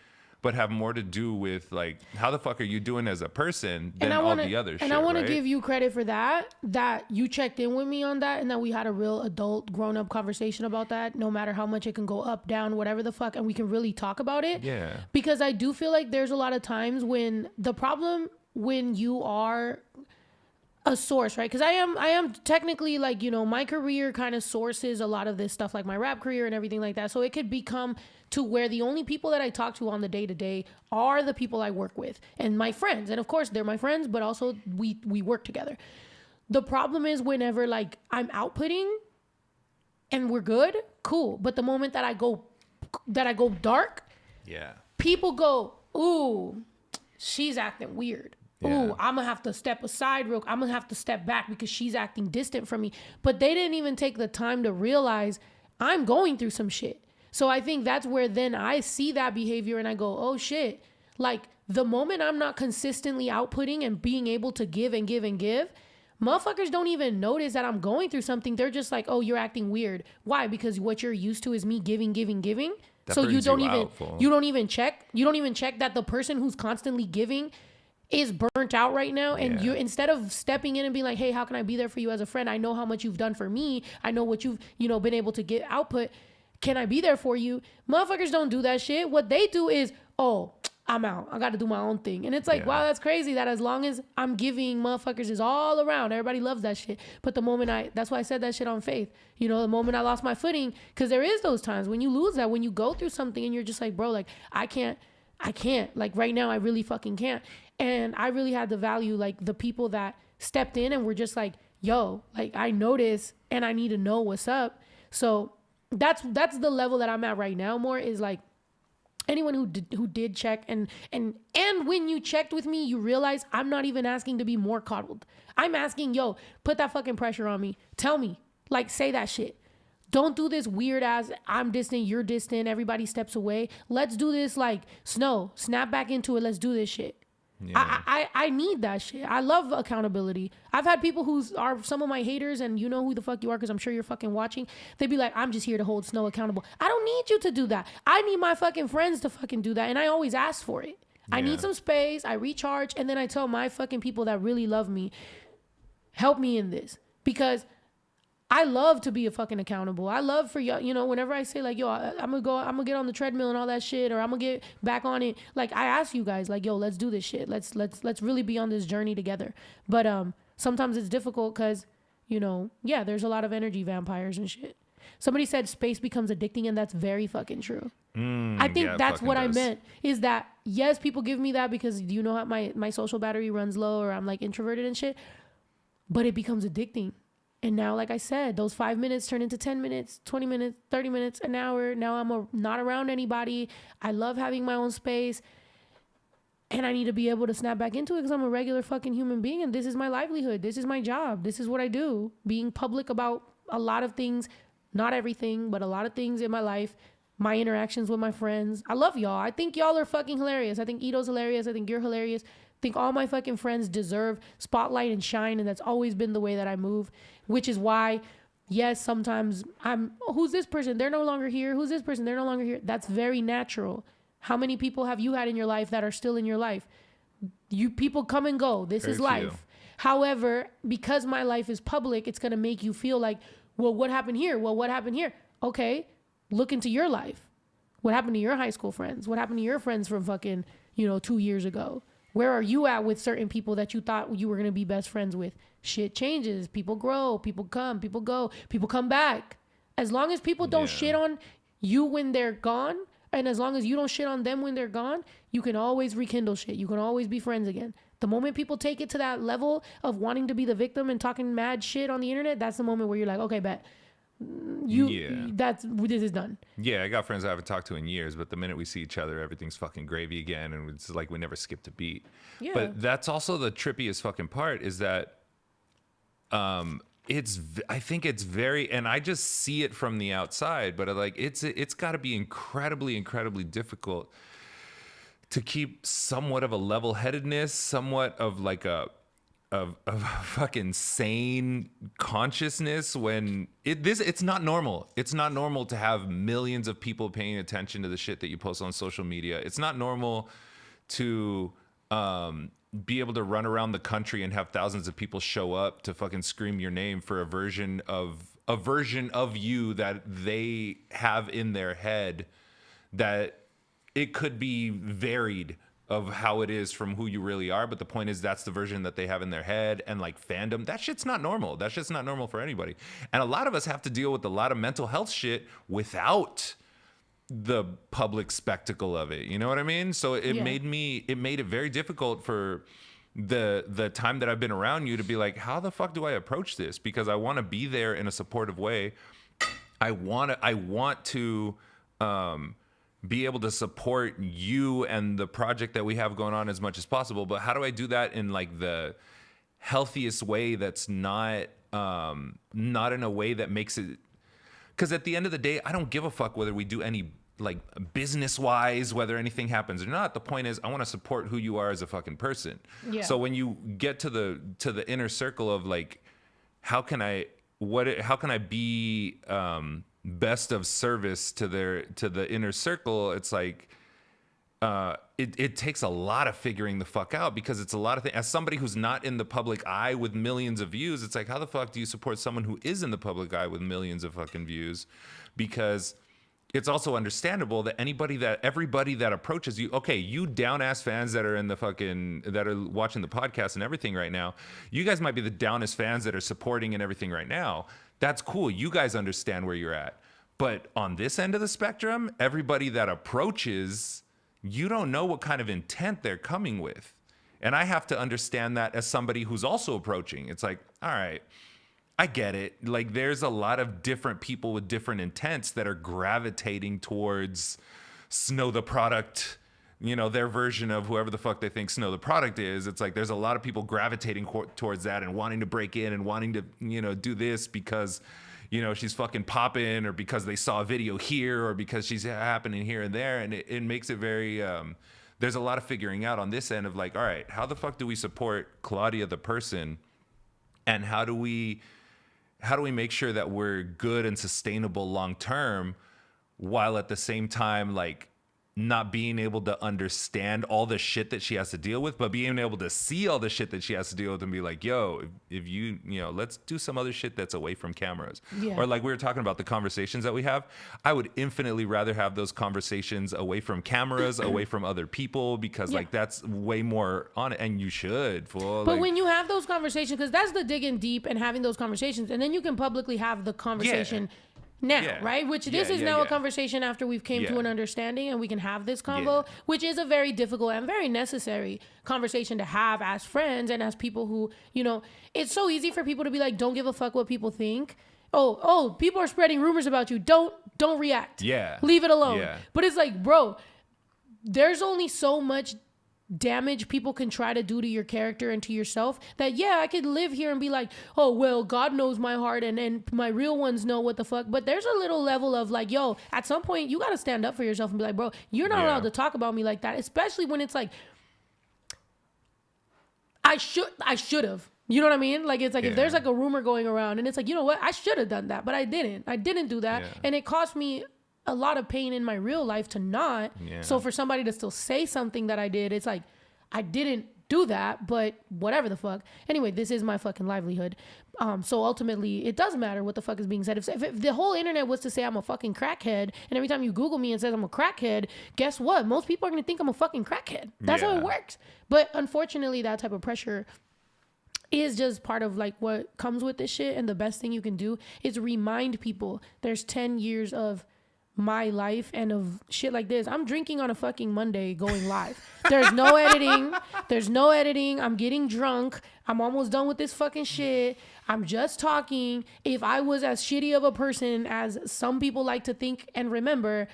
S7: but have more to do with, like, how the fuck are you doing as a person than all the other shit.
S1: And I want
S7: right?
S1: to give you credit for that you checked in with me on that, and that we had a real adult grown up conversation about that, no matter how much it can go up, down, whatever the fuck, and we can really talk about it.
S7: Yeah.
S1: Because I do feel like there's a lot of times when the problem, when you are a source, right? Because I am technically, like, you know, my career kind of sources a lot of this stuff, like my rap career and everything like that. So it could become to where the only people that I talk to on the day-to-day are the people I work with and my friends. And of course they're my friends, but also we work together. The problem is whenever, like, I'm outputting and we're good, cool. But the moment that I go dark, people go, ooh, she's acting weird. Ooh, I'm gonna have to step aside real. I'm gonna have to step back because she's acting distant from me. But they didn't even take the time to realize I'm going through some shit. So I think that's where then I see that behavior and I go, oh shit. Like, the moment I'm not consistently outputting and being able to give and give and give, motherfuckers don't even notice that I'm going through something. They're just like, oh, you're acting weird. Why? Because what you're used to is me giving.
S7: That
S1: So you don't even check that the person who's constantly giving is burnt out right now. And you, instead of stepping in and being like, hey, how can I be there for you as a friend? I know how much you've done for me. I know what you've, you know, been able to get output. Can I be there for you? Motherfuckers don't do that shit. What they do is, oh, I'm out. I got to do my own thing. And it's like, wow, that's crazy that as long as I'm giving, motherfuckers is all around. Everybody loves that shit. But the moment that's why I said that shit on Faith. You know, the moment I lost my footing, because there is those times when you lose that, when you go through something and you're just like, bro, like, I can't. Like, right now, I really fucking can't. And I really had to value, like, the people that stepped in and were just like, yo, like, I notice and I need to know what's up. So that's the level that I'm at right now. More is like, anyone who did check and when you checked with me, you realize I'm not even asking to be more coddled. I'm asking, yo, put that fucking pressure on me. Tell me, like, say that shit. Don't do this weird ass, I'm distant, you're distant, everybody steps away. Let's do this like Snow. Snap back into it. Let's do this shit. Yeah. I need that shit. I love accountability. I've had people who are some of my haters, and you know who the fuck you are because I'm sure you're fucking watching. They'd be like, I'm just here to hold Snow accountable. I don't need you to do that. I need my fucking friends to fucking do that, and I always ask for it. Yeah. I need some space. I recharge, and then I tell my fucking people that really love me, help me in this, because I love to be a fucking accountable. I love for y'all, you know, whenever I say like, yo, I'm gonna get on the treadmill and all that shit, or I'm gonna get back on it. Like, I ask you guys, like, yo, let's do this shit. Let's really be on this journey together. But sometimes it's difficult because, you know, yeah, there's a lot of energy vampires and shit. Somebody said space becomes addicting, and that's very fucking true. I think that's what I meant, is that, yes, people give me that because, you know, how my social battery runs low, or I'm like introverted and shit, but it becomes addicting. And now, like I said, those 5 minutes turn into 10 minutes, 20 minutes, 30 minutes, an hour. Now I'm not around anybody. I love having my own space. And I need to be able to snap back into it because I'm a regular fucking human being. And this is my livelihood. This is my job. This is what I do. Being public about a lot of things, not everything, but a lot of things in my life. My interactions with my friends. I love y'all. I think y'all are fucking hilarious. I think Ito's hilarious. I think you're hilarious. I think all my fucking friends deserve spotlight and shine. And that's always been the way that I move. Which is why, yes, sometimes who's this person? They're no longer here. Who's this person? They're no longer here. That's very natural. How many people have you had in your life that are still in your life? You people come and go. This is life. However, because my life is public, it's going to make you feel like, well, what happened here? Well, what happened here? Okay, look into your life. What happened to your high school friends? What happened to your friends from fucking, 2 years ago? Where are you at with certain people that you thought you were going to be best friends with? Shit changes. People grow. People come. People go. People come back. As long as people don't shit on you when they're gone, And as long as you don't shit on them when they're gone, you can always rekindle shit. You can always be friends again. The moment people take it to that level of wanting to be the victim and talking mad shit on the internet, that's the moment where you're like, okay, bet. This is done.
S7: Yeah, I got friends I haven't talked to in years, but the minute we see each other, everything's fucking gravy again, and it's like we never skipped a beat.
S1: Yeah.
S7: But that's also the trippiest fucking part is that I think it's very, and I just see it from the outside, but like it's got to be incredibly difficult to keep somewhat of a level-headedness, somewhat of like a fucking sane consciousness when it's not normal. It's not normal to have millions of people paying attention to the shit that you post on social media. It's not normal to be able to run around the country and have thousands of people show up to fucking scream your name for a version of you that they have in their head, that it could be varied of how it is from who you really are, but the point is that's the version that they have in their head. And like fandom, that shit's not normal. That shit's not normal for anybody. And a lot of us have to deal with a lot of mental health shit without the public spectacle of it. You know what I mean? So it made it very difficult for the time that I've been around you to be like, how the fuck do I approach this? Because I want to be there in a supportive way. I want to be able to support you and the project that we have going on as much as possible. But how do I do that in like the healthiest way that's not in a way that makes it... Because at the end of the day, I don't give a fuck whether we do any like business wise, whether anything happens or not. The point is I want to support who you are as a fucking person. Yeah. So when you get to the inner circle of like, how can I be best of service to the inner circle, it's like it takes a lot of figuring the fuck out, because it's a lot of things. As somebody who's not in the public eye with millions of views, it's like, how the fuck do you support someone who is in the public eye with millions of fucking views? Because it's also understandable that everybody that approaches you, okay, you down ass fans that are watching the podcast and everything right now, you guys might be the downest fans that are supporting and everything right now. That's cool. You guys understand where you're at. But on this end of the spectrum, everybody that approaches, you don't know what kind of intent they're coming with. And I have to understand that as somebody who's also approaching. It's like, all right, I get it. Like, there's a lot of different people with different intents that are gravitating towards Snow the Product, you know, their version of whoever the fuck they think Snow the Product is. It's like there's a lot of people gravitating towards that and wanting to break in and wanting to, you know, do this because, you know, she's fucking popping, or because they saw a video here, or because she's happening here and there. And it makes it very, there's a lot of figuring out on this end of like, all right, how the fuck do we support Claudia the person? And how do we make sure that we're good and sustainable long term, while at the same time, like, not being able to understand all the shit that she has to deal with, but being able to see all the shit that she has to deal with and be like, yo, if you know, let's do some other shit that's away from cameras. Yeah. Or like we were talking about the conversations that we have. I would infinitely rather have those conversations away from cameras, away from other people, because like that's way more on it, and you should. Fool.
S1: But like, when you have those conversations, because that's the digging deep and having those conversations, and then you can publicly have the conversation now, right? Which this is now a conversation after we've came to an understanding, and we can have this convo, which is a very difficult and very necessary conversation to have as friends and as people who, you know, it's so easy for people to be like, don't give a fuck what people think. Oh, people are spreading rumors about you. Don't react. Yeah. Leave it alone. Yeah. But it's like, bro, there's only so much damage people can try to do to your character and to yourself that I could live here and be like, oh well, God knows my heart and my real ones know what the fuck. But there's a little level of like, yo, at some point you got to stand up for yourself and be like, bro, you're not allowed to talk about me like that, especially when it's like, I should have, you know what I mean? Like, it's like if there's like a rumor going around and it's like, you know what, I should have done that, but I didn't do that, and it cost me a lot of pain in my real life to not. So for somebody to still say something that I did, it's like, I didn't do that, but whatever the fuck. Anyway, this is my fucking livelihood. So ultimately, it doesn't matter what the fuck is being said. If the whole internet was to say I'm a fucking crackhead, and every time you Google me and says I'm a crackhead, guess what? Most people are going to think I'm a fucking crackhead. That's how it works. But unfortunately, that type of pressure is just part of like what comes with this shit. And the best thing you can do is remind people there's 10 years of my life and of shit like this, I'm drinking on a fucking Monday going live. There's no editing. I'm getting drunk. I'm almost done with this fucking shit. I'm just talking. If I was as shitty of a person as some people like to think and remember,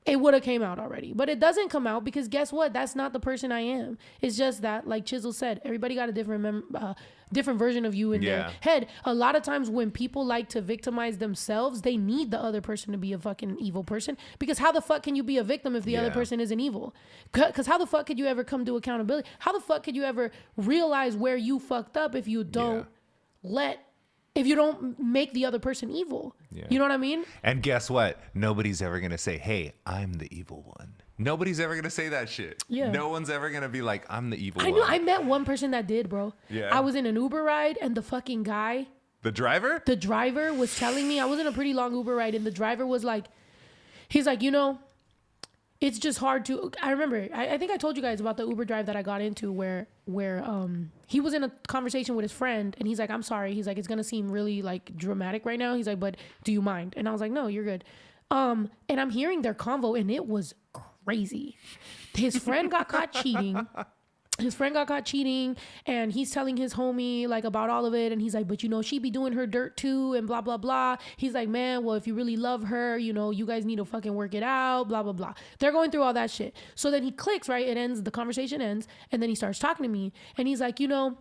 S1: it would have came out already. But it doesn't come out because guess what? That's not the person I am. It's just that, like Chisel said, everybody got a different version of you in their head. A lot of times when people like to victimize themselves, they need the other person to be a fucking evil person. Because how the fuck can you be a victim if the other person isn't evil? Because how the fuck could you ever come to accountability? How the fuck could you ever realize where you fucked up if you don't if you don't make the other person evil? You know what I mean?
S7: And guess what? Nobody's ever going to say, hey, I'm the evil one. Nobody's ever going to say that shit. Yeah. No one's ever going to be like, I'm the evil one.
S1: I met one person that did, bro. Yeah. I was in an Uber ride and the fucking guy.
S7: The driver?
S1: The driver was telling me, I was in a pretty long Uber ride and the driver was like, he's like, you know, it's just hard to, I remember, I think I told you guys about the Uber drive that I got into where he was in a conversation with his friend and he's like, I'm sorry. He's like, it's going to seem really like dramatic right now. He's like, but do you mind? And I was like, no, you're good. And I'm hearing their convo and it was crazy. His friend got caught cheating. And he's telling his homie like about all of it. And he's like, but you know, she be doing her dirt too and blah, blah, blah. He's like, man, well, if you really love her, you know, you guys need to fucking work it out, blah, blah, blah. They're going through all that shit. So then he clicks, right? It ends, the conversation ends. And then he starts talking to me and he's like, you know,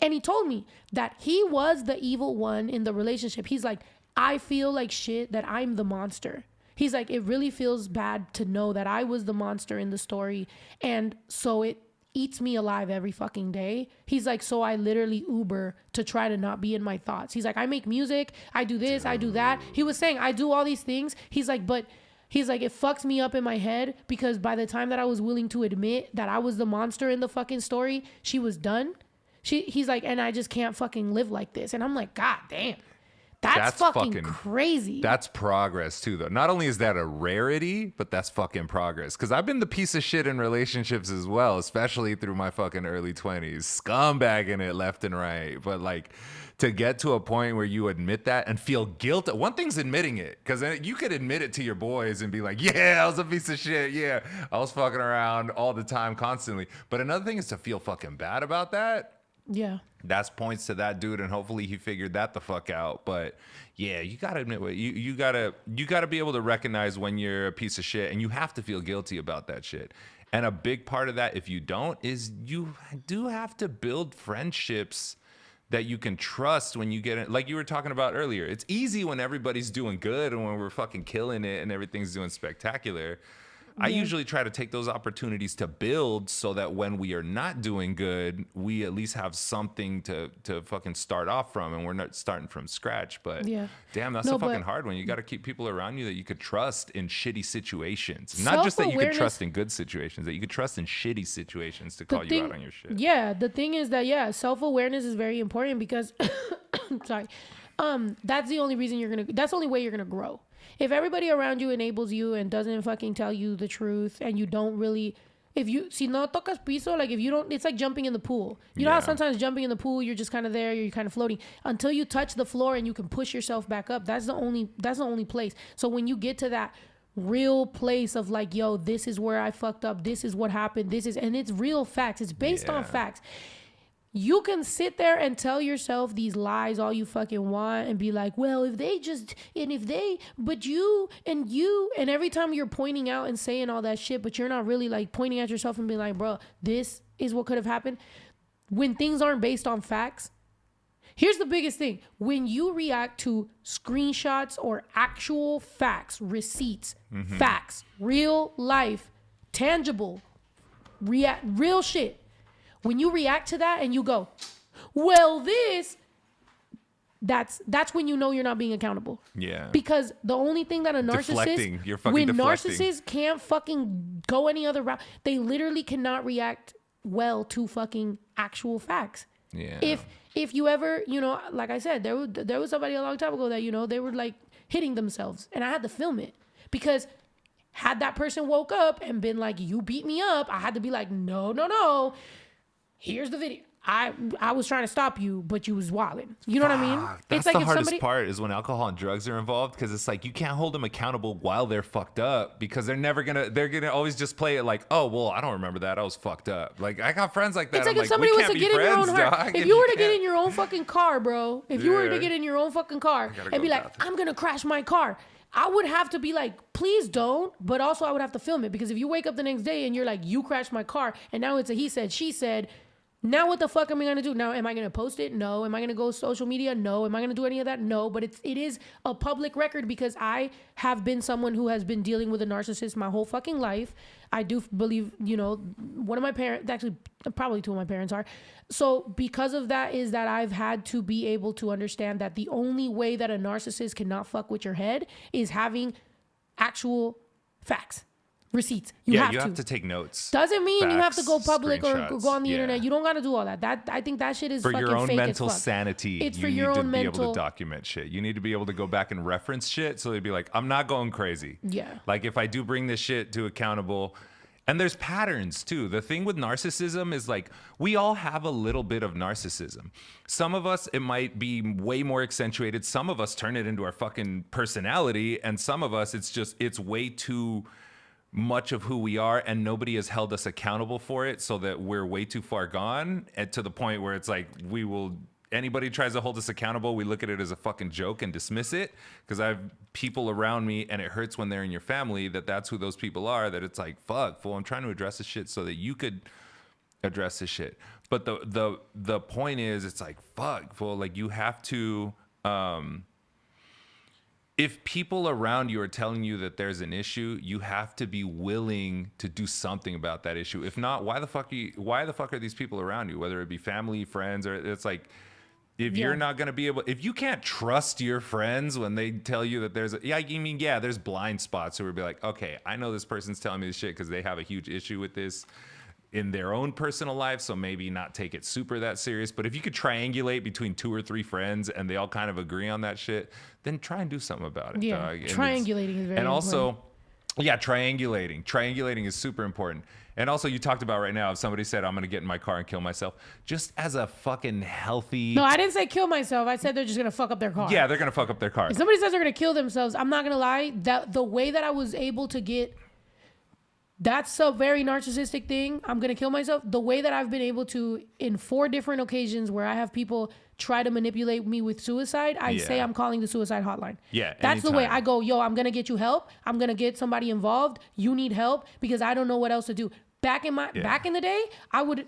S1: and he told me that he was the evil one in the relationship. He's like, I feel like shit that I'm the monster. He's like, it really feels bad to know that I was the monster in the story. And so it eats me alive every fucking day. He's like, so I literally Uber to try to not be in my thoughts. He's like, I make music, I do this, I do that. He was saying, I do all these things. He's like, but he's like, it fucks me up in my head because by the time that I was willing to admit that I was the monster in the fucking story, she was done. He's like, and I just can't fucking live like this. And I'm like, God damn. That's fucking crazy.
S7: That's progress too, though. Not only is that a rarity, but that's fucking progress. Because I've been the piece of shit in relationships as well, especially through my fucking early 20s, scumbagging it left and right. But like to get to a point where you admit that and feel guilt. One thing's admitting it, because you could admit it to your boys and be like, yeah, I was a piece of shit. Yeah, I was fucking around all the time, constantly. But another thing is to feel fucking bad about that.
S1: Yeah.
S7: That's points to that dude, and hopefully he figured that the fuck out. But yeah, you gotta admit what you gotta be able to recognize when you're a piece of shit, and you have to feel guilty about that shit. And a big part of that, if you don't, is you do have to build friendships that you can trust when you get in, like you were talking about earlier. It's easy when everybody's doing good and when we're fucking killing it and everything's doing spectacular. I usually try to take those opportunities to build so that when we are not doing good, we at least have something to fucking start off from, and we're not starting from scratch. But damn, that's fucking hard one. You got to keep people around you that you could trust in shitty situations. Not just that you could trust in good situations, that you could trust in shitty situations to call you out on your shit.
S1: Yeah, the thing is that, self-awareness is very important because, sorry, that's the only reason that's the only way you're going to grow. If everybody around you enables you and doesn't fucking tell you the truth, and you don't really, si no tocas piso, like if you don't, it's like jumping in the pool. You know how sometimes jumping in the pool, you're just kind of there, you're kind of floating until you touch the floor and you can push yourself back up. That's the only place. So when you get to that real place of like, yo, this is where I fucked up, this is what happened, and it's real facts. It's based on facts. You can sit there and tell yourself these lies all you fucking want and be like, well, but you, and every time you're pointing out and saying all that shit, but you're not really like pointing at yourself and being like, bro, this is what could have happened. When things aren't based on facts, here's the biggest thing. When you react to screenshots or actual facts, receipts, facts, real life, tangible, real shit, when you react to that and you go, well, that's when you know you're not being accountable. Yeah. Because the only thing that a narcissist, narcissists can't fucking go any other route, they literally cannot react well to fucking actual facts. Yeah. If you ever, like I said, there was somebody a long time ago that, they were like hitting themselves, and I had to film it because had that person woke up and been like, you beat me up, I had to be like, no. Here's the video. I was trying to stop you, but you was wilding. You know what I mean?
S7: That's
S1: it's
S7: the hardest part is when alcohol and drugs are involved, because it's like you can't hold them accountable while they're fucked up, because they're gonna always just play it like, oh well, I don't remember that, I was fucked up. Like I got friends like that.
S1: It's like
S7: I'm
S1: if somebody was to get in your own heart.
S7: dog,
S1: If you were to get in your own fucking car, bro. If you were to get in your own fucking car and be like, I'm gonna crash my car, I would have to be like, please don't. But also I would have to film it, because if you wake up the next day and you're like, you crashed my car, and now it's a he said, she said. Now what the fuck am I gonna do? Now am I gonna post it? No. Am I gonna go social media? No. Am I gonna do any of that? No. But it is a public record, because I have been someone who has been dealing with a narcissist my whole fucking life. I do believe, one of my parents, actually probably two of my parents are. So because of that is that I've had to be able to understand that the only way that a narcissist cannot fuck with your head is having actual facts. Receipts. You have
S7: to take notes.
S1: Doesn't mean
S7: facts,
S1: you have to go public or go on the
S7: internet.
S1: internet. You don't got to do all that. I think that shit is
S7: for
S1: fucking
S7: your own
S1: fake
S7: mental
S1: as fuck.
S7: sanity.
S1: It's
S7: you
S1: for
S7: need
S1: your
S7: to
S1: own
S7: be
S1: mental.
S7: able to document shit. You need to be able to go back and reference shit, so they'd be like, I'm not going crazy.
S1: Yeah.
S7: Like if I do bring this shit to accountable. And there's patterns too. The thing with narcissism is like we all have a little bit of narcissism. Some of us, it might be way more accentuated. Some of us turn it into our fucking personality. And some of us, it's way too much of who we are, and nobody has held us accountable for it, so that we're way too far gone, and to the point where it's like anybody tries to hold us accountable, we look at it as a fucking joke and dismiss it. Because I have people around me, and it hurts when they're in your family, that's who those people are, that it's like, fuck, fool, I'm trying to address this shit so that you could address this shit. But the point is, it's like, fuck, fool, like you have to if people around you are telling you that there's an issue, you have to be willing to do something about that issue. If not, why the fuck are these people around you? Whether it be family, friends, or it's like, if you're not going to be able, if you can't trust your friends when they tell you that there's blind spots who would be like, okay, I know this person's telling me this shit because they have a huge issue with this in their own personal life, so maybe not take it super that serious. But if you could triangulate between 2 or 3 friends and they all kind of agree on that shit, then try and do something about it.
S1: Yeah,
S7: dog.
S1: triangulating is very
S7: and also,
S1: important.
S7: triangulating is super important. And also, you talked about right now, if somebody said, I'm going to get in my car and kill myself, just as a fucking healthy...
S1: No, I didn't say kill myself. I said they're just going to fuck up their car.
S7: Yeah, they're going to fuck up their car.
S1: If somebody says they're going to kill themselves, I'm not going to lie. That the way that I was able to get... That's a very narcissistic thing. I'm going to kill myself. The way that I've been able to, in 4 different occasions where I have people try to manipulate me with suicide, I say I'm calling the suicide hotline.
S7: Yeah,
S1: that's the way I go, yo, I'm going to get you help. I'm going to get somebody involved. You need help because I don't know what else to do. Back in the day, I would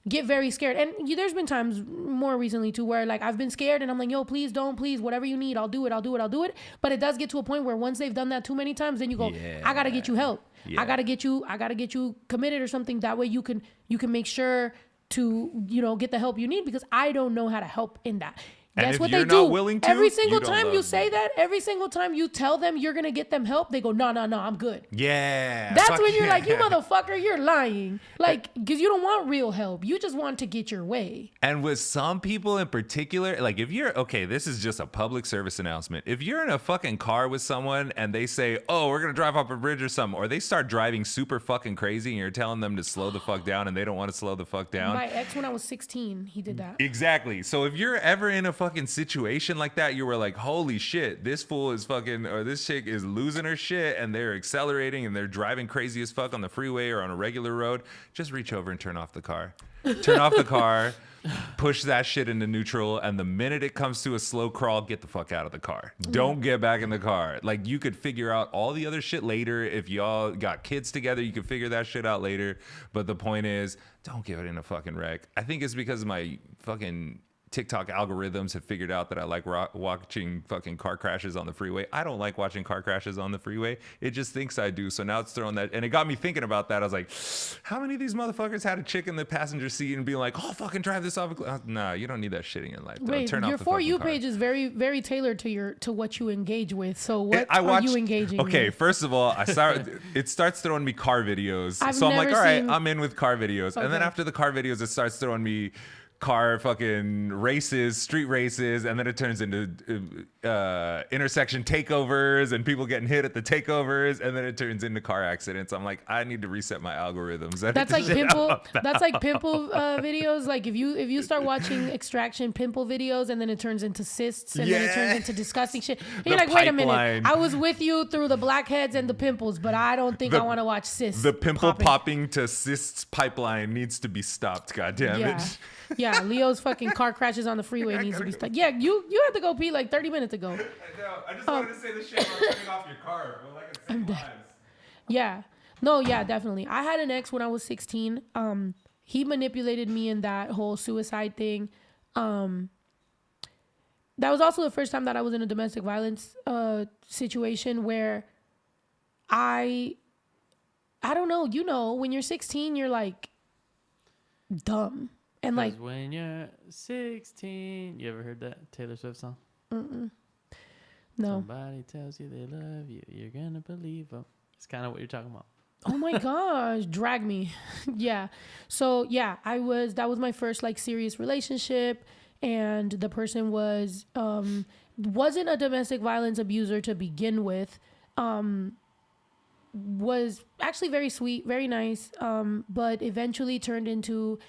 S1: get very scared. And there's been times more recently too where like I've been scared and I'm like, yo, please don't, please, whatever you need, I'll do it. But it does get to a point where once they've done that too many times, then you go, I got to get you help. Yeah. I got to get you committed or something. That way you can make sure to, get the help you need, because I don't know how to help in that. That's what they do. Every single time you say that, every single time you tell them you're going to get them help, they go, no, I'm good.
S7: Yeah.
S1: That's when you're like, you motherfucker, you're lying. Like, because you don't want real help. You just want to get your way.
S7: And with some people in particular, like if you're, okay, this is just a public service announcement. If you're in a fucking car with someone and they say, oh, we're going to drive off a bridge or something, or they start driving super fucking crazy and you're telling them to slow the fuck down and they don't want to slow the fuck down.
S1: My ex, when I was 16, he did that.
S7: Exactly. So if you're ever in a fucking situation like that, you were like, holy shit, this fool is fucking, or this chick is losing her shit and they're accelerating and they're driving crazy as fuck on the freeway or on a regular road, just reach over and turn off the car. Turn off the car, push that shit into neutral, and the minute it comes to a slow crawl, get the fuck out of the car. Don't get back in the car. Like, you could figure out all the other shit later. If y'all got kids together, you could figure that shit out later. But the point is, don't give it in a fucking wreck. I think it's because my fucking TikTok algorithms have figured out that I like watching fucking car crashes on the freeway. I don't like watching car crashes on the freeway. It just thinks I do. So now it's throwing that. And it got me thinking about that. I was like, how many of these motherfuckers had a chick in the passenger seat and being like, oh, fucking drive this off? Nah, you don't need that shit in your life.
S1: Wait,
S7: turn
S1: your
S7: off the
S1: For You
S7: car.
S1: page is very, very tailored to what you engage with. So what are you engaging
S7: Okay,
S1: with?
S7: first of all, it starts throwing me car videos.
S1: I've
S7: so I'm like,
S1: never
S7: all right,
S1: seen-
S7: I'm in with car videos.
S1: Okay.
S7: And then after the car videos, it starts throwing me car fucking races, street races, and then it turns into intersection takeovers and people getting hit at the takeovers, and then it turns into car accidents. I'm like, I need to reset my algorithms.
S1: That's like pimple. That's like pimple videos. Like if you start watching extraction pimple videos, and then it turns into cysts, and then it turns into disgusting shit. And you're like, wait a minute, I was with you through the blackheads and the pimples, but I don't think I want to watch cysts.
S7: The pimple popping to cysts pipeline needs to be stopped. God damn it.
S1: Yeah, Leo's fucking car crashes on the freeway needs to be stopped. Yeah, you had to go pee like 30 minutes ago.
S7: I know. I just wanted to say the shit about turning off your car. Well, like I'm dead.
S1: Yeah. No, yeah, definitely. I had an ex when I was 16. He manipulated me in that whole suicide thing. That was also the first time that I was in a domestic violence situation where I don't know, you know, when you're 16, you're like dumb. And like
S2: when you're 16, you ever heard that Taylor Swift song?
S1: No.
S2: Somebody tells you they love you, you're gonna believe them. It's kind of what you're talking about.
S1: Oh my gosh, drag me. Yeah. So yeah, that was my first like serious relationship, and the person wasn't a domestic violence abuser to begin with. Was actually very sweet, very nice, but eventually turned into,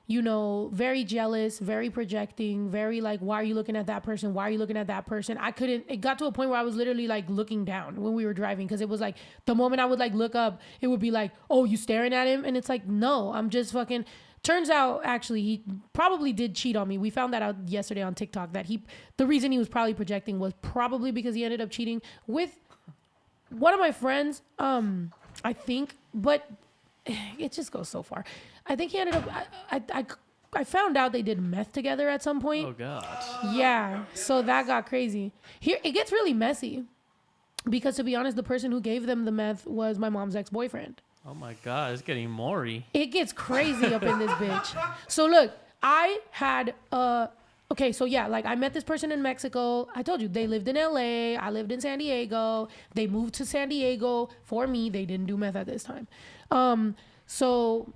S1: you know, very jealous, very projecting, very like, why are you looking at that person? Why are you looking at that person? It got to a point where I was literally like looking down when we were driving, because it was like the moment I would like look up, it would be like, oh, you staring at him? And it's like, no, I'm just fucking. Turns out, actually, he probably did cheat on me. We found that out yesterday on TikTok, that the reason he was probably projecting was probably because he ended up cheating with one of my friends, I think, but it just goes so far. I think he ended up, I found out they did meth together at some point.
S2: Oh, God.
S1: Yeah, so that got crazy. Here, it gets really messy, because to be honest, the person who gave them the meth was my mom's ex-boyfriend.
S2: Oh, my God, it's getting Maury.
S1: It gets crazy up in this bitch. So look, I had okay, so yeah, like I met this person in Mexico. I told you they lived in LA. I lived in San Diego. They moved to San Diego for me. They didn't do meth at this time. So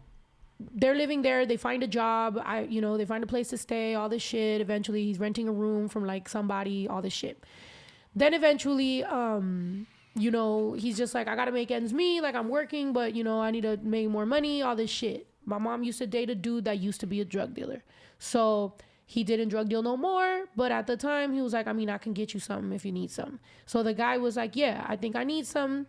S1: they're living there. They find a job. They find a place to stay, all this shit. Eventually he's renting a room from like somebody, all this shit. Then eventually, he's just like, I got to make ends meet. Like I'm working, but I need to make more money, all this shit. My mom used to date a dude that used to be a drug dealer. So he didn't drug deal no more, but at the time he was like, I mean, I can get you something if you need something. So the guy was like, yeah, I think I need some,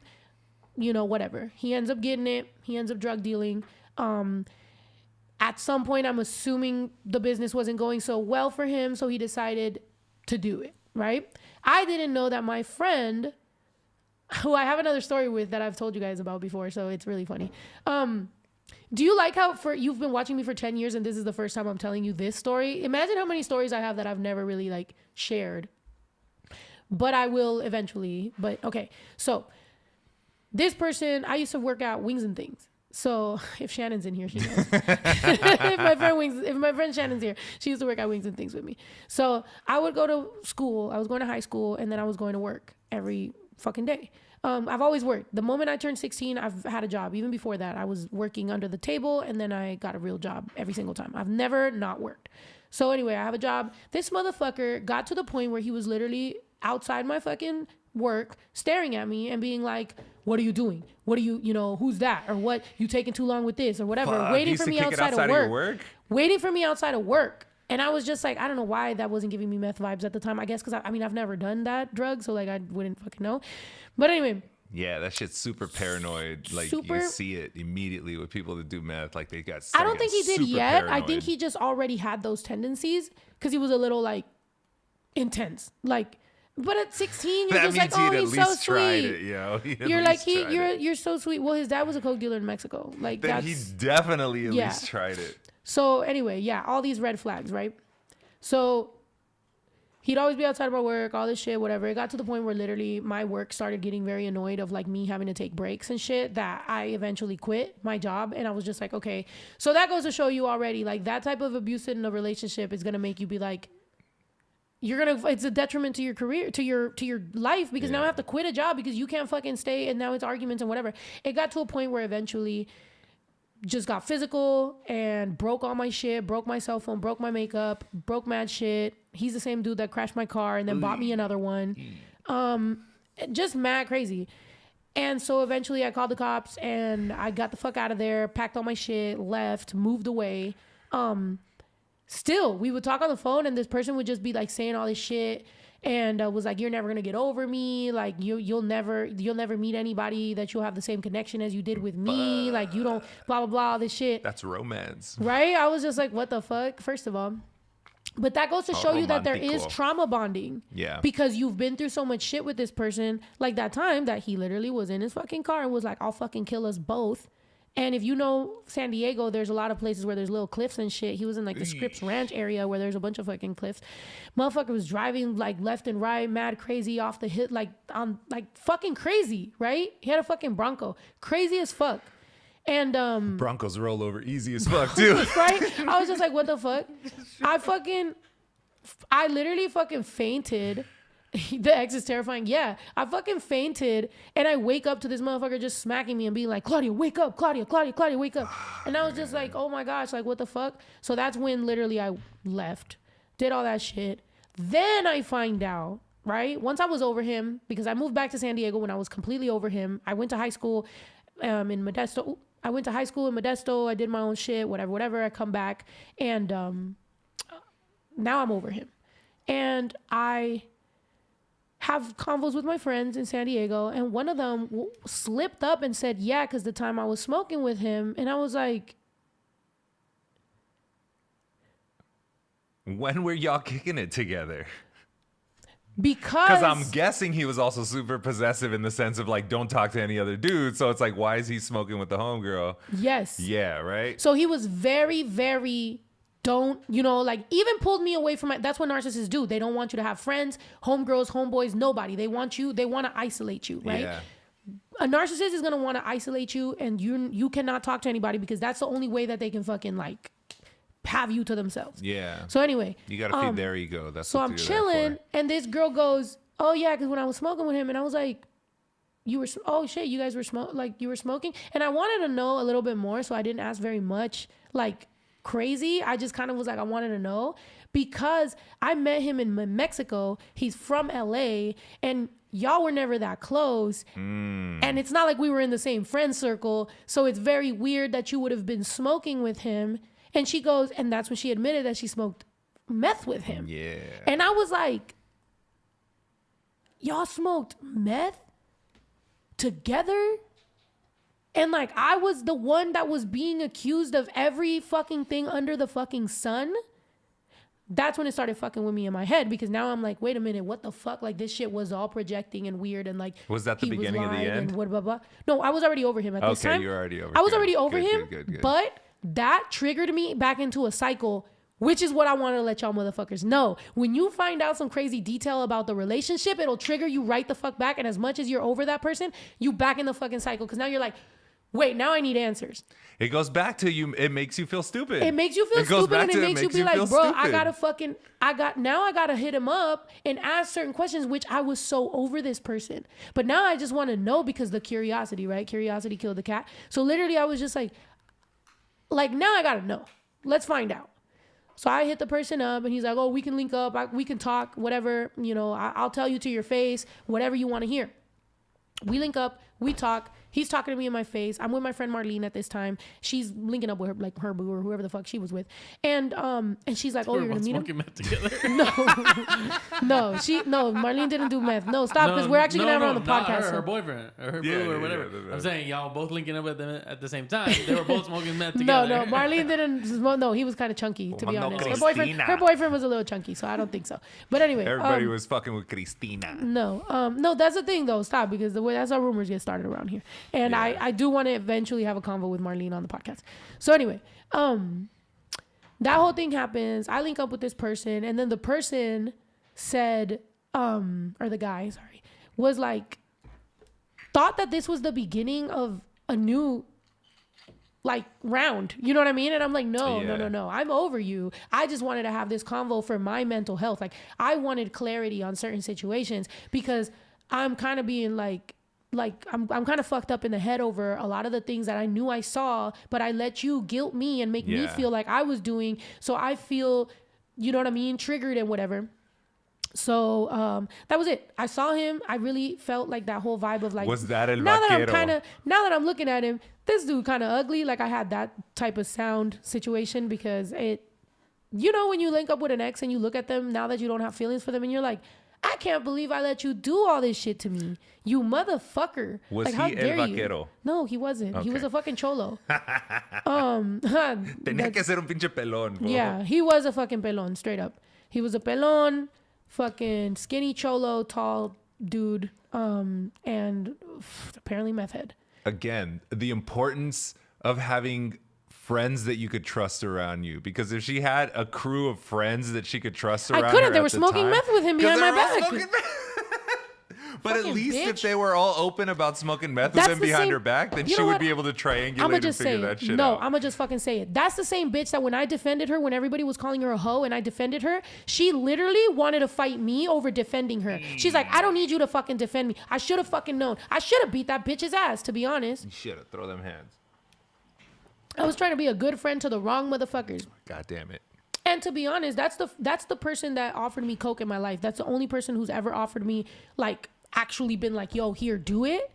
S1: whatever. He ends up getting it. He ends up drug dealing. At some point, I'm assuming the business wasn't going so well for him, so he decided to do it, right? I didn't know that my friend, who I have another story with that I've told you guys about before, so it's really funny. Do you like how you've been watching me for 10 years and this is the first time I'm telling you this story? Imagine how many stories I have that I've never really like shared. But I will eventually. But okay. So this person, I used to work at Wings and Things. So if Shannon's in here, she knows. if my friend Shannon's here, she used to work at Wings and Things with me. So I would go to school. I was going to high school, and then I was going to work every fucking day. I've always worked. The moment I turned 16, I've had a job. Even before that, I was working under the table, and then I got a real job every single time. I've never not worked. So anyway, I have a job. This motherfucker got to the point where he was literally outside my fucking work, staring at me and being like, what are you doing? What are you, who's that? Or what, you taking too long with this or whatever. Waiting for me outside of work. Waiting for me outside of work. And I was just like, I don't know why that wasn't giving me meth vibes at the time. I guess because I've never done that drug, so like I wouldn't fucking know. But anyway.
S7: Yeah, that shit's super paranoid. Like you see it immediately with people that do meth. Like they got.
S1: I don't think he did yet.
S7: Paranoid.
S1: I think he just already had those tendencies because he was a little like intense. Like, but at 16, you're just like, oh, he's so sweet. You're like you're so sweet. Well, his dad was a coke dealer in Mexico. Like
S7: then he definitely at least tried it.
S1: So anyway, yeah, all these red flags, right? So he'd always be outside of my work, all this shit, whatever. It got to the point where literally my work started getting very annoyed of like me having to take breaks and shit, that I eventually quit my job. And I was just like, okay. So that goes to show you already, like that type of abuse in a relationship is going to make you be like, it's a detriment to your career, to your life, because now I have to quit a job because you can't fucking stay. And now it's arguments and whatever. It got to a point where eventually just got physical and broke all my shit, broke my cell phone, broke my makeup, broke mad shit. He's the same dude that crashed my car and then bought me another one. Just mad crazy. And so eventually I called the cops and I got the fuck out of there, packed all my shit, left, moved away. Still, we would talk on the phone and this person would just be like saying all this shit and was like, you're never gonna get over me. Like you'll never meet anybody that you'll have the same connection as you did with me. Like you don't blah, blah, blah, all this shit.
S7: That's romance.
S1: Right? I was just like, what the fuck? First of all. But that goes to show you that there is trauma bonding.
S7: Yeah.
S1: Because you've been through so much shit with this person. Like that time that he literally was in his fucking car and was like, I'll fucking kill us both. And if you know San Diego, there's a lot of places where there's little cliffs and shit. He was in like the Scripps Ranch area where there's a bunch of fucking cliffs. Motherfucker was driving like left and right, mad crazy off the hit, like on like fucking crazy, right? He had a fucking Bronco. Crazy as fuck. And
S7: Broncos roll over easy as fuck too.
S1: Right? I was just like, what the fuck? I literally fucking fainted. The ex is terrifying. Yeah, I fucking fainted and I wake up to this motherfucker just smacking me and being like, Claudia, wake up, Claudia, wake up. And I was just like, oh my gosh, like what the fuck? So that's when literally I left, did all that shit. Then I find out, right? Once I was over him, because I moved back to San Diego when I was completely over him. I went to high school in Modesto. I did my own shit, whatever. I come back and now I'm over him. And I have convos with my friends in San Diego, and one of them slipped up and said, yeah, because the time I was smoking with him. And I was like,
S7: when were y'all kicking it together?
S1: Because
S7: I'm guessing he was also super possessive in the sense of like, don't talk to any other dude. So it's like, why is he smoking with the homegirl?
S1: Yes.
S7: Yeah, right?
S1: So he was very, very... don't, like even pulled me away from it. That's what narcissists do. They don't want you to have friends, homegirls, homeboys, nobody. They want to isolate you, right?
S7: Yeah.
S1: A narcissist is going to want to isolate you and you cannot talk to anybody because that's the only way that they can fucking like have you to themselves.
S7: Yeah.
S1: So anyway.
S7: You got to feed their ego. That's
S1: so
S7: what
S1: I'm chilling and this girl goes, oh yeah, because when I was smoking with him and I was like, oh shit, you guys were you were smoking? And I wanted to know a little bit more, so I didn't ask very much, like, crazy. I just kind of was like, I wanted to know because I met him in Mexico. He's from LA and y'all were never that close. And it's not like we were in the same friend circle. So it's very weird that you would have been smoking with him. And she goes, and that's when she admitted that she smoked meth with him.
S7: Yeah.
S1: And I was like, y'all smoked meth together? And like, I was the one that was being accused of every fucking thing under the fucking sun. That's when it started fucking with me in my head because now I'm like, wait a minute, what the fuck? Like this shit was all projecting and weird and like.
S7: Was that the beginning of the end?
S1: And blah, blah. No, I was already over him at this time.
S7: Okay, you were already over him.
S1: I was already over him,
S7: good.
S1: but that triggered me back into a cycle, which is what I want to let y'all motherfuckers know. When you find out some crazy detail about the relationship, it'll trigger you right the fuck back. And as much as you're over that person, you back in the fucking cycle because now you're like, wait, now I need answers.
S7: It goes back to you. It makes you feel stupid.
S1: It makes you feel stupid and it makes you be like, bro, I gotta hit him up and ask certain questions, which I was so over this person. But now I just want to know because the curiosity, right? Curiosity killed the cat. So literally I was just like now I gotta know. Let's find out. So I hit the person up and he's like, oh, we can link up. We can talk, whatever, I'll tell you to your face, whatever you want to hear. We link up, we talk. He's talking to me in my face. I'm with my friend Marlene at this time. She's linking up with her, like her boo or whoever the fuck she was with. And she's like, oh, you're gonna meet him?
S2: Meth together.
S1: No, Marlene didn't do meth. No, stop, because we're actually gonna have her on the podcast.
S2: Her boyfriend or her boo or whatever. I'm saying y'all both linking up at the same time. They were both smoking meth together.
S1: No, Marlene didn't smoke. No, he was kind of chunky, to be honest. Her boyfriend was a little chunky, so I don't think so. But anyway.
S7: Everybody was fucking with Cristina.
S1: No, that's the thing though. Stop, because that's how rumors get started around here. And yeah. I do want to eventually have a convo with Marlene on the podcast. So anyway, that whole thing happens. I link up with this person, and then the person said, or the guy, was like, thought that this was the beginning of a new round. You know what I mean? And I'm like, no. I'm over you. I just wanted to have this convo for my mental health. Like, I wanted clarity on certain situations because I'm kind of being like like I'm kind of fucked up in the head over a lot of the things that I knew I saw, but I let you guilt me and make me feel like I was doing. So I feel, you know what I mean, triggered and whatever. So that was it. I saw him. I really felt like that whole vibe of like,
S7: was that el
S1: now
S7: vaquero?
S1: Now that I'm looking at him, this dude kind of ugly. Like I had that type of sound situation because it, you know, when you link up with an ex and you look at them now that you don't have feelings for them and you're like, I can't believe I let you do all this shit to me. You motherfucker.
S7: Was
S1: like,
S7: he
S1: how
S7: el
S1: dare
S7: vaquero?
S1: You? No, he wasn't.
S7: Okay.
S1: He was a fucking cholo.
S7: Tenía que ser un pinche pelón. Bro.
S1: Yeah, he was a fucking pelon, straight up. He was a pelon, fucking skinny cholo, tall dude, and apparently meth head.
S7: Again, the importance of having friends that you could trust around you, because if she had a crew of friends that she could trust around,
S1: I couldn't.
S7: her
S1: They
S7: at
S1: were
S7: the
S1: smoking
S7: time,
S1: meth with him behind my back.
S7: But
S1: Fucking
S7: at least
S1: bitch.
S7: if they were all open about smoking meth with
S1: That's
S7: him
S1: the
S7: behind
S1: same-
S7: her back, then
S1: You
S7: she
S1: know
S7: would
S1: what?
S7: be able to triangulate
S1: I'ma
S7: and
S1: just
S7: figure
S1: say
S7: that
S1: it.
S7: shit
S1: No,
S7: out.
S1: I'ma just fucking say it. That's the same bitch that when I defended her, when everybody was calling her a hoe and I defended her, she literally wanted to fight me over defending her. She's like, I don't need you to fucking defend me. I should have fucking known. I should have beat that bitch's ass, to be honest.
S7: You should have throw them hands.
S1: I was trying to be a good friend to the wrong motherfuckers.
S7: God damn it.
S1: And to be honest, that's the person that offered me coke in my life. That's the only person who's ever offered me, like, actually been like, yo, here, do it.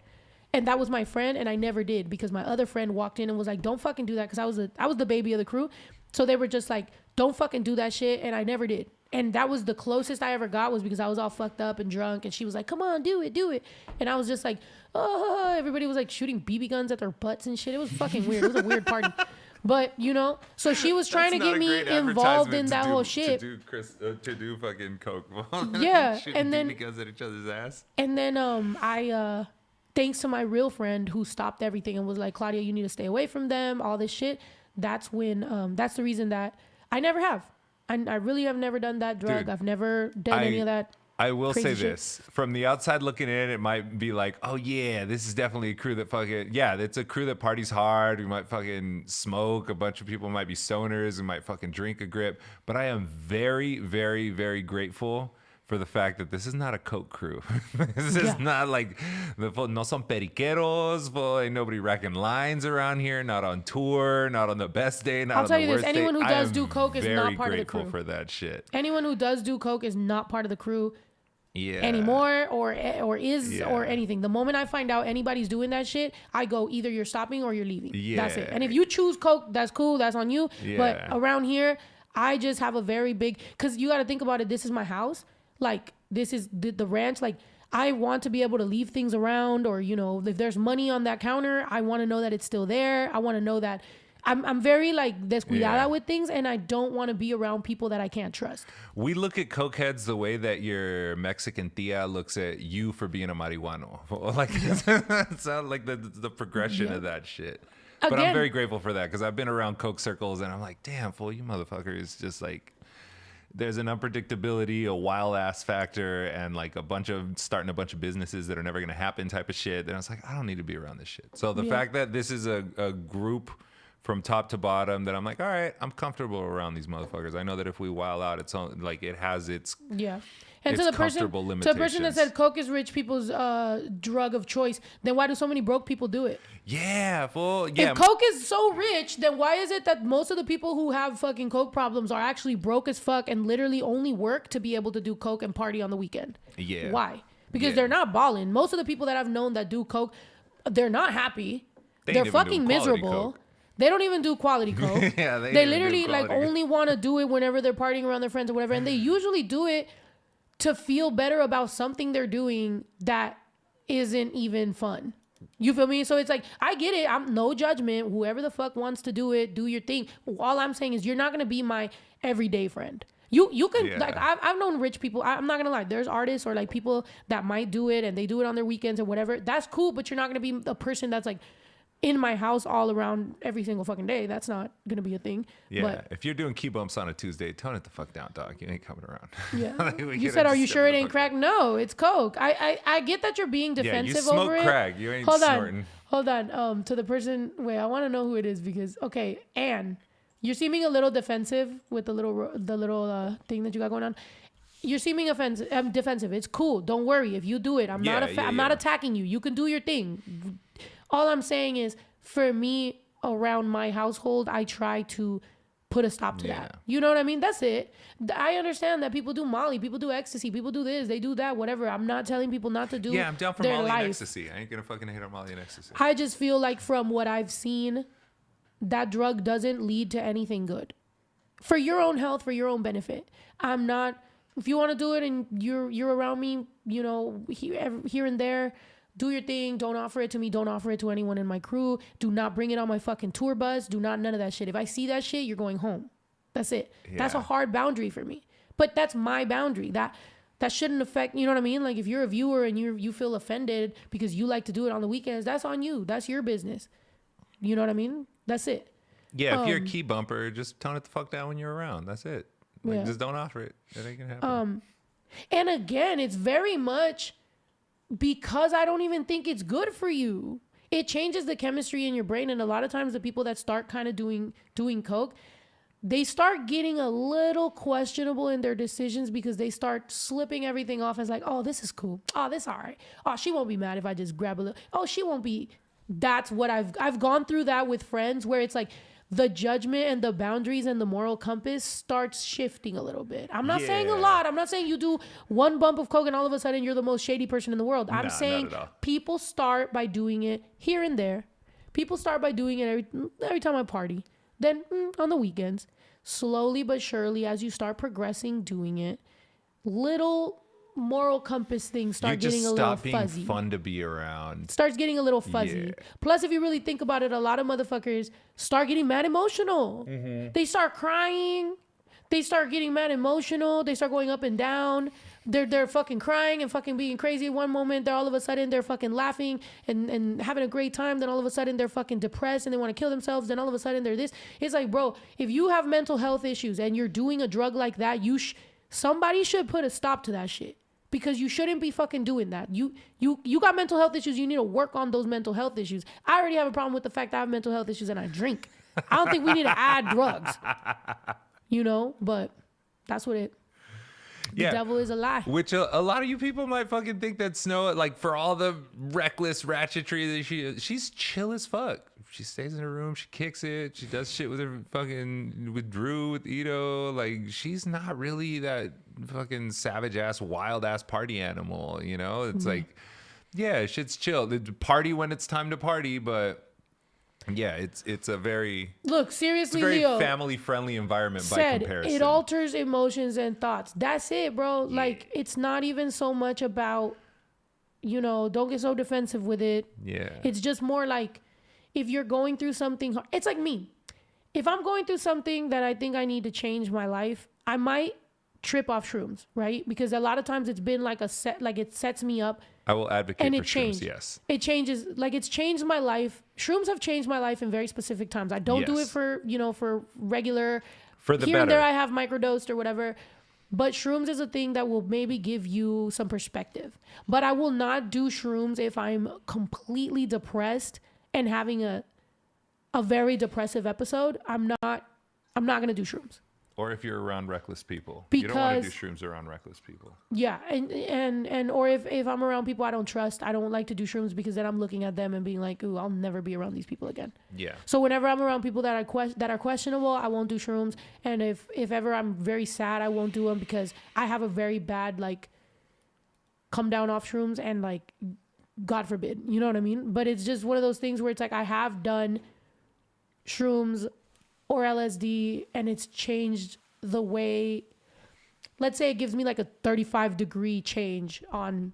S1: And that was my friend, and I never did because my other friend walked in and was like, don't fucking do that, because I was the baby of the crew. So they were just like, don't fucking do that shit, and I never did. And that was the closest I ever got, was because I was all fucked up and drunk, and she was like, come on, do it. And I was just like, oh, everybody was like shooting BB guns at their butts and shit. It was fucking weird. It was a weird party. But, you know, so she was trying to get me involved in that whole shit.
S7: To do fucking coke.
S1: Yeah,
S7: Shooting
S1: and then
S7: BB guns at each other's ass.
S1: And then I thanks to my real friend who stopped everything and was like, Claudia, you need to stay away from them, all this shit. That's when that's the reason that I never have. I really have never done that drug.
S7: Dude,
S1: I've never done any of that.
S7: I will say
S1: crazy shit.
S7: this. From the outside looking in, it might be like, oh yeah, this is definitely a crew that fucking, yeah, it's a crew that parties hard. We might fucking smoke. A bunch of people might be stoners. We might fucking drink a grip. But I am very, very, very grateful for the fact that this is not a coke crew. This is not like, no son periqueros, ain't nobody racking lines around here, not on tour, not on the best day, not
S1: I'll
S7: on
S1: tell
S7: the
S1: you this,
S7: worst day.
S1: anyone who
S7: I
S1: does
S7: am
S1: do coke is not part of the
S7: very grateful
S1: crew.
S7: for that shit.
S1: Anyone who does do coke is not part of the crew.
S7: Yeah.
S1: Anymore or is
S7: Yeah.
S1: or anything. The moment I find out anybody's doing that shit, I go, either you're stopping or you're leaving. That's it.
S7: Yeah.
S1: And if you choose coke, that's cool. That's on you. But
S7: Yeah.
S1: around here, I just have a very big, because you got to think about it. This is my house. Like, this is the ranch. Like, I want to be able to leave things around, or, you know, if there's money on that counter, I want to know that it's still there. I want to know that I'm very like descuidada with things, and I don't want to be around people that I can't trust.
S7: We look at cokeheads the way that your Mexican tia looks at you for being a marihuano. Like, it's not like the progression of that shit. But I'm
S1: Again-
S7: very grateful for that, because I've been around coke circles and I'm like, damn, fool, you motherfuckers, just like, there's an unpredictability, a wild ass factor, and like starting a bunch of businesses that are never going to happen type of shit. And I was like, I don't need to be around this shit. So the fact that this is a group from top to bottom that I'm like, all right, I'm comfortable around these motherfuckers. I know that if we wild out, it's like it has its
S1: And
S7: its
S1: to the person
S7: comfortable
S1: that
S7: limitations.
S1: said coke is rich people's drug of choice, then why do so many broke people do it?
S7: Yeah, fool. Yeah.
S1: If coke is so rich, then why is it that most of the people who have fucking coke problems are actually broke as fuck and literally only work to be able to do coke and party on the weekend?
S7: Yeah.
S1: Why? Because they're not balling. Most of the people that I've known that do coke, they're not happy.
S7: They
S1: They're
S7: ain't even
S1: fucking
S7: doing quality
S1: miserable.
S7: coke.
S1: They don't even do quality coke.
S7: Yeah, they ain't
S1: they
S7: even
S1: literally
S7: doing
S1: like
S7: quality coke.
S1: only want to do it whenever they're partying around their friends or whatever, and they usually do it to feel better about something they're doing that isn't even fun. You feel me? So it's like, I get it. I'm no judgment. Whoever the fuck wants to do it, do your thing. All I'm saying is you're not gonna be my everyday friend. You can like I've known rich people. I'm not gonna lie. There's artists or like people that might do it and they do it on their weekends or whatever. That's cool, but you're not gonna be a person that's like in my house all around every single fucking day. That's not gonna be a thing.
S7: Yeah,
S1: But
S7: if you're doing key bumps on a Tuesday, tone it the fuck down, dog. You ain't coming around.
S1: yeah,
S7: Like, we
S1: you
S7: gotta
S1: said, "Are you
S7: step
S1: sure it
S7: the
S1: ain't
S7: fuck
S1: crack?" No, it's coke. I get that you're being defensive
S7: you smoke
S1: over it.
S7: crack. You ain't
S1: Hold
S7: snorting.
S1: Hold on. To the person, wait, I want to know who it is because Anne, you're seeming a little defensive with the little thing that you got going on. you're seeming offensive, defensive. It's cool. Don't worry. If you do it, I'm not attacking you. You can do your thing. All I'm saying is, for me, around my household, I try to put a stop to that. You know what I mean? That's it. I understand that people do Molly, people do ecstasy, people do this, they do that, whatever. I'm not telling people not to do
S7: I'm down for
S1: their
S7: Molly
S1: life.
S7: and ecstasy. I ain't gonna fucking hate on Molly and ecstasy.
S1: I just feel like from what I've seen, that drug doesn't lead to anything good. For your own health, for your own benefit. I'm not, if you want to do it and you're around me, you know, here and there, do your thing. Don't offer it to me. Don't offer it to anyone in my crew. Do not bring it on my fucking tour bus. Do not, none of that shit. If I see that shit, you're going home. That's it. Yeah. That's a hard boundary for me. But that's my boundary. That shouldn't affect, you know what I mean? Like if you're a viewer and you feel offended because you like to do it on the weekends, that's on you. That's your business. You know what I mean? That's it.
S7: Yeah, if you're a key bumper, just tone it the fuck down when you're around. That's it. Like, just don't offer it. It ain't gonna happen.
S1: And again, it's very much because I don't even think it's good for you. It changes the chemistry in your brain. And a lot of times the people that start kind of doing coke, they start getting a little questionable in their decisions because they start slipping everything off as like, oh, this is cool. Oh, this all right. Oh, she won't be mad if I just grab a little. Oh, she won't be. That's what I've gone through that with friends where it's like the judgment and the boundaries and the moral compass starts shifting a little bit. I'm not saying a lot. I'm not saying you do one bump of coke and all of a sudden you're the most shady person in the world. I'm saying people start by doing it here and there. People start by doing it every time I party. Then on the weekends, slowly but surely, as you start progressing doing it, little moral compass things start getting a little fuzzy.
S7: You just stop being fun to be around.
S1: Starts getting a little fuzzy. Yeah. Plus, if you really think about it, a lot of motherfuckers start getting mad emotional. Mm-hmm. They start crying. They start getting mad emotional. They start going up and down. They're fucking crying and fucking being crazy. One moment, all of a sudden they're fucking laughing and having a great time. Then all of a sudden they're fucking depressed and they want to kill themselves. Then all of a sudden they're this. It's like, bro, if you have mental health issues and you're doing a drug like that, somebody should put a stop to that shit. Because you shouldn't be fucking doing that. You got mental health issues. You need to work on those mental health issues. I already have a problem with the fact that I have mental health issues and I drink. I don't think we need to add drugs. You know, but that's what it. The devil is a lie.
S7: Which a lot of you people might fucking think that Snow, like for all the reckless ratchetry that she's chill as fuck. She stays in her room. She kicks it. She does shit with with Drew, with Ito. Like she's not really that fucking savage ass, wild ass party animal. You know, it's like, yeah, shit's chill. Party when it's time to party, but. Yeah, it's a very
S1: seriously,
S7: very
S1: Leo,
S7: family friendly environment by comparison.
S1: It alters emotions and thoughts. That's it, bro. Yeah. Like it's not even so much about, don't get so defensive with it. Yeah. It's just more like if you're going through something, it's like me. If I'm going through something that I think I need to change my life, I might trip off shrooms, right? Because a lot of times it's been like it sets me up.
S7: I will advocate
S1: and
S7: for shrooms, yes.
S1: It changes, it's changed my life. Shrooms have changed my life in very specific times. I don't do it for, for regular.
S7: For the
S1: here
S7: better.
S1: And there I have microdosed or whatever. But shrooms is a thing that will maybe give you some perspective. But I will not do shrooms if I'm completely depressed and having a very depressive episode. I'm not going to do shrooms.
S7: Or if you're around reckless people.
S1: Because,
S7: you don't want to do shrooms around reckless people.
S1: Yeah. And or if I'm around people I don't trust, I don't like to do shrooms because then I'm looking at them and being like, ooh, I'll never be around these people again. Yeah. So whenever I'm around people that are questionable, I won't do shrooms. And if ever I'm very sad, I won't do them because I have a very bad, come down off shrooms and God forbid, you know what I mean? But it's just one of those things where it's like I have done shrooms or LSD and it's changed the way, let's say it gives me a 35-degree change on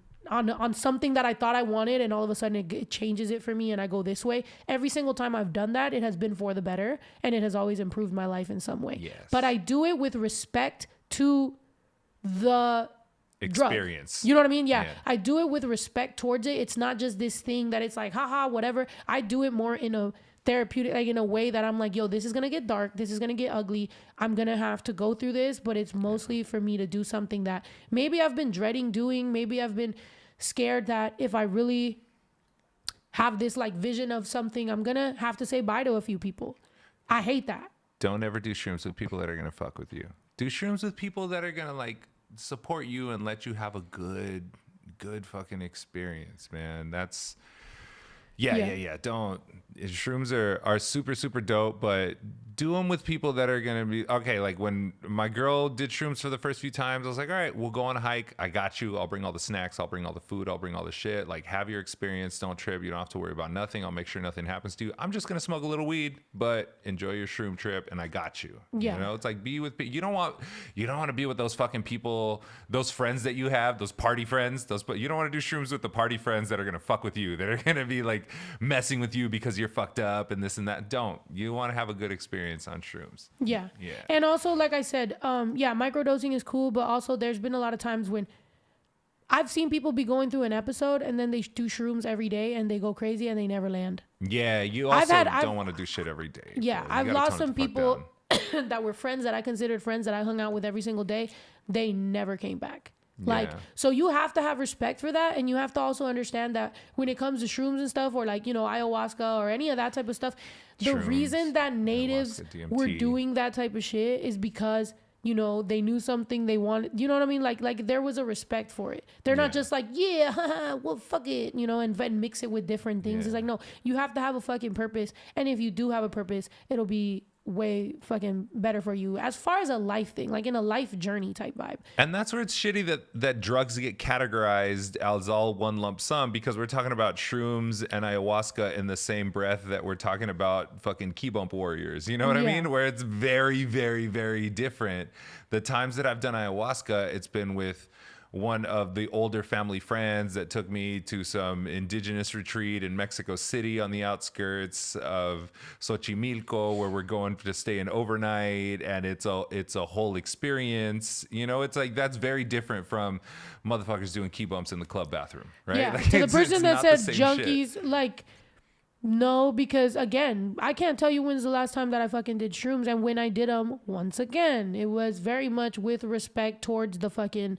S1: something that I thought I wanted and all of a sudden it changes it for me and I go this way. Every single time I've done that, it has been for the better and it has always improved my life in some way. Yes. But I do it with respect to the
S7: experience.
S1: Drug. You know what I mean? Yeah. I do it with respect towards it. It's not just this thing that it's like, haha, whatever. I do it more in a therapeutic, in a way that I'm like, yo, this is going to get dark. This is going to get ugly. I'm going to have to go through this, but it's mostly for me to do something that maybe I've been dreading doing. Maybe I've been scared that if I really have this vision of something, I'm going to have to say bye to a few people. I hate that.
S7: Don't ever do shrooms with people that are going to fuck with you. Do shrooms with people that are going to support you and let you have a good fucking experience, man. That's yeah. Don't. Shrooms are super, super dope, but do them with people that are going to be okay. Like when my girl did shrooms for the first few times, I was like, all right, we'll go on a hike. I got you. I'll bring all the snacks. I'll bring all the food. I'll bring all the shit. Like, have your experience. Don't trip. You don't have to worry about nothing. I'll make sure nothing happens to you. I'm just going to smoke a little weed, but enjoy your shroom trip. And I got you.
S1: Yeah.
S7: You know, it's like be with, you don't want to be with those fucking people, those friends that you have, those party friends, but you don't want to do shrooms with the party friends that are going to fuck with you. They're going to be like messing with you because you're fucked up and this and that. Don't. You want to have a good experience on shrooms.
S1: Yeah.
S7: Yeah.
S1: And also, like I said, microdosing is cool, but also there's been a lot of times when I've seen people be going through an episode and then they do shrooms every day and they go crazy and they never land.
S7: Yeah, you also don't want to do shit every day.
S1: Yeah, I've lost some people that were friends that I considered friends that I hung out with every single day. They never came back. Like, so you have to have respect for that. And you have to also understand that when it comes to shrooms and stuff, or like, you know, ayahuasca or any of that type of stuff, the reason that natives were doing that type of shit is because, you know, they knew something they wanted. You know what I mean? Like there was a respect for it. They're not just like, well, fuck it, you know, and mix it with different things. It's like, no, you have to have a fucking purpose. And if you do have a purpose, it'll be way fucking better for you as far as a life thing, like in a life journey type vibe.
S7: And that's where it's shitty that drugs get categorized as all one lump sum, because we're talking about shrooms and ayahuasca in the same breath that we're talking about fucking key bump warriors. You know what I mean? Where it's very, very, very different. The times that I've done ayahuasca, it's been with one of the older family friends that took me to some indigenous retreat in Mexico City on the outskirts of Xochimilco, where we're going to stay an overnight, and it's a whole experience. You know, it's like that's very different from motherfuckers doing key bumps in the club bathroom, right?
S1: Yeah.
S7: Like,
S1: to the person that said junkies,
S7: shit.
S1: like, no, because again, I can't tell you when's the last time that I fucking did shrooms, and when I did them, once again, it was very much with respect towards the fucking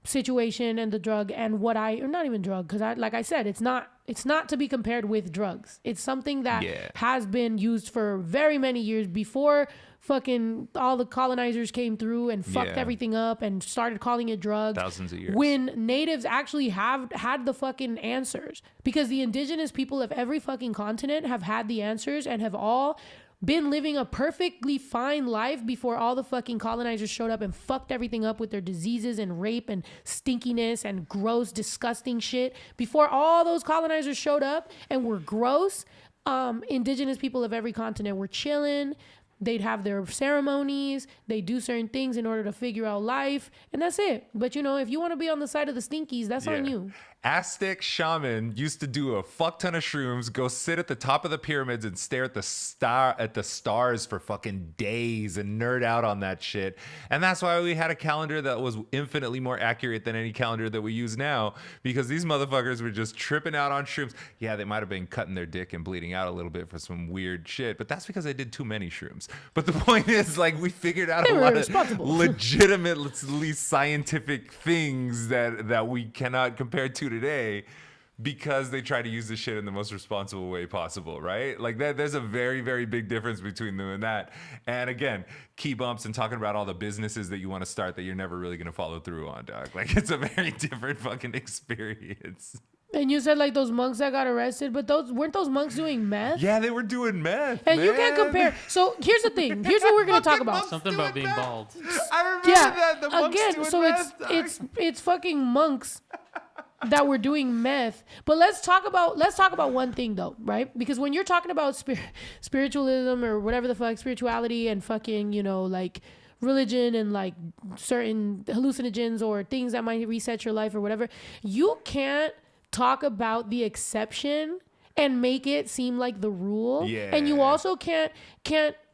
S1: situation and the drug and or not even drug, because like I said, it's not to be compared with drugs. It's something that has been used for very many years before fucking all the colonizers came through and fucked everything up and started calling it drugs.
S7: Thousands of years.
S1: When natives actually have had the fucking answers, because the indigenous people of every fucking continent have had the answers and have all been living a perfectly fine life before all the fucking colonizers showed up and fucked everything up with their diseases and rape and stinkiness and gross, disgusting shit. Before all those colonizers showed up and were gross, indigenous people of every continent were chilling. They'd have their ceremonies. They do certain things in order to figure out life. And that's it. But, you know, if you want to be on the side of the stinkies, that's on you.
S7: Aztec shaman used to do a fuck ton of shrooms, go sit at the top of the pyramids and stare at the stars for fucking days and nerd out on that shit. And that's why we had a calendar that was infinitely more accurate than any calendar that we use now, because these motherfuckers were just tripping out on shrooms. Yeah, they might have been cutting their dick and bleeding out a little bit for some weird shit, but that's because they did too many shrooms. But the point is, like, we figured out a lot of legitimately scientific things that we cannot compare to today, because they try to use this shit in the most responsible way possible, right? Like there's a very, very big difference between them and that. And again, key bumps and talking about all the businesses that you want to start that you're never really going to follow through on, dog. Like, it's a very different fucking experience.
S1: And you said like those monks that got arrested, but weren't those monks doing meth?
S7: Yeah, they were doing meth.
S1: And you can't compare. So here's the thing. Here's what we're gonna talk about.
S2: Something about being bald.
S7: I remember that. The monks
S1: again, so
S7: meth,
S1: it's fucking monks that were doing meth. But let's talk about one thing though, right? Because when you're talking about spiritualism or whatever the fuck, spirituality and fucking, you know, like religion and like certain hallucinogens or things that might reset your life or whatever, you can't talk about the exception and make it seem like the rule.
S7: Yeah.
S1: And you also can't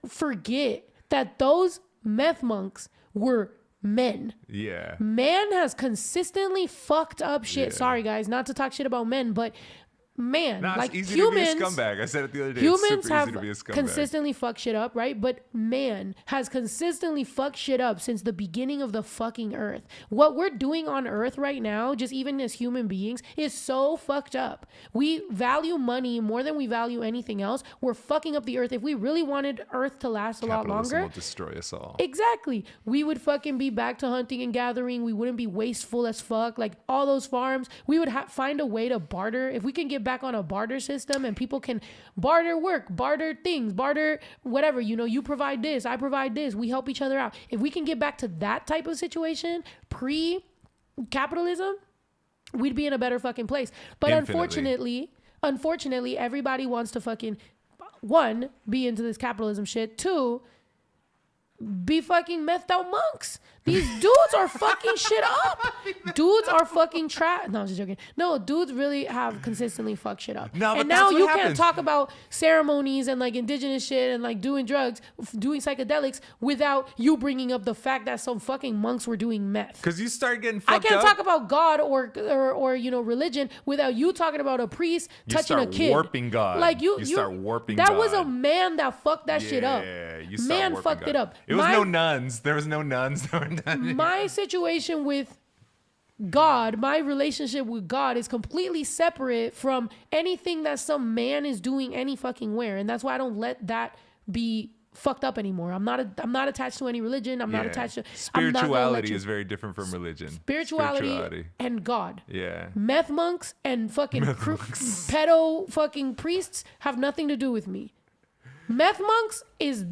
S1: forget that those meth monks were men.
S7: Yeah.
S1: Man has consistently fucked up shit.
S7: Yeah.
S1: Sorry guys, not to talk shit about men, but man,
S7: Nah,
S1: like
S7: it's easy
S1: humans,
S7: to be a scumbag. I said it the other day.
S1: humans
S7: It's super easy
S1: have
S7: to be a scumbag.
S1: consistently fucked shit up, right? But man has consistently fucked shit up since the beginning of the fucking earth. What we're doing on earth right now, just even as human beings, is so fucked up. We value money more than we value anything else. We're fucking up the earth. If we really wanted earth to last a lot
S7: Capitalism
S1: longer,
S7: will destroy us all.
S1: exactly, we would fucking be back to hunting and gathering. We wouldn't be wasteful as fuck. Like all those farms, we would find a way to barter. If we can get back on a barter system and people can barter work, barter things, barter whatever, you know, you provide this, I provide this, we help each other out. If we can get back to that type of situation pre-capitalism, we'd be in a better fucking place. But unfortunately, everybody wants to fucking, one, be into this capitalism shit. Two, be fucking methed out monks. These dudes are fucking shit up. Dudes are fucking trash. No, I'm just joking. No, dudes really have consistently fucked shit up.
S7: No, but
S1: and
S7: that's
S1: now
S7: what
S1: you
S7: happens.
S1: can't talk about ceremonies and like indigenous shit and like doing drugs, doing psychedelics without you bringing up the fact that some fucking monks were doing meth.
S7: Because you start getting
S1: I
S7: fucked
S1: can't
S7: up.
S1: talk about God or you know, religion without you talking about a priest touching a
S7: start
S1: kid.
S7: warping God.
S1: Like
S7: You start warping
S1: That
S7: God.
S1: was a man that fucked that shit up.
S7: Yeah, you start
S1: Man
S7: warping
S1: fucked
S7: God.
S1: it up.
S7: It was no nuns. There was no nuns. There were none.
S1: My situation with God, my relationship with God is completely separate from anything that some man is doing any fucking where. And that's why I don't let that be fucked up anymore. I'm not attached to any religion. I'm not attached to
S7: Spirituality is very different from religion.
S1: Spirituality and God.
S7: Yeah.
S1: Meth monks and fucking pedo fucking priests have nothing to do with me. Meth monks is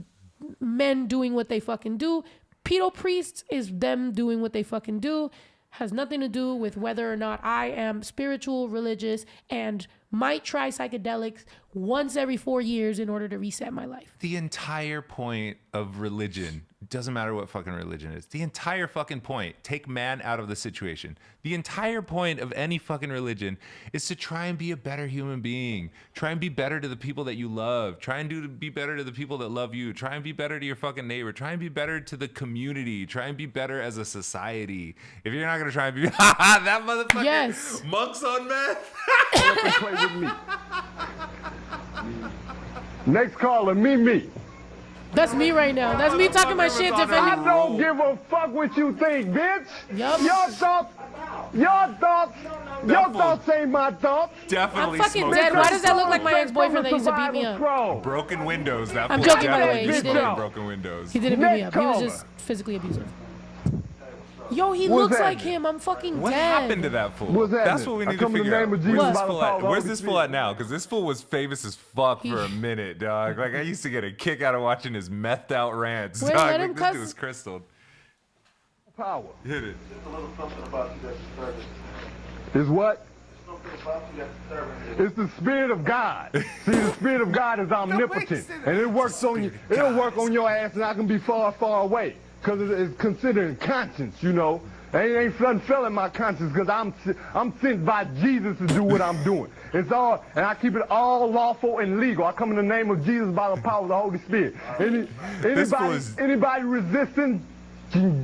S1: men doing what they fucking do. Pedo priests is them doing what they fucking do. Has nothing to do with whether or not I am spiritual, religious, and might try psychedelics once every 4 years in order to reset my life.
S7: The entire point of religion, doesn't matter what fucking religion is, the entire fucking point, take man out of the situation. The entire point of any fucking religion is to try and be a better human being. Try and be better to the people that you love. Try and be better to the people that love you. Try and be better to your fucking neighbor. Try and be better to the community. Try and be better as a society. If you're not going to try and be, that motherfucker,
S1: yes.
S7: Monks on meth.
S12: Play with me. Next caller, me.
S1: That's me right now. That's me talking my shit.
S12: I don't give a fuck what you think, bitch.
S1: Yup.
S12: Your thoughts ain't my thoughts.
S7: Definitely.
S1: I'm fucking dead. Why does that look like my ex-boyfriend that used to beat me up?
S7: Broken windows. That
S1: I'm
S7: fool
S1: joking, by the way.
S7: definitely
S1: He didn't.
S7: broken windows.
S1: He didn't beat me up. He was just physically abusive. Yo, he looks like him. I'm fucking
S7: What
S1: dead.
S7: happened to that fool?
S12: What's happening?
S7: That's what we
S12: I
S7: need to
S12: come in the
S7: figure out.
S12: name of Jesus
S7: Where's this
S12: by the
S7: fool
S12: power
S7: at?
S12: of the
S7: Where's
S12: Holy
S7: this fool
S12: Spirit.
S7: at now? Because this fool was famous as fuck for a minute, dog. Like I used to get a kick out of watching his methed out rants,
S1: Wait,
S7: dog.
S1: let him
S7: Like, this
S1: cuss.
S7: dude was crystal.
S12: Power.
S7: Hit it.
S12: Is what? It's the Spirit of God. See, the Spirit of God is omnipotent, and it works on you. It'll work on your ass, and I can be far, far away, because it's considered conscience, you know. Ain't nothing fell in my conscience, because I'm sent by Jesus to do what I'm doing. It's all, and I keep it all lawful and legal. I come in the name of Jesus by the power of the Holy Spirit. Anybody resisting,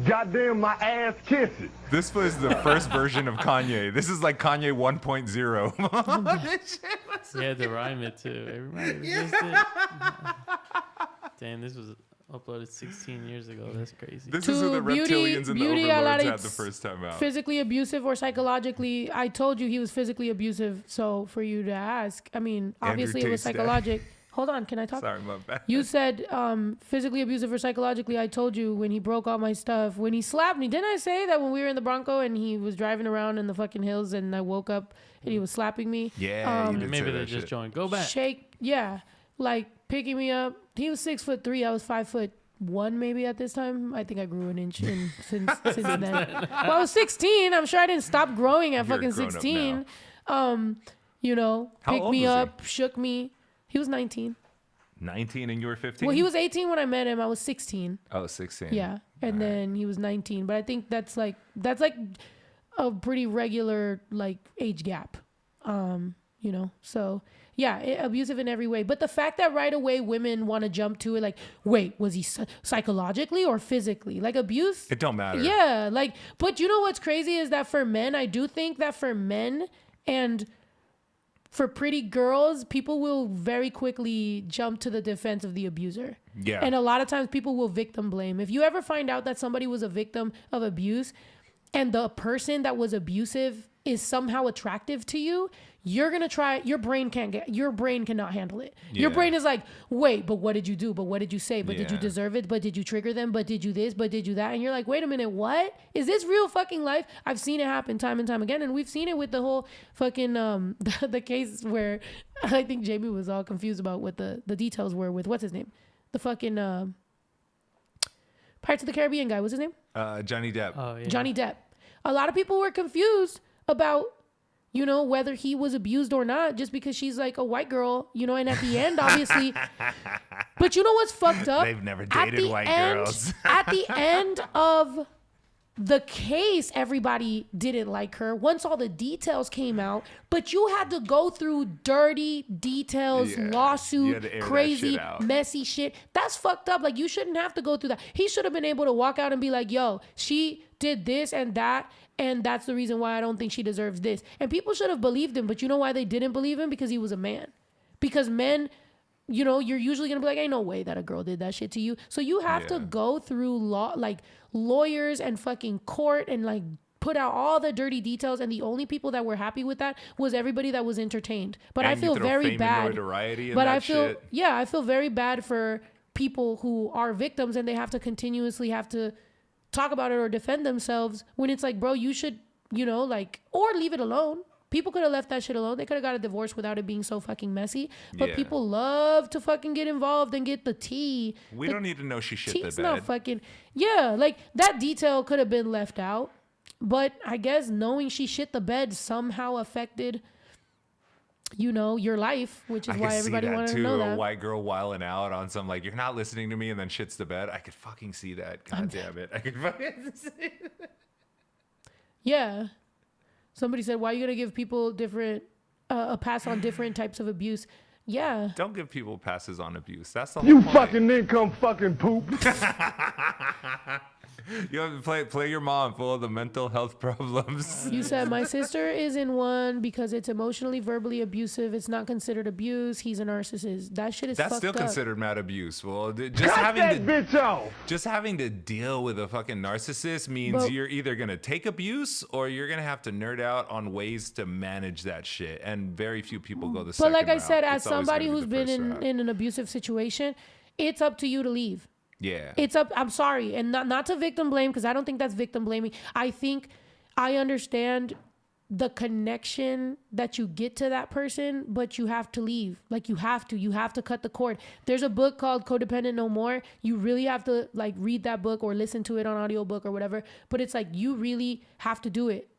S12: goddamn my ass kiss it.
S7: This was the first version of Kanye. This is like Kanye 1.0.
S2: You had to rhyme it too. Everybody resisted. Damn, this was uploaded 16 years ago. That's crazy.
S7: This is who the reptilians and the overlords had the first time out.
S1: Physically abusive or psychologically? I told you he was physically abusive. So for you to ask, I mean, obviously it was psychologic. Hold on, can I talk?
S7: Sorry, my bad.
S1: You said physically abusive or psychologically. I told you when he broke all my stuff, when he slapped me. Didn't I say that when we were in the Bronco and he was driving around in the fucking hills and I woke up and he was slapping me?
S7: Yeah, you did
S2: maybe
S7: say
S2: they
S7: that
S2: just
S7: shit.
S2: joined. Go back.
S1: Yeah, like picking me up. He was 6'3". I was 5'1" maybe at this time. I think I grew an inch since then. Well, I was 16. I'm sure I didn't stop growing at
S7: You're
S1: fucking
S7: grown up
S1: 16. You know,
S7: How
S1: picked
S7: old
S1: me
S7: was he?
S1: up, shook me. He was 19.
S7: 19 and you were 15?
S1: Well, he was 18 when I met him. I was 16.
S7: Oh, 16.
S1: Yeah, and then he was 19. But I think that's like a pretty regular like age gap. You know, so yeah, abusive in every way. But the fact that right away women want to jump to it, like, wait, was he psychologically or physically? Like abuse?
S7: It don't matter.
S1: Yeah, like, but you know what's crazy is that for men, I do think that for men and for pretty girls, people will very quickly jump to the defense of the abuser.
S7: Yeah.
S1: And a lot of times people will victim blame. If you ever find out that somebody was a victim of abuse and the person that was abusive is somehow attractive to you, you're going to try, your brain cannot handle it. Your brain is like, wait, but what did you do? But what did you say? But did you deserve it? But did you trigger them? But did you this? But did you that? And you're like, wait a minute, what? Is this real fucking life? I've seen it happen time and time again. And we've seen it with the whole fucking, the case where I think Jamie was all confused about what the details were with, what's his name? The fucking Pirates of the Caribbean guy. What's his name?
S7: Johnny Depp.
S2: Oh, yeah.
S1: Johnny Depp. A lot of people were confused about, you know, whether he was abused or not, just because she's like a white girl, you know, and at the end, obviously. But you know what's fucked up?
S7: They've never dated white girls.
S1: At the end of the case, everybody didn't like her once all the details came out, but you had to go through dirty details, lawsuit, crazy, messy shit. That's fucked up. Like, you shouldn't have to go through that. He should have been able to walk out and be like, yo, she did this and that, and that's the reason why I don't think she deserves this. And people should have believed him, but you know why they didn't believe him? Because he was a man. Because men, you know, you're usually gonna be like, ain't no way that a girl did that shit to you. So you have to go through lawyers and fucking court and like put out all the dirty details. And the only people that were happy with that was everybody that was entertained. But I feel very bad. But I feel, I feel very bad for people who are victims and they have to continuously have to talk about it or defend themselves when it's like, bro, you should, you know, like, or leave it alone. People could have left that shit alone. They could have got a divorce without it being so fucking messy. But people love to fucking get involved and get the tea.
S7: We don't need to know she shit the bed.
S1: Not fucking, like that detail could have been left out. But I guess knowing she shit the bed somehow affected, you know, your life, which is why everybody wanted to know that.
S7: A white girl wilding out on some like, you're not listening to me, and then shits the bed. I could fucking see that. God damn it. I could fucking see that.
S1: Yeah. Somebody said, why are you going to give people different, a pass on different types of abuse? Yeah.
S7: Don't give people passes on abuse. That's the whole point.
S12: You fucking nincompoop fucking poop.
S7: You have to play your mom full of the mental health problems.
S1: You said, my sister is in one because it's emotionally, verbally abusive. It's not considered abuse. He's a narcissist. That shit is fucked up.
S7: That's still considered mad abuse. Well, just having to deal with a fucking narcissist means you're either going to take abuse or you're going to have to nerd out on ways to manage that shit. And very few people go the second route.
S1: But like I said, as somebody who's been in an abusive situation, it's up to you to leave.
S7: Yeah.
S1: It's up. I'm sorry. And not to victim blame, because I don't think that's victim blaming. I think I understand the connection that you get to that person, but you have to leave. Like you have to cut the cord. There's a book called Codependent No More. You really have to like read that book or listen to it on audiobook or whatever. But it's like, you really have to do it.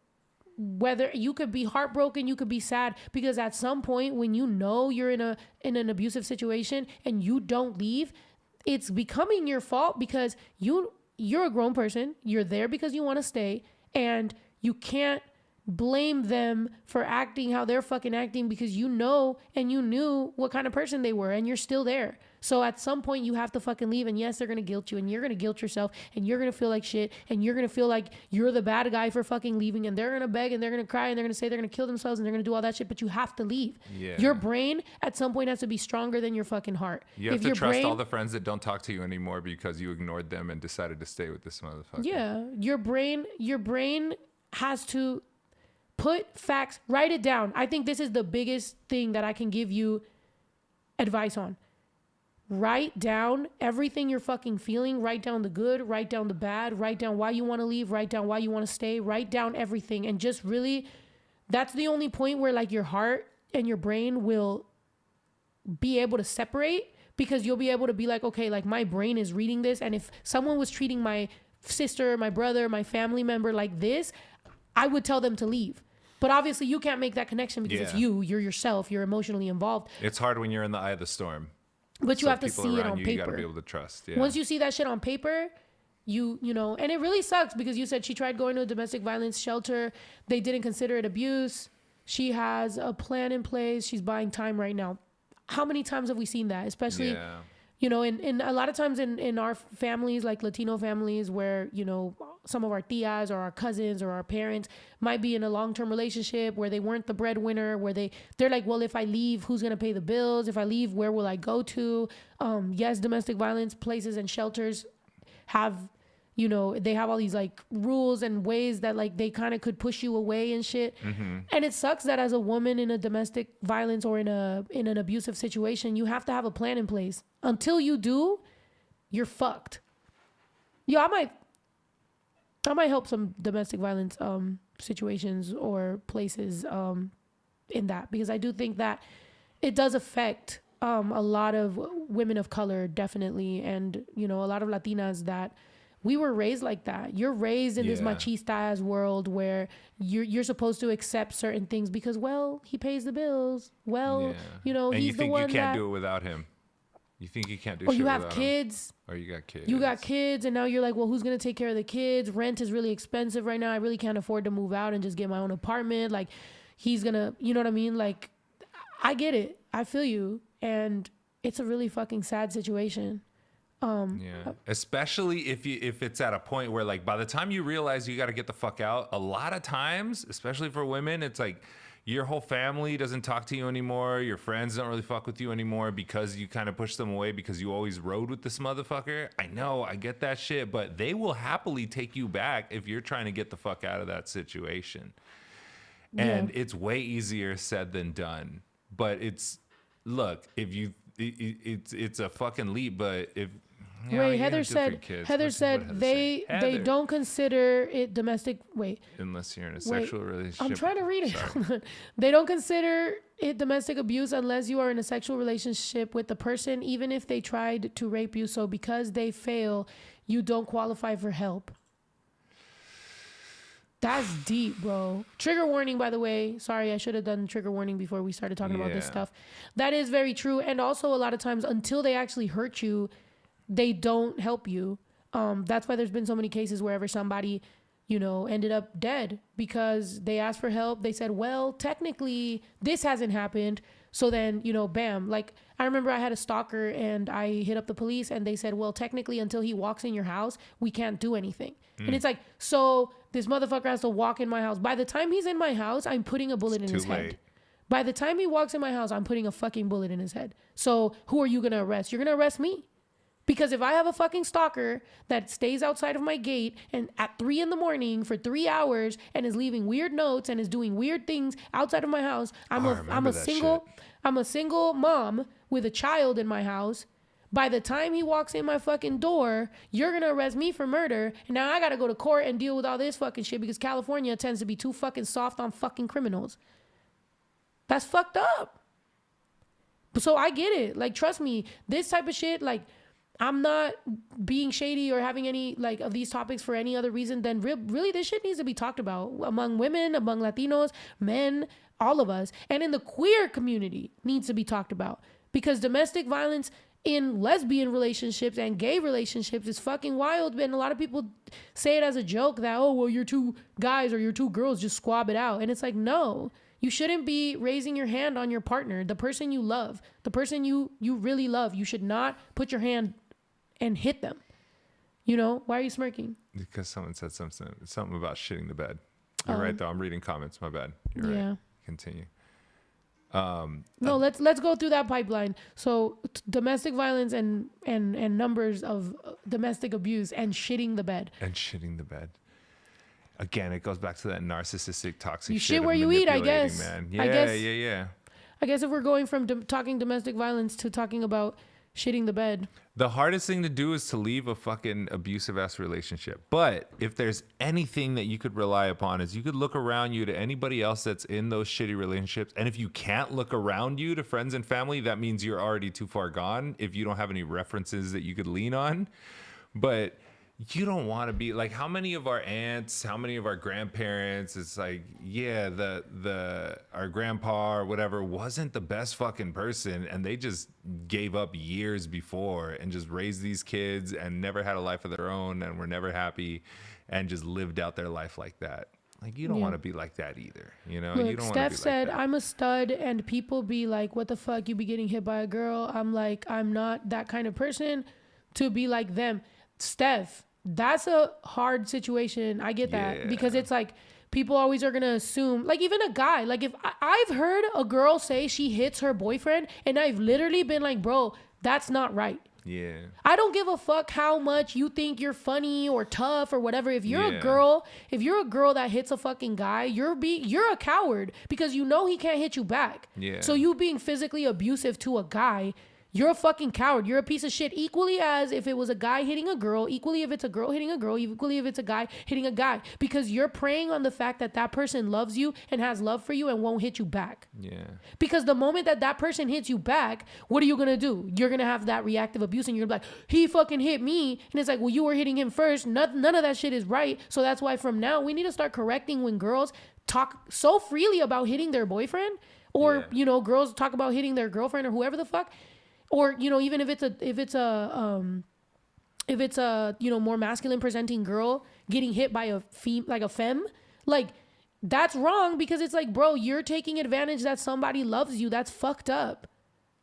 S1: Whether you could be heartbroken, you could be sad, because at some point when you know you're in an abusive situation and you don't leave, it's becoming your fault, because you're a grown person. You're there because you want to stay, and you can't blame them for acting how they're fucking acting, because you know and you knew what kind of person they were, and you're still there. So at some point you have to fucking leave, and yes, they're gonna guilt you, and you're gonna guilt yourself, and you're gonna feel like shit, and you're gonna feel like you're the bad guy for fucking leaving, and they're gonna beg, and they're gonna cry, and they're gonna say they're gonna kill themselves, and they're gonna do all that shit, but you have to leave.
S7: Yeah.
S1: Your brain at some point has to be stronger than your fucking heart.
S7: You have to trust all the friends that don't talk to you anymore because you ignored them and decided to stay with this motherfucker.
S1: Yeah, your brain has to put facts, write it down. I think this is the biggest thing that I can give you advice on. Write down everything you're fucking feeling. Write down the good, write down the bad, write down why you want to leave, write down why you want to stay, write down everything. And just really, that's the only point where like your heart and your brain will be able to separate, because you'll be able to be like, okay, like my brain is reading this, and if someone was treating my sister, my brother, my family member like this, I would tell them to leave. But obviously you can't make that connection because it's you're yourself, you're emotionally involved.
S7: It's hard when you're in the eye of the storm.
S1: But you have to see it on paper.
S7: You got to be able to trust. Yeah.
S1: Once you see that shit on paper, you know, and it really sucks, because you said she tried going to a domestic violence shelter. They didn't consider it abuse. She has a plan in place. She's buying time right now. How many times have we seen that? Especially, You know, and a lot of times in our families, like Latino families, where, you know, some of our tias or our cousins or our parents might be in a long-term relationship where they weren't the breadwinner, where they're like, well, if I leave, who's going to pay the bills? If I leave, where will I go to? Yes, domestic violence places and shelters have, you know, they have all these like rules and ways that like they kind of could push you away and shit. And it sucks that as a woman in a domestic violence or in an abusive situation, you have to have a plan in place. Until you do, you're fucked. I might help some domestic violence situations or places in that, because I do think that it does affect a lot of women of color, definitely, and, you know, a lot of Latinas that we were raised like that. You're raised in this machista ass world where you're supposed to accept certain things because, well, he pays the bills. Well, you know,
S7: and
S1: he's the one that...
S7: you think you can't do it without him. You think you can't do
S1: or
S7: shit
S1: you have
S7: without
S1: kids.
S7: Him. Or you got kids.
S1: You got kids, and now you're like, well, who's going to take care of the kids? Rent is really expensive right now. I really can't afford to move out and just get my own apartment. Like, he's going to, you know what I mean? Like, I get it. I feel you. And it's a really fucking sad situation.
S7: Especially if it's at a point where, like, by the time you realize you got to get the fuck out, a lot of times, especially for women, it's like your whole family doesn't talk to you anymore. Your friends don't really fuck with you anymore because you kind of push them away because you always rode with this motherfucker. I know, I get that shit, but they will happily take you back if you're trying to get the fuck out of that situation. And it's way easier said than done. But it's a fucking leap, but if...
S1: Wait, Heather said they don't consider it domestic. Wait.
S7: Unless you're in a sexual relationship.
S1: I'm trying to read it. They don't consider it domestic abuse unless you are in a sexual relationship with the person, even if they tried to rape you. So because they fail, you don't qualify for help. That's deep, bro. Trigger warning, by the way. Sorry, I should have done trigger warning before we started talking about this stuff. That is very true. And also a lot of times until they actually hurt you, they don't help you. That's why there's been so many cases wherever somebody, you know, ended up dead because they asked for help. They said, well, technically this hasn't happened. So then, you know, bam. Like, I remember I had a stalker and I hit up the police and they said, well, technically until he walks in your house, we can't do anything. And it's like, so this motherfucker has to walk in my house. By the time he's in my house, I'm putting a bullet in his head. By the time he walks in my house, I'm putting a fucking bullet in his head. So who are you going to arrest? You're going to arrest me. Because if I have a fucking stalker that stays outside of my gate and at 3 a.m. for 3 hours and is leaving weird notes and is doing weird things outside of my house, I'm a single mom with a child in my house. By the time he walks in my fucking door, you're going to arrest me for murder. And now I got to go to court and deal with all this fucking shit because California tends to be too fucking soft on fucking criminals. That's fucked up. So I get it. Like, trust me, this type of shit, like, I'm not being shady or having any like of these topics for any other reason than really this shit needs to be talked about among women, among Latinos, men, all of us. And in the queer community needs to be talked about because domestic violence in lesbian relationships and gay relationships is fucking wild. And a lot of people say it as a joke that, oh, well, you're two guys or you're two girls, just squab it out. And it's like, no, you shouldn't be raising your hand on your partner, the person you love, the person you really love. You should not put your hand and hit them. You know, why are you smirking?
S7: Because someone said something about shitting the bed. You're right though. I'm reading comments. My bad. You're right. Continue.
S1: No, let's go through that pipeline. So domestic violence and numbers of domestic abuse and shitting the bed.
S7: Again, it goes back to that narcissistic toxic.
S1: You
S7: shit
S1: shit where you eat, I guess.
S7: Man.
S1: Yeah. I guess if we're going from talking domestic violence to talking about shitting the bed.
S7: The hardest thing to do is to leave a fucking abusive ass relationship. But if there's anything that you could rely upon is you could look around you to anybody else that's in those shitty relationships. And if you can't look around you to friends and family, that means you're already too far gone if you don't have any references that you could lean on. But you don't want to be like, how many of our aunts, how many of our grandparents, it's like, yeah, our grandpa or whatever wasn't the best fucking person and they just gave up years before and just raised these kids and never had a life of their own and were never happy and just lived out their life like that. Like, you don't want to be like that either. You know,
S1: Look,
S7: you don't want to
S1: Steph
S7: be
S1: said,
S7: like that.
S1: I'm a stud, and people be like, what the fuck, you be getting hit by a girl? I'm like, I'm not that kind of person to be like them. Steph, that's a hard situation. I get that because it's like, people always are going to assume, like even a guy, like if I've heard a girl say she hits her boyfriend and I've literally been like, bro, that's not right.
S7: Yeah.
S1: I don't give a fuck how much you think you're funny or tough or whatever. If you're a girl that hits a fucking guy, you're a coward because you know he can't hit you back.
S7: Yeah.
S1: So you being physically abusive to a guy, you're a fucking coward. You're a piece of shit. Equally as if it was a guy hitting a girl, equally if it's a girl hitting a girl, equally if it's a guy hitting a guy. Because you're preying on the fact that that person loves you and has love for you and won't hit you back.
S7: Yeah.
S1: Because the moment that that person hits you back, what are you going to do? You're going to have that reactive abuse and you're going to be like, he fucking hit me. And it's like, well, you were hitting him first. None of that shit is right. So that's why from now we need to start correcting when girls talk so freely about hitting their boyfriend or, you know, girls talk about hitting their girlfriend or whoever the fuck. Or, you know, even if it's a, you know, more masculine presenting girl getting hit by a femme, like that's wrong because it's like, bro, you're taking advantage that somebody loves you. That's fucked up.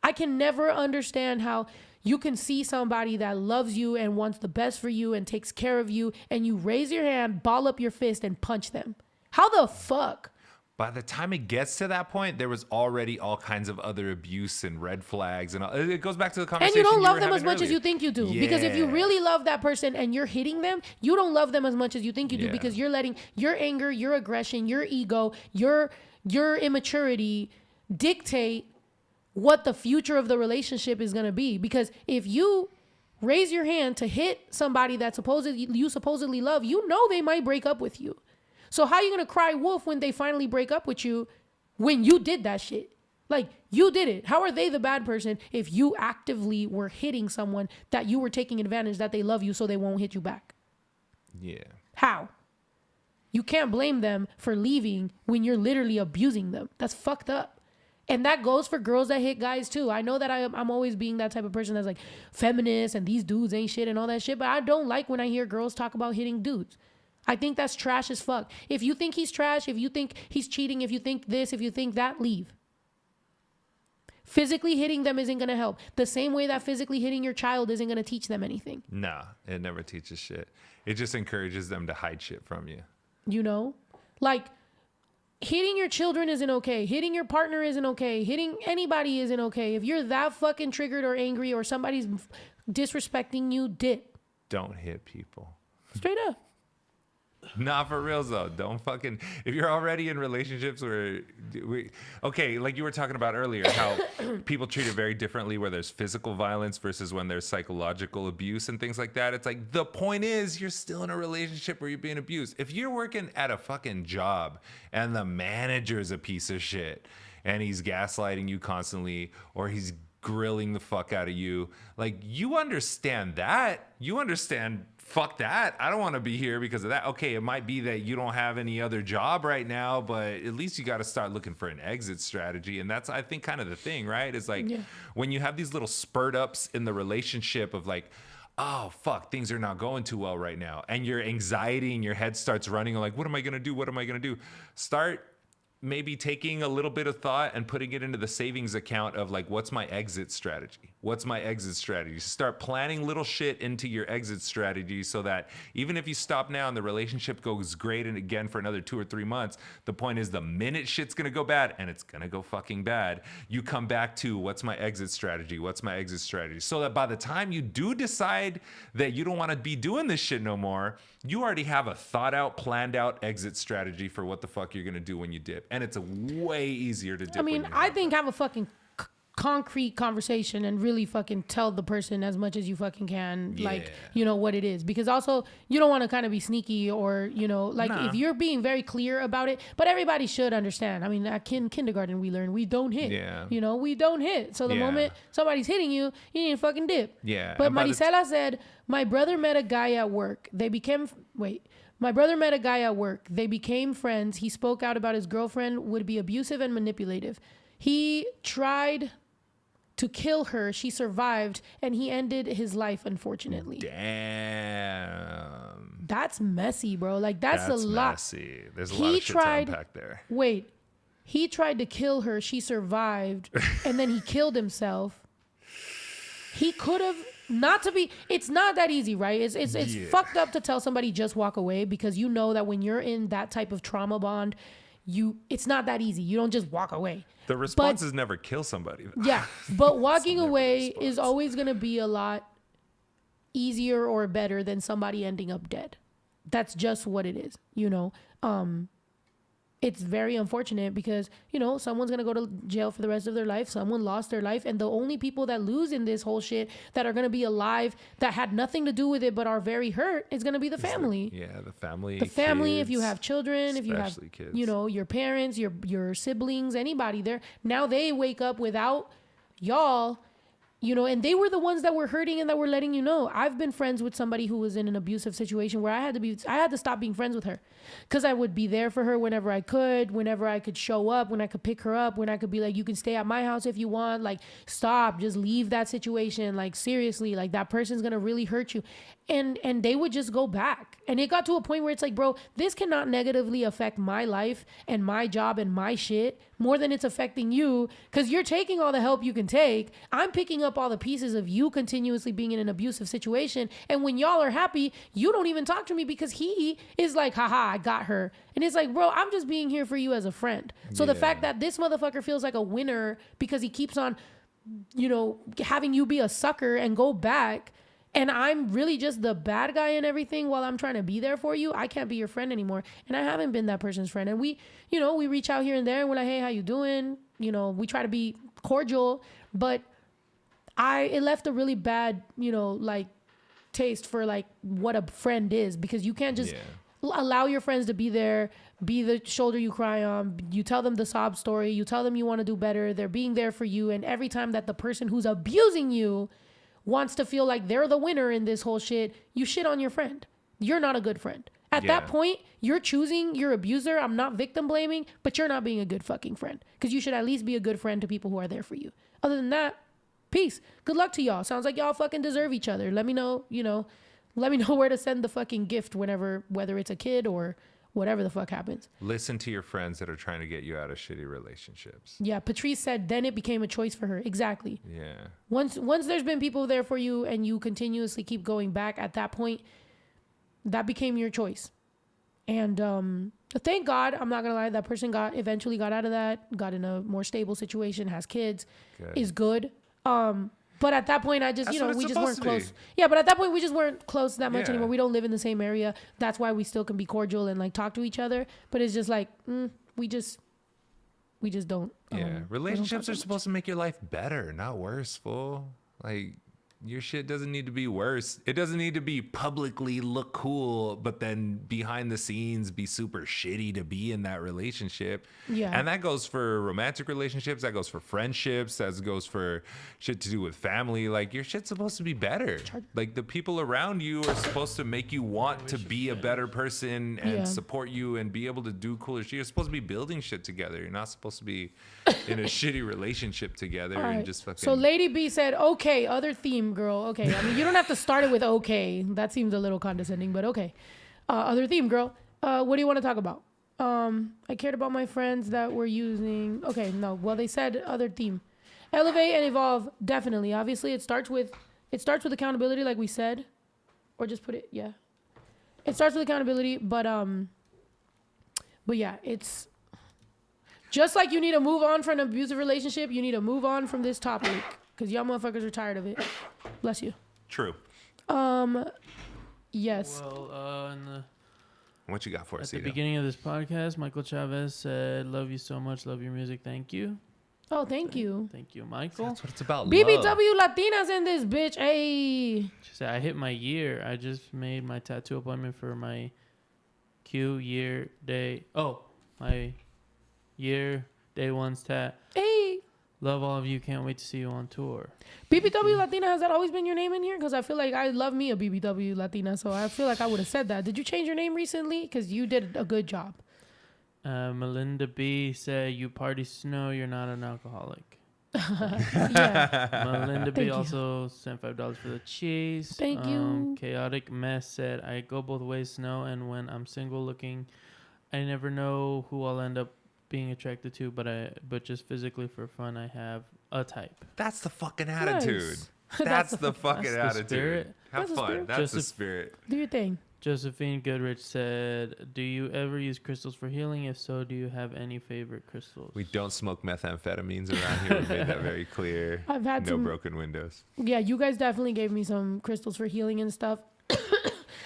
S1: I can never understand how you can see somebody that loves you and wants the best for you and takes care of you and you raise your hand, ball up your fist and punch them. How the fuck?
S7: By the time it gets to that point, there was already all kinds of other abuse and red flags, and all. It goes back to the conversation.
S1: And you don't love
S7: were
S1: them as
S7: having
S1: much as
S7: earlier.
S1: you think you do. Because if you really love that person and you're hitting them, you don't love them as much as you think you do because you're letting your anger, your aggression, your ego, your immaturity dictate what the future of the relationship is going to be. Because if you raise your hand to hit somebody that you supposedly love, you know they might break up with you. So how are you going to cry wolf when they finally break up with you when you did that shit? Like, you did it. How are they the bad person if you actively were hitting someone that you were taking advantage that they love you so they won't hit you back?
S7: Yeah.
S1: How? You can't blame them for leaving when you're literally abusing them. That's fucked up. And that goes for girls that hit guys too. I know that I'm always being that type of person that's like feminist and these dudes ain't shit and all that shit, but I don't like when I hear girls talk about hitting dudes. I think that's trash as fuck. If you think he's trash, if you think he's cheating, if you think this, if you think that, leave. Physically hitting them isn't going to help. The same way that physically hitting your child isn't going to teach them anything.
S7: Nah, it never teaches shit. It just encourages them to hide shit from you.
S1: You know? Like, hitting your children isn't okay. Hitting your partner isn't okay. Hitting anybody isn't okay. If you're that fucking triggered or angry or somebody's disrespecting you, dip.
S7: Don't hit people.
S1: Straight up.
S7: Nah, for real though. Don't fucking. If you're already in relationships where, like you were talking about earlier, how people treat it very differently, where there's physical violence versus when there's psychological abuse and things like that. It's like the point is you're still in a relationship where you're being abused. If you're working at a fucking job and the manager's a piece of shit and he's gaslighting you constantly or he's grilling the fuck out of you, like you understand that. You understand. Fuck that. I don't want to be here because of that. Okay, it might be that you don't have any other job right now, but at least you got to start looking for an exit strategy. And that's, I think, kind of the thing, right? It's like when you have these little spurt ups in the relationship of like, oh, fuck, things are not going too well right now. And your anxiety in your head starts running like, what am I going to do? What am I going to do? Start maybe taking a little bit of thought and putting it into the savings account of like, what's my exit strategy? What's my exit strategy? Start planning little shit into your exit strategy so that even if you stop now and the relationship goes great and again for another 2 or 3 months, the point is the minute shit's gonna go bad, and it's gonna go fucking bad, you come back to what's my exit strategy? What's my exit strategy? So that by the time you do decide that you don't wanna be doing this shit no more, you already have a thought out, planned out exit strategy for what the fuck you're gonna do when you dip. And it's way easier to dip.
S1: I mean, I think have a fucking concrete conversation and really fucking tell the person as much as you fucking can, like, you know, what it is. Because also, you don't want to kind of be sneaky or, you know, like if you're being very clear about it, but everybody should understand. I mean, at kindergarten, we learn we don't hit. You know, we don't hit. So the moment somebody's hitting you, you need to fucking dip. But Maricela said, my brother met a guy at work. My brother met a guy at work. They became friends. He spoke out about his girlfriend would be abusive and manipulative. He tried to kill her. She survived, and he ended his life, unfortunately.
S7: Damn.
S1: That's messy, bro. Like that's a lot.
S7: Messy. There's a lot of shit to unpack there.
S1: Wait, he tried to kill her. She survived, and then he killed himself. He could have not to be. It's not that easy, right? It's fucked up to tell somebody just walk away, because you know that when you're in that type of trauma bond, it's not that easy. You don't just walk away.
S7: The response is never kill somebody.
S1: Yeah, but walking away is always going to be a lot easier or better than somebody ending up dead. That's just what it is, you know. It's very unfortunate because, you know, someone's going to go to jail for the rest of their life. Someone lost their life. And the only people that lose in this whole shit that are going to be alive that had nothing to do with it but are very hurt is going to be the family.
S7: The family.
S1: The family,
S7: kids,
S1: if you have children, if you have,
S7: kids.
S1: you know, your parents, your siblings, anybody there. Now they wake up without y'all. You know, and they were the ones that were hurting and that were letting you know. I've been friends with somebody who was in an abusive situation where I had to stop being friends with her, because I would be there for her whenever I could show up, when I could pick her up, when I could be like, you can stay at my house if you want, like, stop, just leave that situation. Like, seriously, like, that person's going to really hurt you. And they would just go back. And it got to a point where it's like, bro, this cannot negatively affect my life and my job and my shit more than it's affecting you, because you're taking all the help you can take. I'm picking up all the pieces of you continuously being in an abusive situation. And when y'all are happy, you don't even talk to me because he is like, haha, I got her. And it's like, bro, I'm just being here for you as a friend. So the fact that this motherfucker feels like a winner because he keeps on, you know, having you be a sucker and go back, and I'm really just the bad guy and everything while I'm trying to be there for you, I can't be your friend anymore. And I haven't been that person's friend. And we, you know, we reach out here and there and we're like, hey, how you doing? You know, we try to be cordial, but it left a really bad, you know, like, taste for like what a friend is, because you can't just allow your friends to be there, be the shoulder you cry on. You tell them the sob story. You tell them you want to do better. They're being there for you. And every time that the person who's abusing you wants to feel like they're the winner in this whole shit, you shit on your friend. You're not a good friend. At that point, you're choosing your abuser. I'm not victim blaming, but you're not being a good fucking friend, because you should at least be a good friend to people who are there for you. Other than that, peace. Good luck to y'all. Sounds like y'all fucking deserve each other. Let me know, you know, let me know where to send the fucking gift whenever, whether it's a kid or whatever the fuck happens.
S7: Listen to your friends that are trying to get you out of shitty relationships.
S1: Yeah, Patrice said then it became a choice for her. Exactly.
S7: Yeah.
S1: Once there's been people there for you and you continuously keep going back, at that point, that became your choice. And thank God, I'm not gonna lie, that person eventually got out of that, got in a more stable situation, has kids, is good. But at that point, I just, you know, we just weren't close. Yeah, but at that point, we just weren't close that much anymore. We don't live in the same area. That's why we still can be cordial and like talk to each other. But it's just like, we just don't.
S7: Relationships are supposed to make your life better, not worse, fool. Like, your shit doesn't need to be worse. It doesn't need to be publicly look cool, but then behind the scenes be super shitty to be in that relationship. Yeah. And that goes for romantic relationships. That goes for friendships. That goes for shit to do with family. Like, your shit's supposed to be better. Like, the people around you are supposed to make you want to be a better person and support you and be able to do cooler shit. You're supposed to be building shit together. You're not supposed to be in a shitty relationship together and just fucking.
S1: So Lady B said, okay, other theme, girl. Okay. I mean, you don't have to start it with okay. That seems a little condescending, but okay. Other theme, girl. What do you want to talk about? I cared about my friends that were using. Okay, no. Well, they said other theme. Elevate and evolve. Definitely. Obviously, it starts with accountability, like we said, or just put it. Yeah. It starts with accountability, but yeah, it's just like you need to move on from an abusive relationship. You need to move on from this topic, because y'all motherfuckers are tired of it. Bless you.
S7: True.
S1: Yes.
S2: Well,
S7: what you got for us,
S2: at the beginning of this podcast, Michael Chavez said, "Love you so much. Love your music. Thank you."
S1: Oh, thank you.
S2: Thank you, Michael.
S7: That's what it's about.
S1: BBW Latinas in this bitch. Hey.
S2: She said, "I hit my year. I just made my tattoo appointment for my year day. Oh, my year day one's tat.
S1: Hey.
S2: Love all of you. Can't wait to see you on tour."
S1: BBW Latina, has that always been your name in here? Because I feel like I love me a BBW Latina, so I feel like I would have said that. Did you change your name recently? Because you did a good job.
S2: Melinda B said, "You party snow. You're not an alcoholic." Melinda B
S1: Thank you.
S2: also sent $5 for the cheese.
S1: Thank you.
S2: Chaotic Mess said, I go both ways, Snow, and when I'm single looking, I never know who I'll end up being attracted to, but just physically for fun, I have a type.
S7: That's the fucking attitude.
S1: Nice.
S7: That's the fucking
S2: That's the
S7: attitude.
S2: spirit.
S7: Have
S1: That's the
S7: fun.
S1: spirit.
S7: That's the spirit.
S1: Do your thing.
S2: Josephine Goodrich said, do you ever use crystals for healing? If so, do you have any favorite crystals?
S7: We don't smoke methamphetamines around here. We made that very clear.
S1: I've had
S7: no
S1: some
S7: broken windows.
S1: Yeah, you guys definitely gave me some crystals for healing and stuff.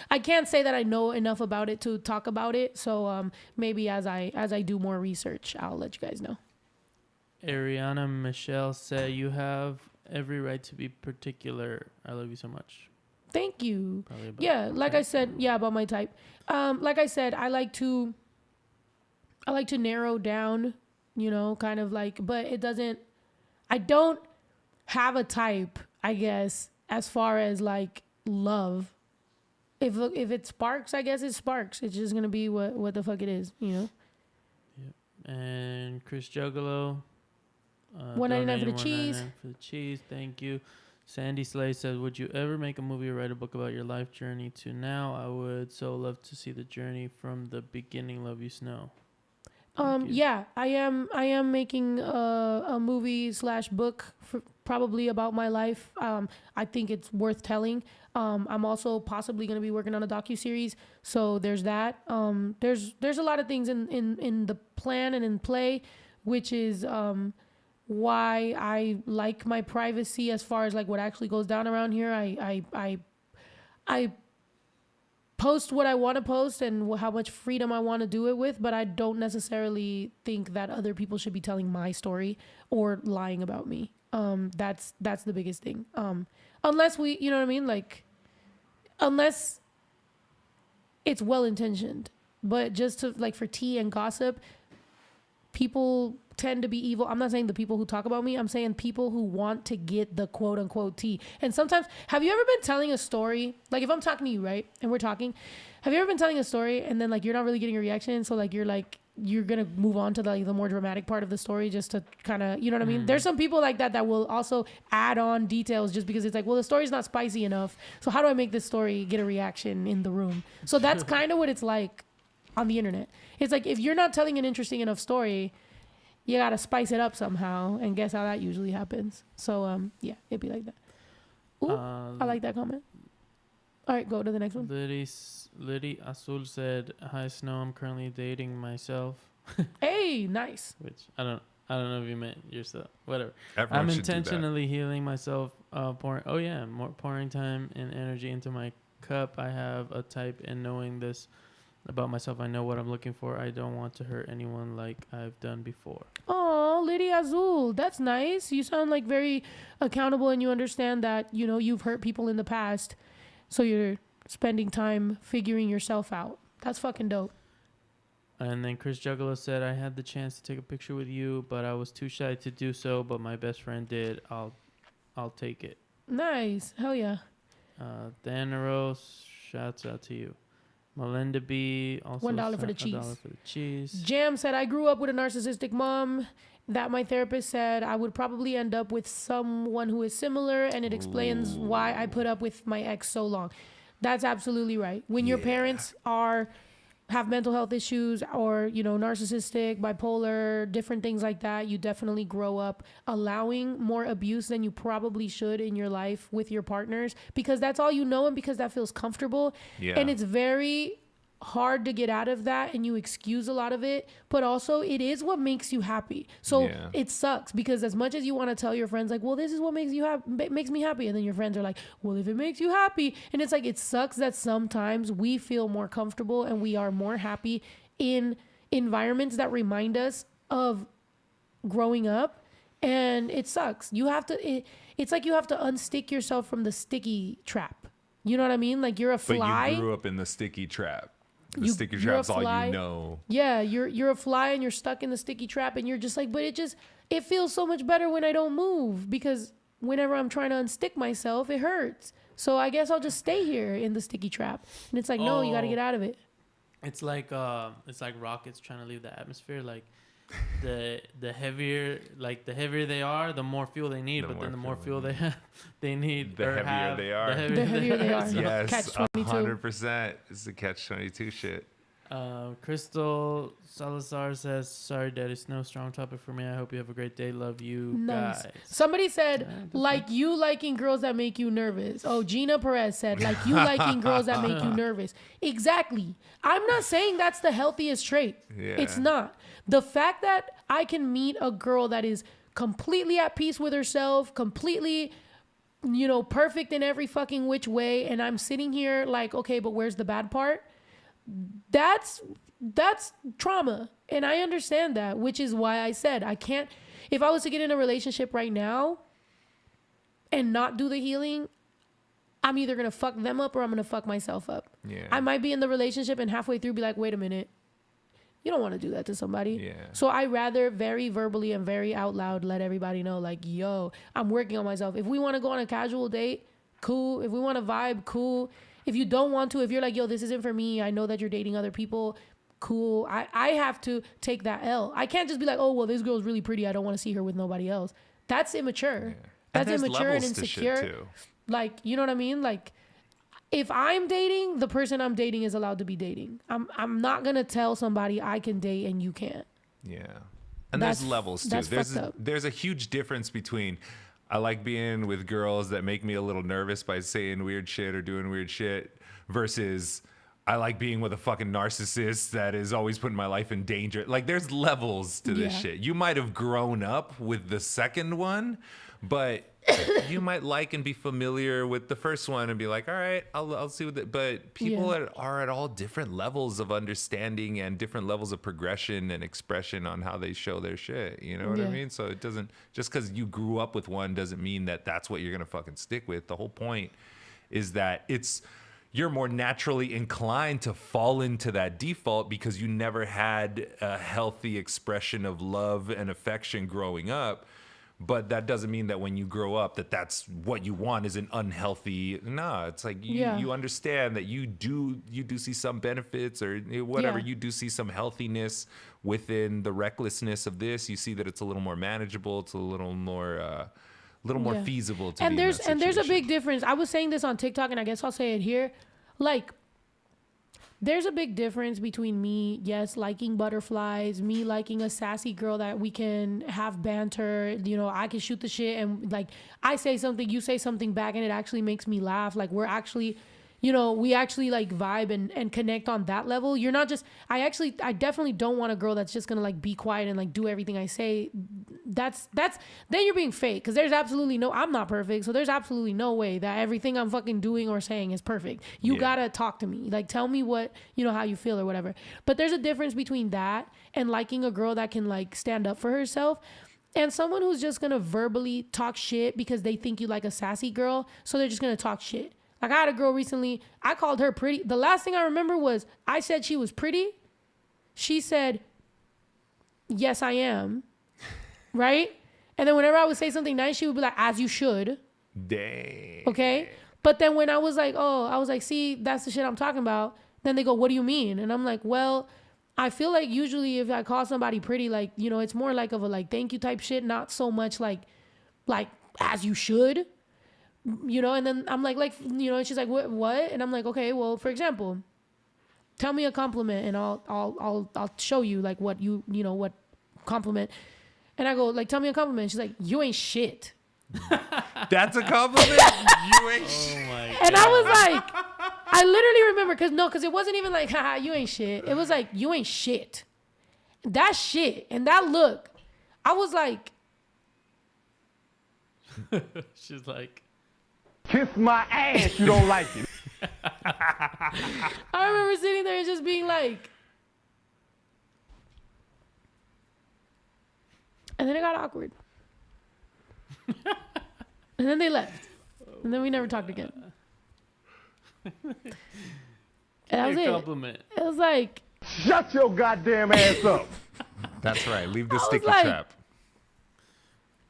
S1: I can't say that I know enough about it to talk about it, so maybe as I do more research, I'll let you guys know.
S2: Ariana Michelle said, you have every right to be particular. I love you so much.
S1: Thank you.
S2: Probably about
S1: Yeah, like I said, about my type. Like I said, I like to narrow down, kind of like, but I don't have a type, I guess, as far as like love. If it sparks, I guess it sparks. It's just gonna be what the fuck it is,
S2: Yep. And Chris Juggalo,
S1: $1.99 for the
S2: donated
S1: cheese.
S2: $1.99 for the cheese. Thank you. Sandy Slay says, would you ever make a movie or write a book about your life journey to now? I would so love to see the journey from the beginning. Love you, Snow.
S1: Yeah, I am making a movie / book probably about my life. I think it's worth telling. I'm also possibly going to be working on a docuseries. So there's that. There's a lot of things in the plan and in play, which is why I like my privacy as far as like what actually goes down around here. I post what I want to post and how much freedom I want to do it with, but I don't necessarily think that other people should be telling my story or lying about me. That's the biggest thing. Unless we, you know what I mean? Like, unless it's well-intentioned, but just to like for tea and gossip, people tend to be evil. I'm not saying the people who talk about me. I'm saying people who want to get the quote unquote tea. And sometimes, have you ever been telling a story? Like if I'm talking to you, right? And we're talking, have you ever been telling a story and then like you're not really getting a reaction? So like you're going to move on to the more dramatic part of the story just to kind of, you know what I mean? There's some people like that will also add on details just because it's like, well, the story's not spicy enough. So how do I make this story get a reaction in the room? So that's kind of what it's like on the internet. It's like, if you're not telling an interesting enough story, you got to spice it up somehow. And guess how that usually happens. So, yeah, it'd be like that. Ooh, I like that comment. All right, go to the next one.
S2: Liddy Azul said, hi, Snow. I'm currently dating myself.
S1: Hey, nice.
S2: Which I don't know if you meant yourself. Whatever.
S7: Everyone
S2: I'm
S7: should do that.
S2: intentionally healing myself, pouring time and energy into my cup. I have a type, and knowing this about myself, I know what I'm looking for. I don't want to hurt anyone like I've done before.
S1: Oh, Lady Azul, that's nice. You sound like very accountable and you understand that, you've hurt people in the past. So you're spending time figuring yourself out. That's fucking dope.
S2: And then Chris Juggalo said, I had the chance to take a picture with you, but I was too shy to do so, but my best friend did. I'll take it.
S1: Nice. Hell yeah.
S2: Dan Rose, shouts out to you. Melinda B. also
S1: $1 for the cheese.
S2: $1 for the cheese.
S1: Jam said, I grew up with a narcissistic mom that my therapist said I would probably end up with someone who is similar, and it explains why I put up with my ex so long. That's absolutely right. When your parents have mental health issues or, narcissistic, bipolar, different things like that, you definitely grow up allowing more abuse than you probably should in your life with your partners, because that's all you know and because that feels comfortable.
S7: Yeah.
S1: And it's very hard to get out of that, and you excuse a lot of it, but also it is what makes you happy. So it sucks because as much as you want to tell your friends like, well, this is what makes me happy, and then your friends are like, well, if it makes you happy, and it's like, it sucks that sometimes we feel more comfortable and we are more happy in environments that remind us of growing up, and it sucks. It's like you have to unstick yourself from the sticky trap. You know what I mean? Like you're a fly.
S7: But you grew up in the sticky trap. The sticky trap's all you know.
S1: Yeah, you're a fly and you're stuck in the sticky trap, and you're just like, but it feels so much better when I don't move, because whenever I'm trying to unstick myself, it hurts. So I guess I'll just stay here in the sticky trap. And it's like, no, you got to get out of it.
S2: It's like rockets trying to leave the atmosphere. Like the heavier they are, the more fuel they need. But then the more fuel they have, they need.
S7: The heavier they are.
S1: The heavier they are.
S7: Yes,
S1: Catch-22.
S7: 100%. It's the catch-22 shit.
S2: Crystal Salazar says, "Sorry, Daddy Snow. Strong topic for me. I hope you have a great day. Love you
S1: Nice.
S2: guys."
S1: Somebody said, like you liking girls that make you nervous. Oh, Gina Perez said, like you liking girls that make you nervous. Exactly. I'm not saying that's the healthiest trait.
S7: Yeah.
S1: It's not. The fact that I can meet a girl that is completely at peace with herself, completely, perfect in every fucking which way, and I'm sitting here like, okay, but where's the bad part? That's trauma. And I understand that, which is why I said I can't, if I was to get in a relationship right now and not do the healing, I'm either going to fuck them up or I'm going to fuck myself up.
S7: Yeah.
S1: I might be in the relationship and halfway through be like, wait a minute, you don't want to do that to somebody.
S7: Yeah.
S1: So I rather very verbally and very out loud let everybody know, like, yo, I'm working on myself. If we want to go on a casual date, cool. If we want to vibe, cool. If you don't want to, if you're like, yo, this isn't for me, I know that you're dating other people, cool. I have to take that L. I can't just be like, oh, well, this girl's really pretty, I don't want to see her with nobody else. That's immature. Yeah. That's immature and insecure. Like, you know what I mean? Like, if I'm dating, the person I'm dating is allowed to be dating. I'm not going to tell somebody I can date and you can't.
S7: Yeah. And there's levels too. There's a huge difference between I like being with girls that make me a little nervous by saying weird shit or doing weird shit versus I like being with a fucking narcissist that is always putting my life in danger. Like, there's levels to this shit. You might have grown up with the second one, but you might like and be familiar with the first one and be like, all right, I'll see what but people are at all different levels of understanding and different levels of progression and expression on how they show their shit. You know what I mean? So it doesn't, just because you grew up with one doesn't mean that that's what you're going to fucking stick with. The whole point is that you're more naturally inclined to fall into that default because you never had a healthy expression of love and affection growing up. But that doesn't mean that when you grow up that's what you want is an unhealthy. No, it's like you understand that you do see some benefits or whatever. You do see some healthiness within the recklessness of this. You see that it's a little more manageable. It's a little more feasible to be in that situation.
S1: And there's a big difference. I was saying this on TikTok, and I guess I'll say it here. Like, there's a big difference between me, liking butterflies, me liking a sassy girl that we can have banter, I can shoot the shit and like I say something, you say something back and it actually makes me laugh. Like, we're actually, we actually like vibe and connect on that level. You're not just, I definitely don't want a girl that's just gonna like be quiet and like do everything I say. That's then you're being fake, because there's absolutely I'm not perfect, so there's absolutely no way that everything I'm fucking doing or saying is perfect. You gotta talk to me, like tell me what, how you feel or whatever. But there's a difference between that and liking a girl that can like stand up for herself, and someone who's just gonna verbally talk shit because they think you like a sassy girl, so they're just gonna talk shit. Like, I had a girl recently, I called her pretty. The last thing I remember was I said she was pretty. She said, yes, I am. Right? And then whenever I would say something nice, she would be like, as you should.
S7: Dang.
S1: Okay? But then when I was like, see, that's the shit I'm talking about. Then they go, what do you mean? And I'm like, well, I feel like usually if I call somebody pretty, like, it's more like of a like thank you type shit, not so much like as you should. And then I'm like, and she's like, what? And I'm like, okay, well, for example, tell me a compliment and I'll show you like what what compliment. And I go, like, tell me a compliment. She's like, you ain't shit.
S7: That's a compliment? You ain't shit.
S2: Oh my God.
S1: And I was like, I literally remember, because it wasn't even like, haha, you ain't shit. It was like, you ain't shit. That shit and that look, I was like.
S2: She's like,
S12: kiss my ass, you don't like it.
S1: I remember sitting there and just being like. And then it got awkward. And then they left. And then we never talked again. And that was it.
S2: Compliment.
S1: It was like,
S12: shut your goddamn ass up.
S7: That's right. Leave the sticky
S1: like,
S7: trap.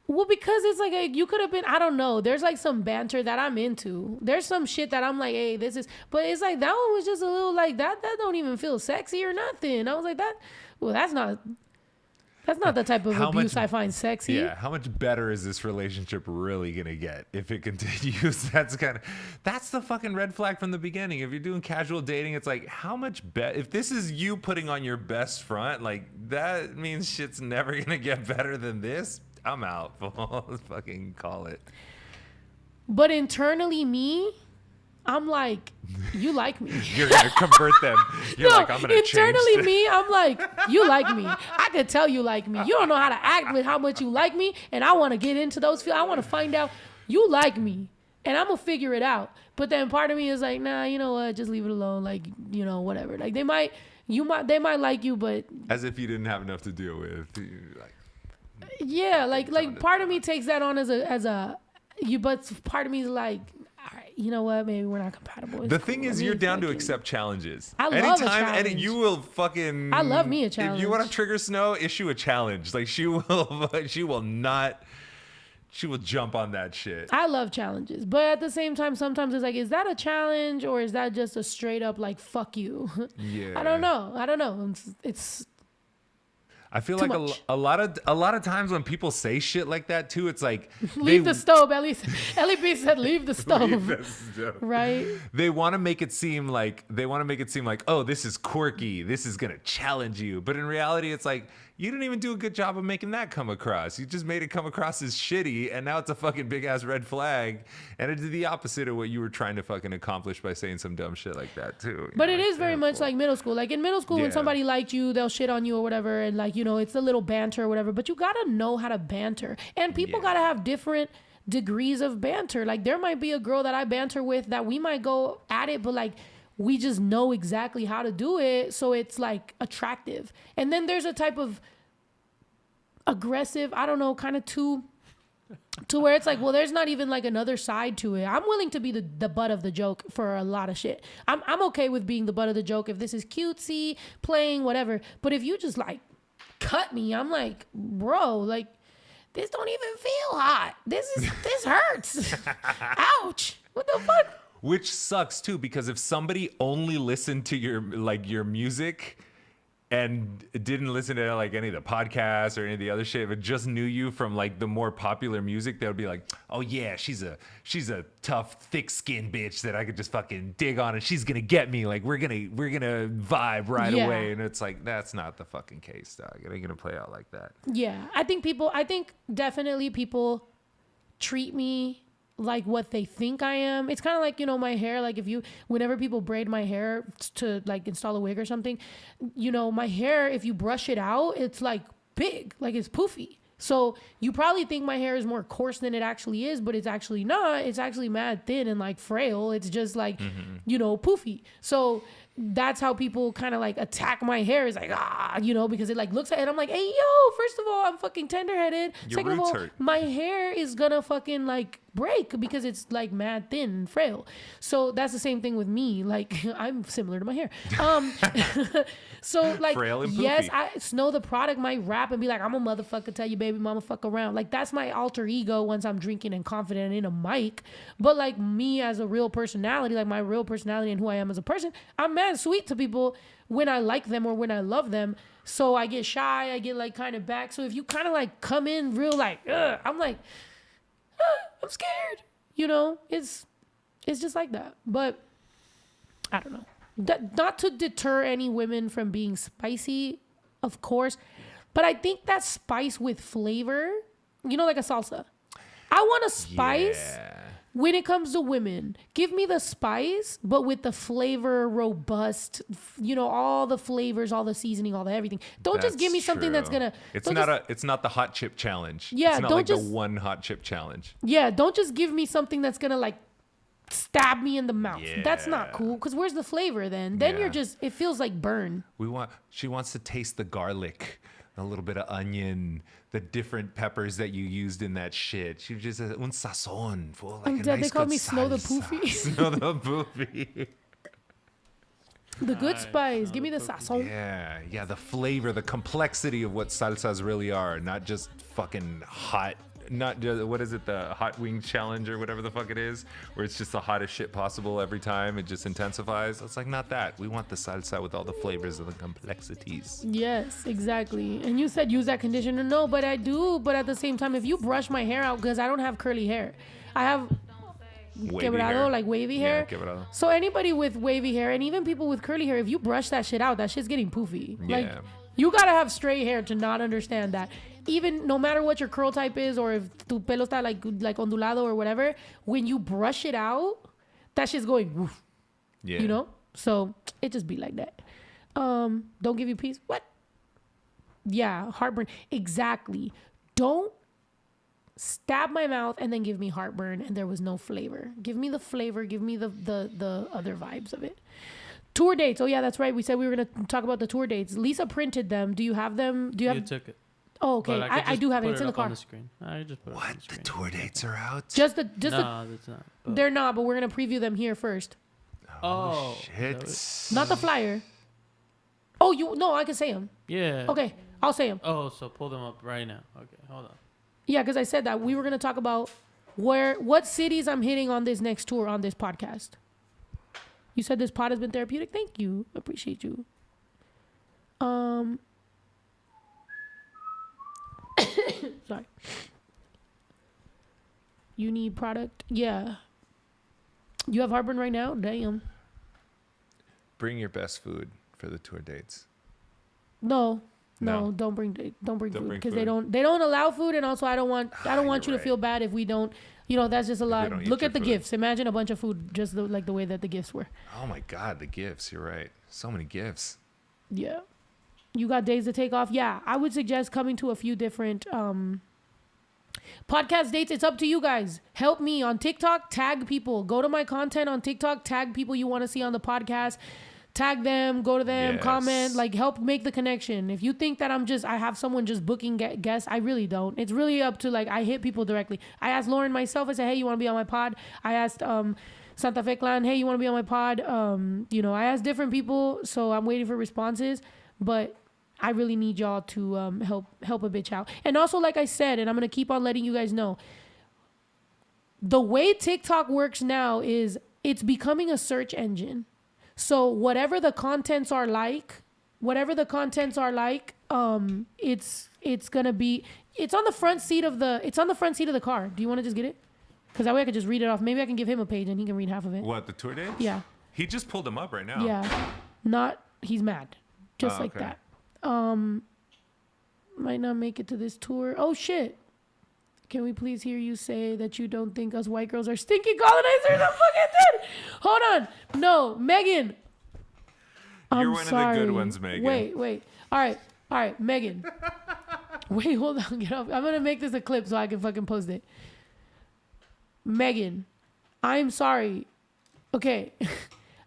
S1: Well, because it's like you could have been, I don't know. There's like some banter that I'm into. There's some shit that I'm like, hey, this is, but it's like that one was just a little like that don't even feel sexy or nothing. I was like, that's not. That's not the type of
S7: How
S1: abuse
S7: much-
S1: I find sexy.
S7: Yeah, how much better is this relationship really gonna get if it continues? That's the fucking red flag from the beginning. If you're doing casual dating, it's like, how much if this is you putting on your best front, like that means shit's never gonna get better than this. I'm out. Let's fucking call it.
S1: But internally, I'm like, you like me.
S7: You're gonna convert them. You're
S1: No,
S7: like, I'm gonna
S1: internally
S7: change.
S1: me, I'm like, you like me. I could tell you like me. You don't know how to act with how much you like me, and I want to get into those feelings. I want to find out you like me, and I'm gonna figure it out. But then part of me is like, nah, you know what? Just leave it alone. Like, you know, whatever. Like they might like you, but
S7: As if you didn't have enough to deal with. Like,
S1: yeah, like part of me takes that on as a you, but part of me is like, all right, you know what? Maybe we're not compatible. It's
S7: the
S1: cool.
S7: thing is, you're down to accept challenges.
S1: I love a challenge.
S7: And you will fucking.
S1: I love me a challenge.
S7: If you want to trigger Snow, issue a challenge. Like she will not. She will jump on that shit.
S1: I love challenges, but at the same time, sometimes it's like, is that a challenge or is that just a straight up like fuck you?
S7: Yeah.
S1: I don't know. It's
S7: I feel
S1: too
S7: like
S1: much.
S7: a lot of times when people say shit like that too, it's like
S1: leave the stove. Ellie B said, leave the stove.
S7: Leave the stove.
S1: Right?
S7: They want to make it seem like oh, this is quirky. This is gonna challenge you. But in reality, it's like you didn't even do a good job of making that come across. You just made it come across as shitty, and now it's a fucking big ass red flag. And it did the opposite of what you were trying to fucking accomplish by saying some dumb shit like that too.
S1: But it is very much like middle school. Like in middle school, when
S7: Yeah.
S1: somebody liked you, they'll shit on you or whatever, and like, you know, it's a little banter or whatever. But you gotta know how to banter, and people gotta have different degrees of banter. Like there might be a girl that I banter with that we might go at it, but like we just know exactly how to do it, so it's like attractive. And then there's a type of aggressive, I don't know, kind of to where it's like, well, there's not even like another side to it. I'm willing to be the butt of the joke for a lot of shit. I'm okay with being the butt of the joke if this is cutesy, playing, whatever. But if you just like cut me, I'm like, bro, like this don't even feel hot. This hurts. Ouch. What the fuck?
S7: Which sucks too, because if somebody only listened to your music and didn't listen to like any of the podcasts or any of the other shit, but just knew you from like the more popular music, they would be like, oh yeah, she's a tough, thick-skinned bitch that I could just fucking dig on, and she's gonna get me. Like we're gonna vibe right away. And it's like, that's not the fucking case, dog. It ain't gonna play out like that.
S1: Yeah, I think definitely people treat me like what they think I am. It's kind of like, you know, my hair. Like whenever people braid my hair to like install a wig or something, you know, my hair, if you brush it out, it's like big, like it's poofy. So you probably think my hair is more coarse than it actually is, but it's actually not. It's actually mad thin and like frail. It's just like, you know, poofy. So that's how people kind of like attack my hair. Is like, you know, because it like looks at it and I'm like, hey, yo, first of all, I'm fucking tender-headed.
S7: Your
S1: Second of
S7: roots
S1: all,
S7: hurt.
S1: my hair is gonna fucking like break because it's like mad thin and frail. So that's the same thing with me. Like I'm similar to my hair. So like,
S7: Frail and
S1: yes,
S7: poofy.
S1: I Snow the product might rap and be like, I'm a motherfucker, tell you baby mama fuck around. Like that's my alter ego once I'm drinking and confident in a mic. But like me as a real personality, like my real personality and who I am as a person, I'm mad sweet to people when I like them or when I love them. So I get shy, I get like kind of back. So if you kind of like come in real like, I'm like, I'm scared. You know, it's just like that. But I don't know. Not to deter any women from being spicy, of course. But I think that spice with flavor, you know, like a salsa. I want a spice when it comes to women. Give me the spice, but with the flavor, robust, you know, all the flavors, all the seasoning, all the everything. Don't just give me something that's gonna.
S7: It's not the hot chip challenge.
S1: Yeah,
S7: it's not
S1: don't
S7: like
S1: just-
S7: the one hot chip challenge.
S1: Yeah, don't just give me something that's gonna like stab me in the mouth. That's not cool. Because where's the flavor then? Then you're just, it feels like burn.
S7: She wants to taste the garlic, a little bit of onion, the different peppers that you used in that shit. She just un sazon, fool, like
S1: I'm
S7: a
S1: dead.
S7: nice
S1: They call
S7: good
S1: me Snow the
S7: salsa.
S1: Poofy.
S7: Snow the Poofy.
S1: The good spice. Give me the sazon.
S7: Yeah, the flavor, the complexity of what salsas really are, not just fucking hot not just, what is it, the hot wing challenge or whatever the fuck it is, where it's just the hottest shit possible every time. It just intensifies. It's like, not that. We want the salsa with all the flavors and the complexities.
S1: Yes, exactly. And you said use that conditioner. No, but I do. But at the same time, if you brush my hair out, because I don't have curly hair, I have quebrado, like wavy hair.
S7: Quebrado.
S1: So anybody with wavy hair, and even people with curly hair, if you brush that shit out, that shit's getting poofy.
S7: Yeah.
S1: Like, you gotta have straight hair to not understand that. Even no matter what your curl type is, or if tu pelo está like ondulado or whatever, when you brush it out, that shit's going woof.
S7: Yeah.
S1: You know? So it just be like that. Don't give you peace. What? Yeah, heartburn. Exactly. Don't stab my mouth and then give me heartburn and there was no flavor. Give me the flavor. Give me the other vibes of it. Tour dates. Oh yeah, that's right. We said we were gonna talk about the tour dates. Lisa printed them. Do you have them? Do you have?
S2: You took it.
S1: Oh, okay. I do have it. It's in the car.
S2: On the screen. I just put it on the screen.
S7: The tour dates are out?
S2: No, that's not. But
S1: They're not, but we're gonna preview them here first.
S2: Oh
S7: shit!
S1: Not the flyer. Oh, I can say them.
S2: Yeah.
S1: Okay, I'll say them.
S2: Oh, so pull them up right now. Okay, hold on.
S1: Yeah, because I said that we were gonna talk about what cities I'm hitting on this next tour on this podcast. You said this pod has been therapeutic. Thank you. Appreciate you. Sorry. You need product? Yeah. You have heartburn right now? Damn.
S7: Bring your best food for the tour dates.
S1: No, don't bring food because they don't allow food, and also I don't want you to feel bad if we don't. You know, that's just a lot. Look at the gifts. Imagine a bunch of food, just like the way that the gifts were.
S7: Oh my God, the gifts. You're right. So many gifts.
S1: Yeah. You got days to take off? Yeah. I would suggest coming to a few different podcast dates. It's up to you guys. Help me on TikTok. Tag people. Go to my content on TikTok. Tag people you want to see on the podcast. Tag them. Go to them.
S7: Yes.
S1: Comment. Like, help make the connection. If you think that I have someone just booking guests, I really don't. It's really up to, like, I hit people directly. I asked Lauren myself. I said, hey, you want to be on my pod? I asked Santa Fe Clan, hey, you want to be on my pod? I asked different people, so I'm waiting for responses. But I really need y'all to help a bitch out. And also, like I said, and I'm going to keep on letting you guys know, the way TikTok works now is it's becoming a search engine. So whatever the contents are like, it's going to be, it's on the front seat of the car. Do you want to just get it? Because that way I could just read it off. Maybe I can give him a page and he can read half of it.
S7: What, the tour dates?
S1: Yeah.
S7: He just pulled them up right now.
S1: Yeah. He's mad. Just like that. Might not make it to this tour. Oh shit. Can we please hear you say that you don't think us white girls are stinky colonizers? I fucking did. Hold on. No, Megan.
S7: You're one of the good ones, Megan.
S1: Wait. All right, Megan. Wait, hold on. Get off. I'm going to make this a clip so I can fucking post it. Megan, I'm sorry. Okay.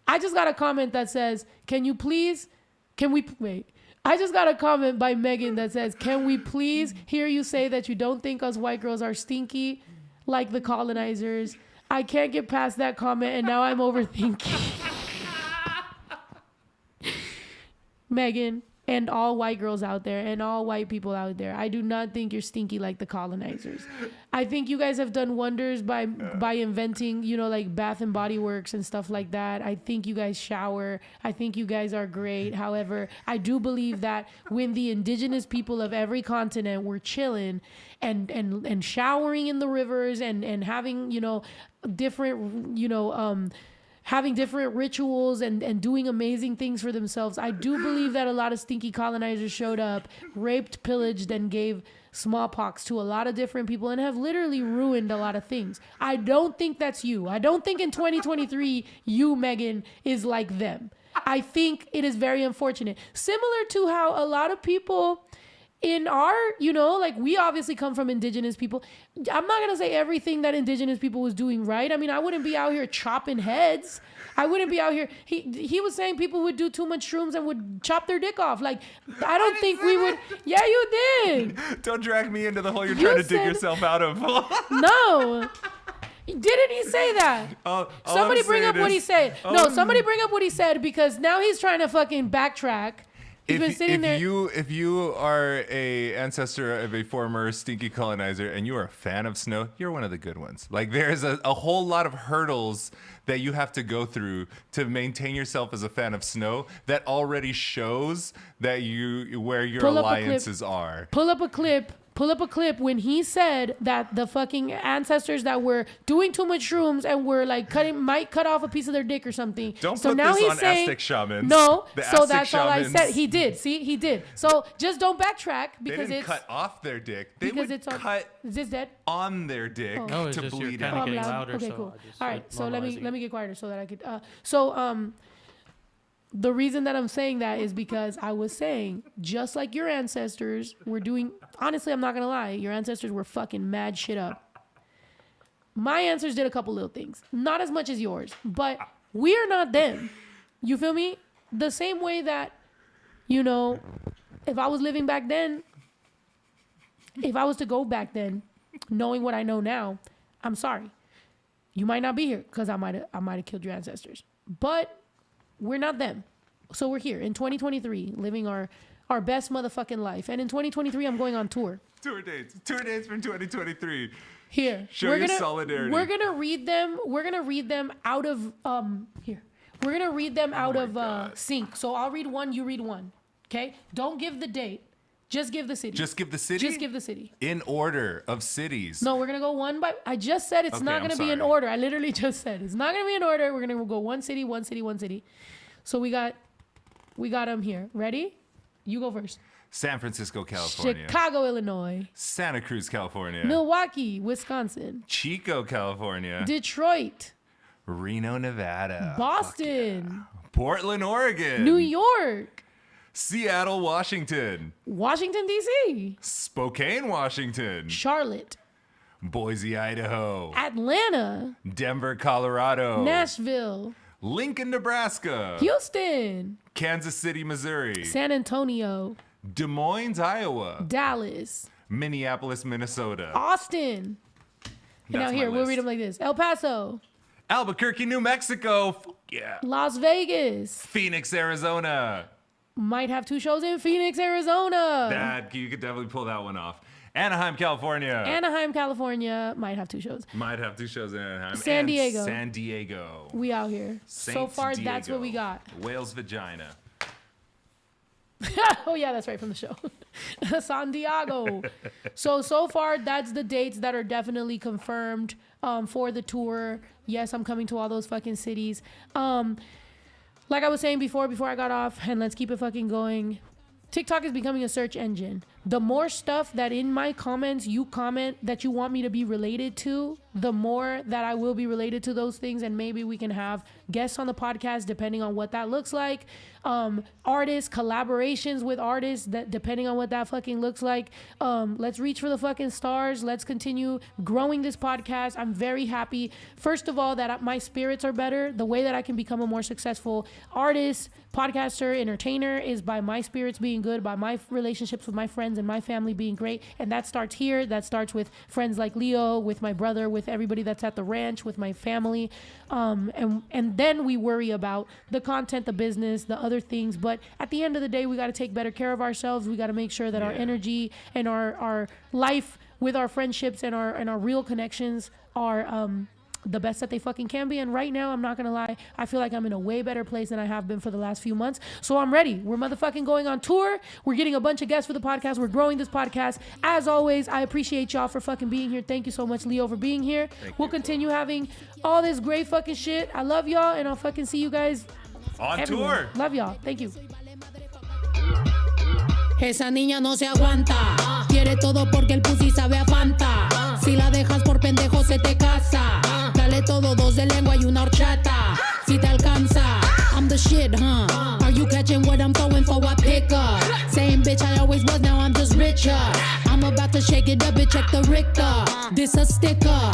S1: I just got a comment that says, I just got a comment by Megan that says, can we please hear you say that you don't think us white girls are stinky like the colonizers? I can't get past that comment and now I'm overthinking. Megan, and all white girls out there and all white people out there, I do not think you're stinky like the colonizers. I think you guys have done wonders by inventing, like Bath and Body Works and stuff like that. I think you guys shower. I think you guys are great. However, I do believe that when the indigenous people of every continent were chilling and showering in the rivers and having, different, having different rituals and doing amazing things for themselves. I do believe that a lot of stinky colonizers showed up, raped, pillaged, and gave smallpox to a lot of different people and have literally ruined a lot of things. I don't think that's you. I don't think in 2023, you, Megan, is like them. I think it is very unfortunate. Similar to how a lot of people in our, we obviously come from indigenous people. I'm not going to say everything that indigenous people was doing right. I mean, I wouldn't be out here chopping heads. I wouldn't be out here. He was saying people would do too much shrooms and would chop their dick off. Like, I don't think we would. Yeah, you did.
S7: Don't drag me into the hole you're trying to dig yourself out of.
S1: No. Didn't he say that? Somebody bring up what he said. No, somebody bring up what he said because now he's trying to fucking backtrack. He's been sitting there.
S7: If you are a ancestor of a former stinky colonizer and you are a fan of snow, you're one of the good ones. Like there's a whole lot of hurdles that you have to go through to maintain yourself as a fan of snow that already shows that where your alliances are.
S1: Pull up a clip when he said that the fucking ancestors that were doing too much shrooms and were like might cut off a piece of their dick or something.
S7: Don't put this on Aztec shamans.
S1: No,
S7: so
S1: that's all I said. He did. See, he did. So just don't backtrack because
S7: they didn't cut off their dick. They would cut
S1: is this dead?
S7: on their dick to bleed
S2: out.
S7: out.
S2: Louder,
S1: okay,
S2: so
S1: cool.
S2: just,
S1: all right, so let me get quieter so that I could. The reason that I'm saying that is because I was saying, just like your ancestors were doing, honestly, I'm not going to lie, your ancestors were fucking mad shit up. My ancestors did a couple little things. Not as much as yours, but we are not them. You feel me? The same way that, if I was living back then, if I was to go back then, knowing what I know now, I'm sorry. You might not be here because I might have killed your ancestors. But we're not them. So we're here in 2023 living our best motherfucking life. And in 2023, I'm going on tour.
S7: Tour dates from 2023.
S1: Here.
S7: Show your solidarity.
S1: We're going to read them. We're going to read them out of here. We're going to read them out of sync. So I'll read one, you read one. Okay? Don't give the date. Just give the city.
S7: Just give the city?
S1: Just give the city.
S7: In order of cities.
S1: No, we're going to go one by... I just said it's not going to be in order. I literally just said it's not going to be in order. We're going to go one city, one city, one city. So we got them here. Ready? You go first.
S7: San Francisco, California.
S1: Chicago, Illinois.
S7: Santa Cruz, California.
S1: Milwaukee, Wisconsin.
S7: Chico, California.
S1: Detroit.
S7: Reno, Nevada.
S1: Boston.
S7: Yeah. Portland, Oregon.
S1: New York.
S7: Seattle, Washington.
S1: Washington, D.C.
S7: Spokane, Washington.
S1: Charlotte.
S7: Boise, Idaho.
S1: Atlanta.
S7: Denver, Colorado.
S1: Nashville.
S7: Lincoln, Nebraska.
S1: Houston.
S7: Kansas City, Missouri.
S1: San Antonio.
S7: Des Moines, Iowa.
S1: Dallas.
S7: Minneapolis, Minnesota.
S1: Austin. And now here, we'll read them like this. El Paso.
S7: Albuquerque, New Mexico. Yeah.
S1: Las Vegas.
S7: Phoenix, Arizona.
S1: Might have 2 shows in Phoenix, Arizona.
S7: That you could definitely pull that one off. Anaheim, California.
S1: Anaheim, California. Might have 2 shows.
S7: Might have 2 shows in Anaheim.
S1: San Diego.
S7: San Diego.
S1: We out here. So far, that's what we got.
S7: Whale's vagina.
S1: Oh, yeah, that's right from the show. San Diego. So far, that's the dates that are definitely confirmed for the tour. Yes, I'm coming to all those fucking cities. Like I was saying before I got off, and let's keep it fucking going. TikTok is becoming a search engine. The more stuff that in my comments you comment that you want me to be related to, the more that I will be related to those things, and maybe we can have guests on the podcast depending on what that looks like. Artists, collaborations with artists, that depending on what that fucking looks like. Let's reach for the fucking stars. Let's continue growing this podcast. I'm very happy, first of all, that my spirits are better. The way that I can become a more successful artist, podcaster, entertainer is by my spirits being good, by my relationships with my friends and my family being great. And that starts here. That starts with friends like Leo, with my brother, with everybody that's at the ranch, with my family. And then we worry about the content, the business, the other things. But at the end of the day, we got to take better care of ourselves. We got to make sure that our energy and our life with our friendships and our real connections are the best that they fucking can be. And right now, I'm not gonna lie, I feel like I'm in a way better place than I have been for the last few months. So I'm ready. We're motherfucking going on tour. We're getting a bunch of guests for the podcast. We're growing this podcast. As always, I appreciate y'all for fucking being here. Thank you so much, Leo, for being here. We'll continue having all this great fucking shit. I love y'all, and I'll fucking see you guys
S7: on
S1: everywhere. Tour. Love y'all. Thank you.
S13: Esa niña no se aguanta. Quiere todo porque el pussy sabe a Fanta. Si la dejas por pendejo se te casa. Dale todo, 2 de lengua y una horchata. Si te alcanza, I'm the shit, huh? Are you catching what I'm throwing for a pickup? Same bitch I always was, now I'm just richer. I'm about to shake it up, bitch, check the Richter. This a sticker.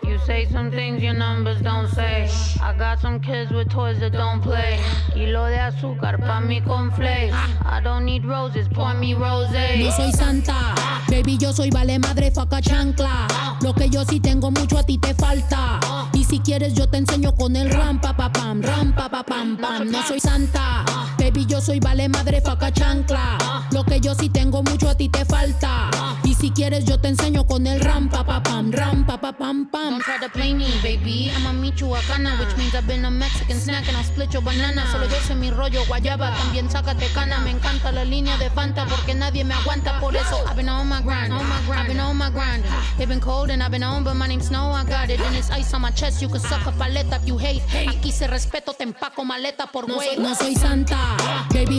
S14: You say some things your numbers don't say. I got some kids with toys that don't play. Kilo de azúcar pa' mi conflakes. I don't need roses, pour me rosé.
S13: No soy santa, baby, yo soy vale madre, faca chancla. Lo que yo sí tengo mucho a ti te falta. Y Y si quieres yo te enseño con el ram pa pa pam, pam. No soy santa, baby, yo soy vale madre faca chancla. Lo que yo sí tengo mucho a ti te falta. Y si quieres yo te enseño con el ram pa pa pam, pam.
S14: Don't try to play me, baby. I'ma meet you a cana, which means I've been a Mexican snack and I'll split your banana. Solo yo sé mi rollo guayaba, también sácate cana. Me encanta la línea de Fanta porque nadie me aguanta. Por eso I've been on my grind, I've been on my grind. They've been cold and I've been on, but my name's Snow. I got it and it's ice on my chest. You can suck a paleta if you hate. Aquí se respeto, te empaco maleta por güey.
S13: No soy santa, baby.